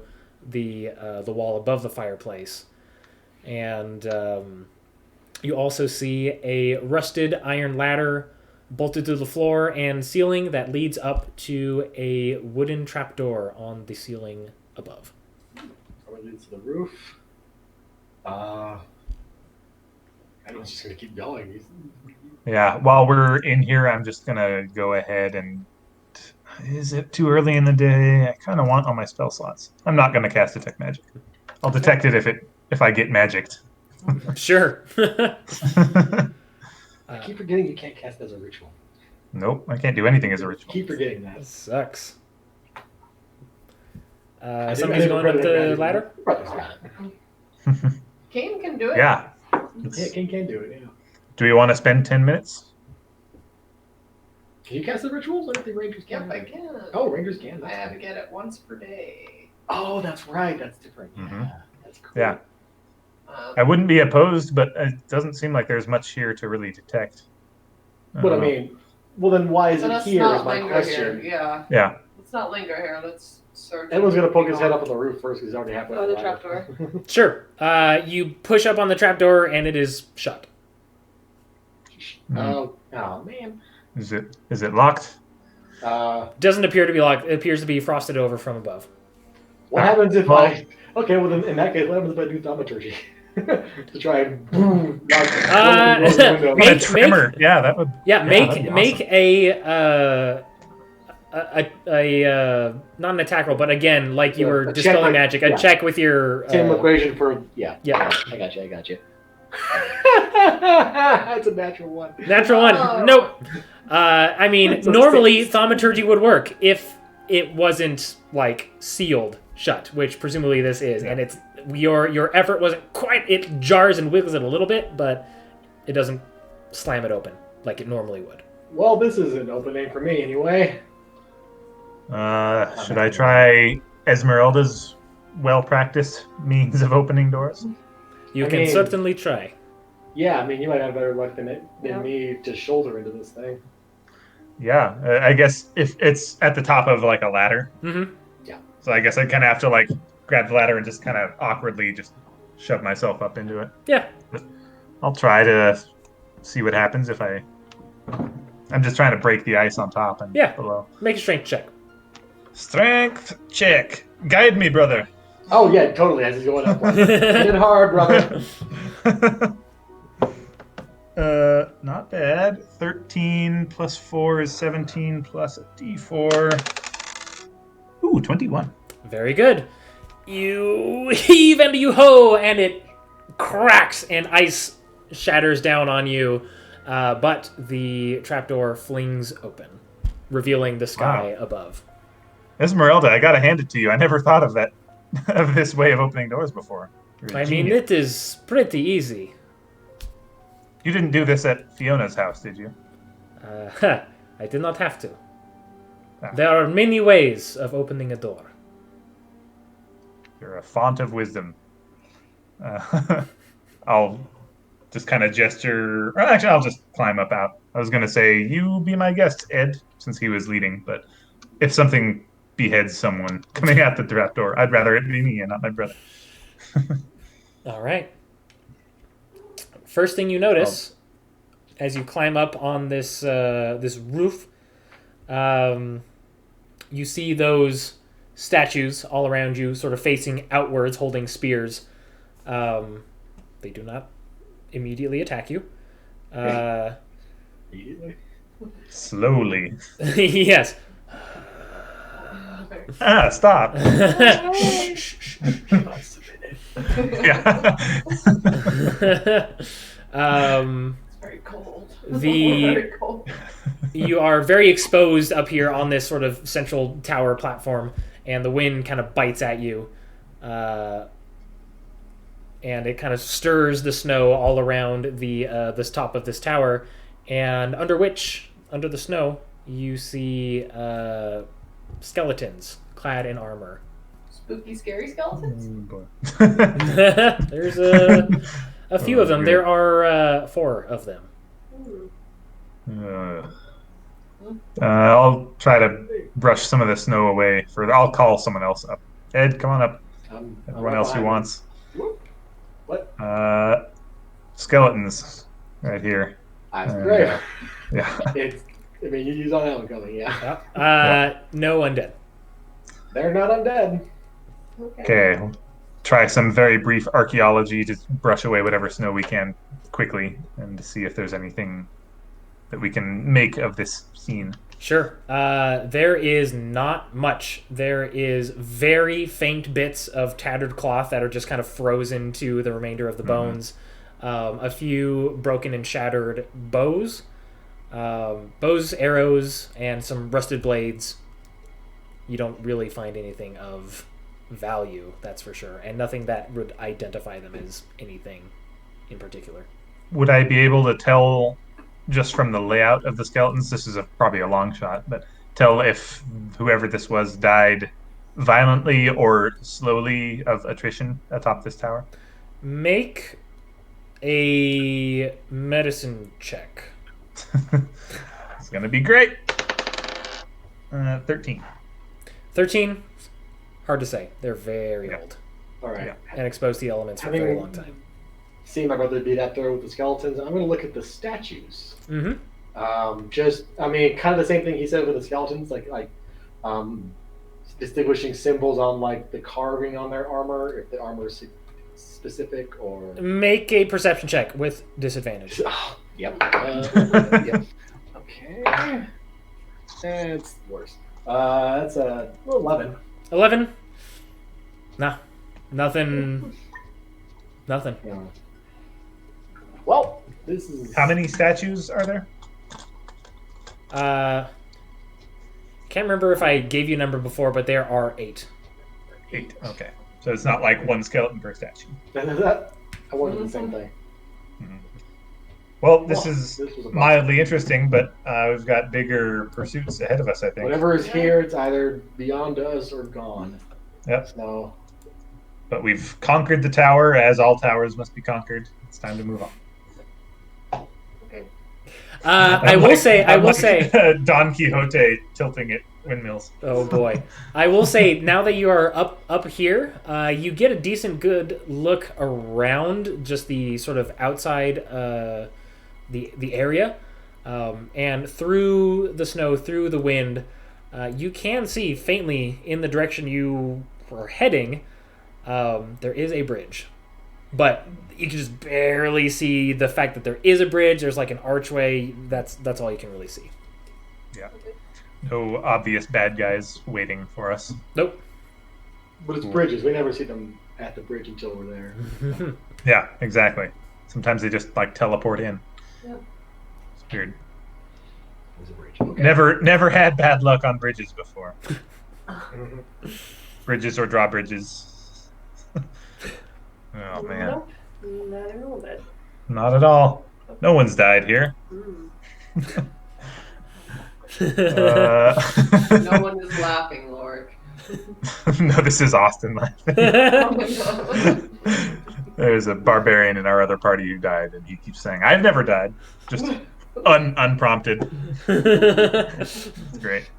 the wall above the fireplace. And you also see a rusted iron ladder bolted to the floor and ceiling that leads up to a wooden trapdoor on the ceiling above. Or leads to the roof. I was just gonna keep going. Yeah, while we're in here, I'm just gonna go ahead and. Is it too early in the day? I kind of want all my spell slots. I'm not gonna cast detect magic. I'll detect it if I get magicked. Sure. I keep forgetting you can't cast as a ritual. Nope, I can't do anything as a ritual. Keep forgetting that. Sucks. I Somebody's didn't going up credit the magic. ladder? Brother's got it. Kane can do it. Yeah. Yeah, King can do it, yeah. Do we want to spend 10 minutes? Can you cast the rituals? I don't think Rangers can. Yep, I can. Oh, Rangers can. I That's have to fine. get it once per day. Oh, that's right. That's different. Yeah, Mhm. that's cool. Yeah. I wouldn't be opposed, but it doesn't seem like there's much here to really detect. But I don't know. mean, well, then why is So it let's here? not Is my linger question. here. Yeah. Yeah. Let's not linger here. Let's search. Everyone's gonna poke his head up on the roof first because he's already halfway. Oh, up the ladder. trapdoor. Sure. You push up on the trapdoor and it is shut. Oh man. Is it locked? What Doesn't appear to be locked. It appears to be frosted over from above. happens if Well- I? Okay, well then in that case, what happens if I do thaumaturgy to try and boom? knock Uh, one of the windows? Make- a trimmer. Yeah, that would. Yeah, that'd be make awesome. a not an attack roll, but again, like you Yeah, were a check, dispelling like- magic, a yeah. check with your. Same equation for yeah. Yeah. I got you. That's a natural one. Natural one. Oh. Nope. I mean, So normally six. thaumaturgy would work if it wasn't like sealed shut, which presumably this is, and it's your effort wasn't quite. It jars and wiggles it a little bit, but it doesn't slam it open like it normally would. Well, this is an opening for me anyway. Should I try Esmeralda's well-practiced means of opening doors? You I can mean- certainly try. Yeah, I mean, you might have better luck than Yeah. me to shoulder into this thing. Yeah, I guess if it's at the top of like a ladder, Mm-hmm. so I guess I kind of have to like grab the ladder and just kind of awkwardly just shove myself up into it. Yeah. I'll try to see what happens if I'm just trying to break the ice on top and Yeah. below. Make a strength check. Strength check. Guide me, brother. Oh yeah, totally. As he's going up, like, hit it hard, brother. Not bad. 13 plus 4 is 17 plus a d4. Ooh, 21. Very good. You heave and you hoe, and it cracks, and ice shatters down on you. But the trapdoor flings open, revealing the sky above. Esmeralda, I gotta hand it to you. I never thought of that, of this way of opening doors before. You're a I mean, genius. it is pretty easy. You didn't do this at Fiona's house, did you? I did not have to. Ah. There are many ways of opening a door. You're a font of wisdom. I'll just kind of gesture. Or actually, I'll just climb up out. I was going to say, you be my guest, Ed, since he was leading. But if something beheads someone coming out the trapdoor, I'd rather it be me and not my brother. All right. First thing you notice as you climb up on this this roof, you see those statues all around you, sort of facing outwards, holding spears. They do not immediately attack you. Slowly. Yes. Stop. Yeah. It's very cold. Very cold. You are very exposed up here on this sort of central tower platform, and the wind kind of bites at you, and it kind of stirs the snow all around the this top of this tower, and under the snow you see skeletons clad in armor. Spooky, scary skeletons? There's a few of them. There are 4 of them. I'll try to brush some of the snow away. I'll call someone else up. Ed, come on up. Everyone else who wants. What? Skeletons, right here. Great. Yeah. You saw that one coming, yeah. No undead. They're not undead. Okay. We'll try some very brief archaeology to brush away whatever snow we can quickly and to see if there's anything that we can make of this scene. Sure. There is not much. There is very faint bits of tattered cloth that are just kind of frozen to the remainder of the bones. A few broken and shattered bows. Bows, arrows, and some rusted blades. You don't really find anything of value, that's for sure. And nothing that would identify them as anything in particular. Would I be able to tell, just from the layout of the skeletons, this is probably a long shot, but tell if whoever this was died violently or slowly of attrition atop this tower? Make a medicine check. It's going to be great. 13. 13? Hard to say. They're very old. All right. Yeah. And exposed to the elements for a very long time. See my brother beat out there with the skeletons. I'm going to look at the statues. Mm-hmm. Kind of the same thing he said with the skeletons, like distinguishing symbols on like the carving on their armor, if the armor is specific or. Make a perception check with disadvantage. Yep. Yep. Okay. It's worse. That's a 11. 11? Nah. Nothing. Nothing. Yeah. Well, this is. How many statues are there? Can't remember if I gave you a number before, but there are 8. 8. Okay. So it's not like one skeleton per statue. I wanted the same thing. Well, this was a mildly interesting, but we've got bigger pursuits ahead of us, I think. Whatever is here, it's either beyond us or gone. Yep. So. But we've conquered the tower, as all towers must be conquered. It's time to move on. I will say, Don Quixote tilting at windmills. Oh boy, I will say now that you are up here, you get a good look around just the sort of outside the area, and through the snow, through the wind, you can see faintly in the direction you were heading. There is a bridge. But you can just barely see the fact that there is a bridge. There's like an archway. That's all you can really see. Yeah. No obvious bad guys waiting for us. Nope. But it's bridges. We never see them at the bridge until we're there. Yeah, exactly. Sometimes they just like teleport in. Yep. It's weird. There's a bridge. Okay. Never had bad luck on bridges before. Bridges or drawbridges. Oh man. Nope. Not a little bit. Not at all. No one's died here. No one is laughing, Lorik. No, this is Austin laughing. There's a barbarian in our other party who died, and he keeps saying, "I've never died," just unprompted. It's great.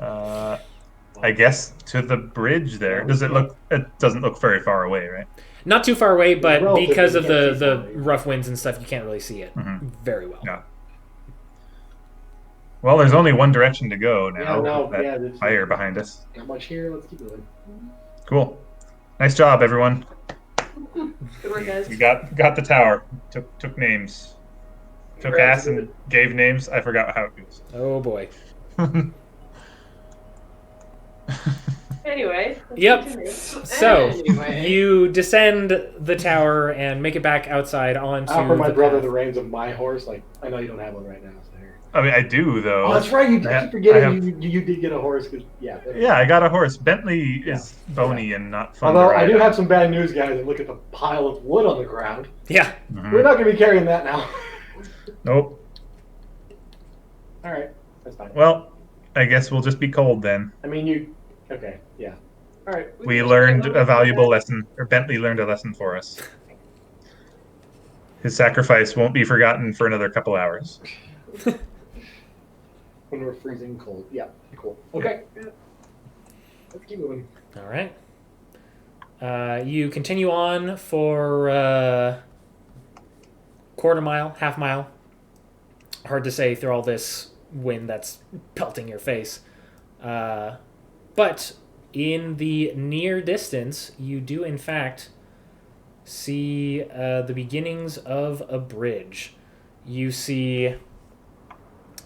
I guess to the bridge there. Does it look? It doesn't look very far away, right? Not too far away, but Relatively, because of you can't see the far, yeah. rough winds and stuff, you can't really see it very well. Yeah. Well, there's only one direction to go now. Yeah, no, with that yeah, there's fire behind us. not much here. Let's keep going. Cool. Nice job, everyone. Good work, guys. We got the tower. Took names. Took ass and gave names. I forgot how it goes. Oh boy. Anyway. let's Yep. continue. So Anyway. you descend the tower and make it back outside onto Offer my the brother path. the reins of my horse. Like, I know you don't have one right now. So here. I mean, I do though. Oh, that's right. You I keep forgetting have- you did get a horse. Cause, yeah. Yeah, I got a horse. Bentley is bony and not fun Although to ride. I do on. have some bad news, guys. And look at the pile of wood on the ground. Yeah. Mhm. We're not going to be carrying that now. Nope. All right, that's fine. Well, I guess we'll just be cold then. I mean, you. Okay, yeah. All right. We learned a valuable lesson, or Bentley learned a lesson for us. His sacrifice won't be forgotten for another couple hours. When we're freezing cold. Yeah, cool. Okay. Yeah. Let's keep moving. All right. You continue on for quarter mile, half mile. Hard to say through all this wind that's pelting your face. But in the near distance, you do in fact see the beginnings of a bridge. You see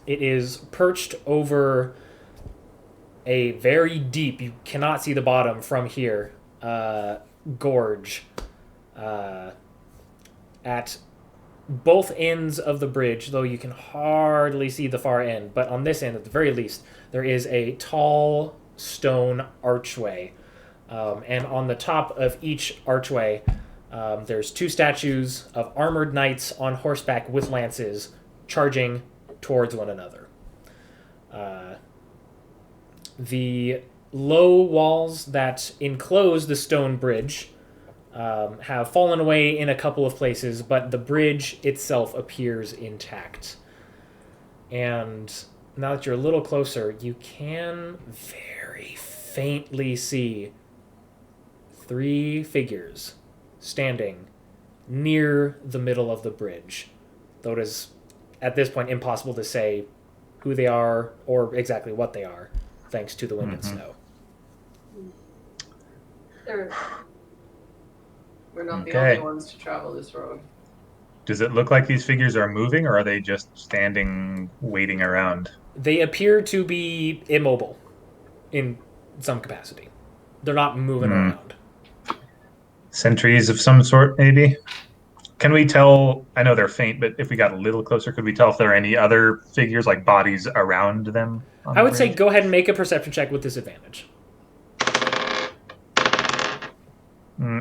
it is perched over a very deep, you cannot see the bottom from here, gorge at both ends of the bridge, though you can hardly see the far end. But on this end, at the very least, there is a tall stone archway. And on the top of each archway, there's two statues of armored knights on horseback with lances charging towards one another. The low walls that enclose the stone bridge have fallen away in a couple of places, but the bridge itself appears intact. And now that you're a little closer, you can very faintly see three figures standing near the middle of the bridge, though it is at this point impossible to say who they are or exactly what they are, thanks to the wind and snow. We're not the Okay. only ones to travel this road. Does it look like these figures are moving, or are they just standing, waiting around? They appear to be immobile in some capacity. They're not moving around. Sentries of some sort, maybe? Can we tell? I know they're faint, but if we got a little closer, could we tell if there are any other figures, like bodies, around them? I would say go ahead and make a perception check with disadvantage.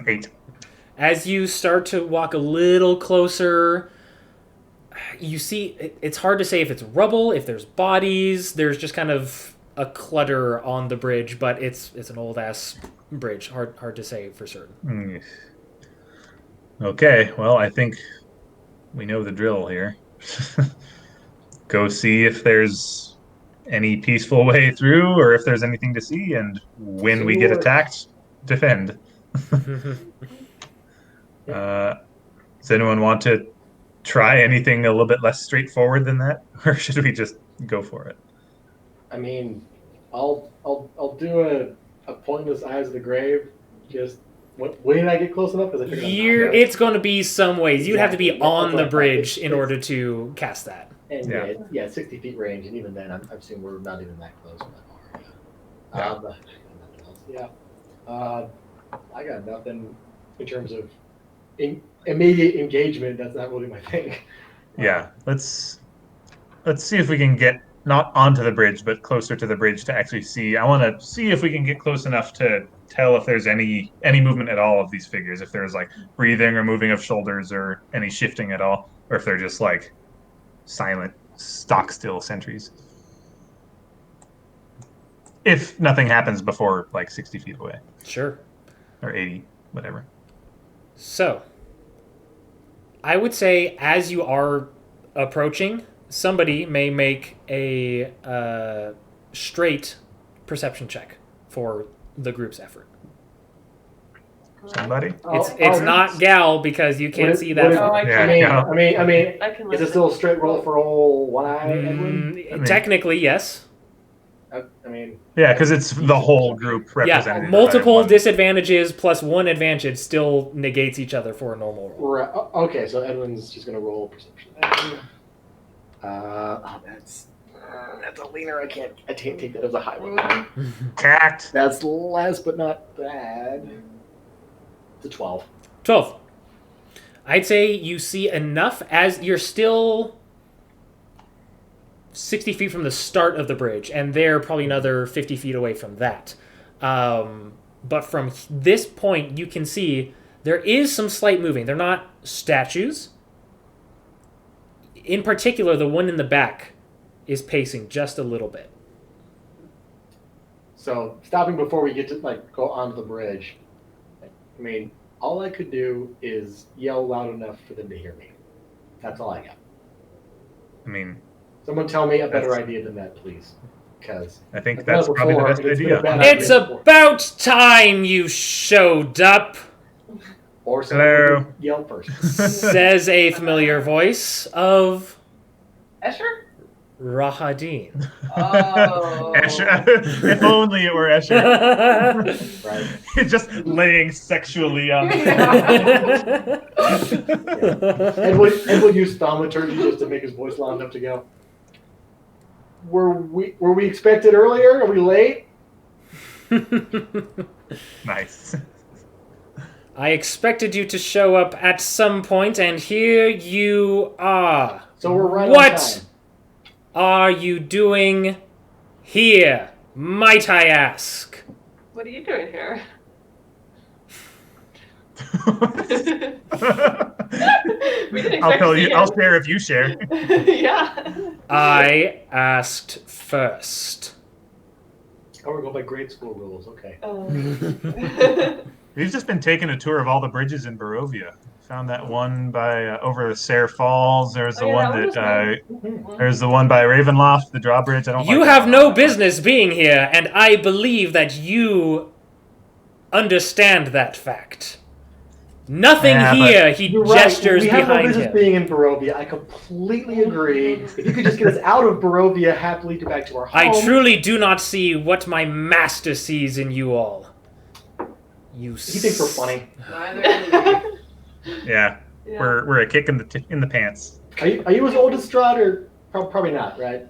8. As you start to walk a little closer, you see it's hard to say if it's rubble, if there's bodies. There's just kind of a clutter on the bridge, but it's an old ass bridge. Hard to say for certain. Okay, well, I think we know the drill here. Go see if there's any peaceful way through, or if there's anything to see, and when we get attacked, defend. Does anyone want to try anything a little bit less straightforward than that, or should we just go for it? I mean, I'll do a pointless eyes of the grave. Just when I get close enough, because I figured It's going to be some ways. You'd have to be Exactly. on That's the what I bridge thought. in order to cast that. And Yeah. yeah, 60 feet range, and even then, I'm assuming we're not even that close or that far. Yeah. But nothing else. Yeah. I got nothing in terms of immediate engagement. That's not really my thing. Yeah, let's see if we can get not onto the bridge, but closer to the bridge to actually see. I want to see if we can get close enough to tell if there's any movement at all of these figures, if there's like breathing or moving of shoulders or any shifting at all, or if they're just like silent, stock still sentries. If nothing happens before like 60 feet away Sure. or 80, whatever. So, I would say as you are approaching, somebody may make a straight perception check for the group's effort. Somebody? It's not Gal because you can't see that far. I Yeah, can. yeah. I mean, I can is it listen. still a straight roll for all one eye, Edwin? Technically, yes. I mean, Yeah, because it's the whole group represented. Yeah, by multiple one. disadvantages plus one advantage still negates each other for a normal roll. right. Okay, so Edwin's just gonna roll perception. That's a leaner. I can't take that as a high one. Tact. That's less, but not bad. It's a 12. 12. I'd say you see enough as you're still 60 feet from the start of the bridge, and they're probably another 50 feet away from that. But from this point, you can see there is some slight moving. They're not statues. In particular, the one in the back is pacing just a little bit. So stopping before we get to go onto the bridge. I mean, all I could do is yell loud enough for them to hear me. That's all I got. I mean, Someone tell me a better idea than that, please. Because I think that's probably the best idea. It's about time you showed up, Or someone Hello. would yell first. says a familiar voice of Escher? Rahadin. Oh. Escher. If only it were Escher. Right. Just laying sexually on the Edward used thaumaturgy just to make his voice loud enough to go. Were we expected earlier? Are we late? Nice. I expected you to show up at some point, and here you are. So we're right on What time. are you doing here, might I ask? What are you doing here? We didn't I'll expect tell to you. see I'll him. share if you share. Yeah. I asked first. Oh, we're going by grade school rules. Okay. We've just been taking a tour of all the bridges in Barovia. Found that one by over the Sayre Falls. There's the Oh, yeah, one that that was there's the one by Ravenloft, the drawbridge. I don't. You like have that no one. business being here, and I believe that you understand that fact. Nothing Yeah, here, he You're right. gestures We have no behind business him. being in Barovia. I completely agree. If you could just get us out of Barovia happily to back to our home. I truly do not see what my master sees in you all. You He thinks we're funny. Neither do Yeah, Yeah. we're a kick in the pants. Are you as old as Strahd, or probably not, right?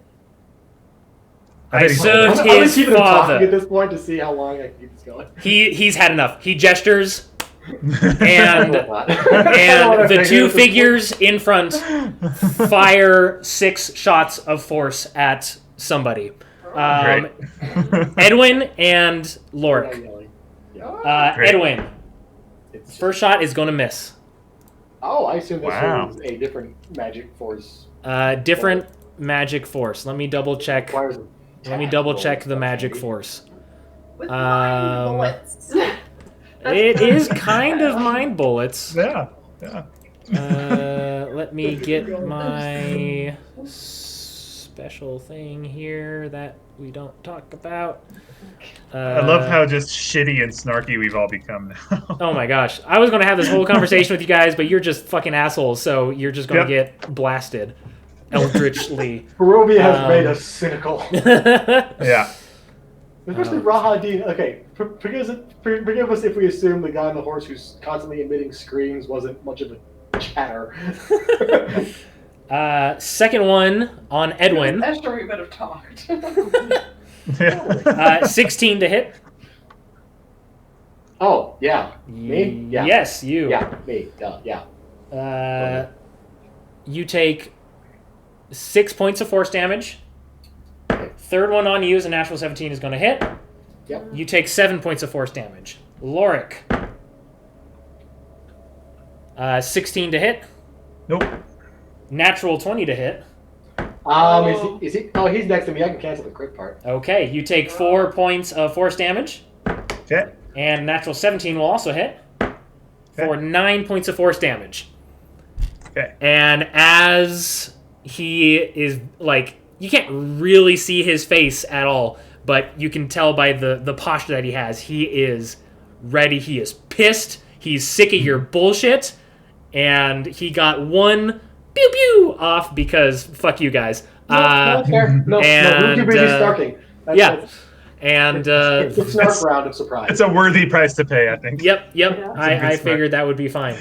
I bet he's served I'm his keeping him talking father. at this point to see how long I can keep this going. He's had enough. He gestures, and And the two figures in front fire 6 shots of force at somebody. Great. Edwin and Lorik. Great. Edwin, first shot is going to miss. Oh, I assume this Wow. was a different magic force. Different magic force. Let me double check. Requires Let me attack double roll. check the That's magic handy. force. With mind Um, bullets. It is kind of mind bullets. Yeah. Let me get my special thing here that we don't talk about. I love how just shitty and snarky we've all become now. Oh my gosh. I was going to have this whole conversation with you guys, but you're just fucking assholes, so you're just going to get blasted. Eldritchly. Barovia has made us cynical. Yeah. Especially Rahadin. Okay, forgive us if we assume the guy on the horse who's constantly emitting screams wasn't much of a chatter. Second one on Edwin. Escher, we better have talked. 16 to hit. Oh, yeah. Me? Yeah. Yes, you. Yeah, me. Yeah. You take 6 points of force damage. Third one on you is a natural 17 is going to hit. Yep. You take 7 points of force damage. Lorik. 16 to hit. Nope. Natural 20 to hit. Is he? Oh, he's next to me. I can cancel the crit part. Okay, you take 4 points of force damage. Okay. And natural 17 will also hit for 9 points of force damage. Okay. And as he is, like, you can't really see his face at all, but you can tell by the posture that he has, he is ready, he is pissed, he's sick of your bullshit, and he got 1 pew pew off because fuck you guys. No, fair. No, we're too busy starking. And it's a snark round of surprise. It's a worthy price to pay, I think. Yep. Yeah. I figured that would be fine.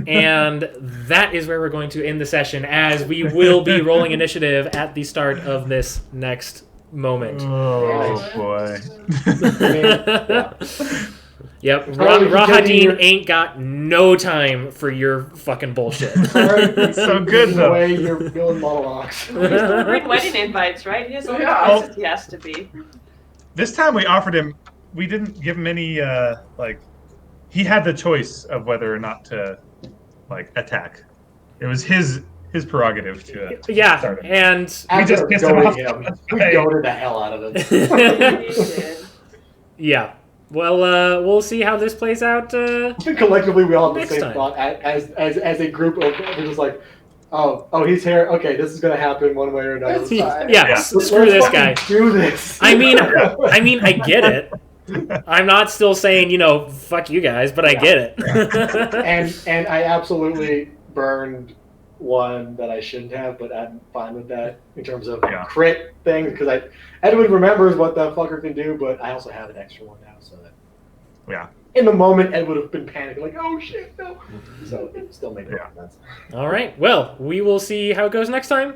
And that is where we're going to end the session, as we will be rolling initiative at the start of this next moment. Oh boy. Yep. Totally Rahadin your- ain't got no time for your fucking bullshit. It's so good, Giving though. away your villain monologues. He's delivering wedding invites, right? He has all the Yeah. places he has to be. This time we offered him. We didn't give him any. He had the choice of whether or not to, attack. It was his prerogative to. Yeah, start him. and We just After pissed him off. goading him, we goaded the hell out of it. He did. yeah. Well, we'll see how this plays out. Collectively, we all have Next the same time. thought as a group of we're just like, oh, he's here. Okay, this is gonna happen one way or another. It's fine. Yeah, Yeah. screw this guy. Do this. I mean, I get it. I'm not still saying, fuck you guys, but I get it. and I absolutely burned one that I shouldn't have, but I'm fine with that in terms of crit things because Edwin remembers what that fucker can do, but I also have an extra one now, so that in the moment Ed would have been panicking like, oh shit, no. So it still made sense. All right. Well, we will see how it goes next time.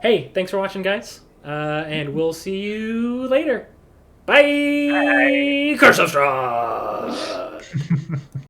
Hey, thanks for watching, guys, and we'll see you later. Bye. Curse of Strahd.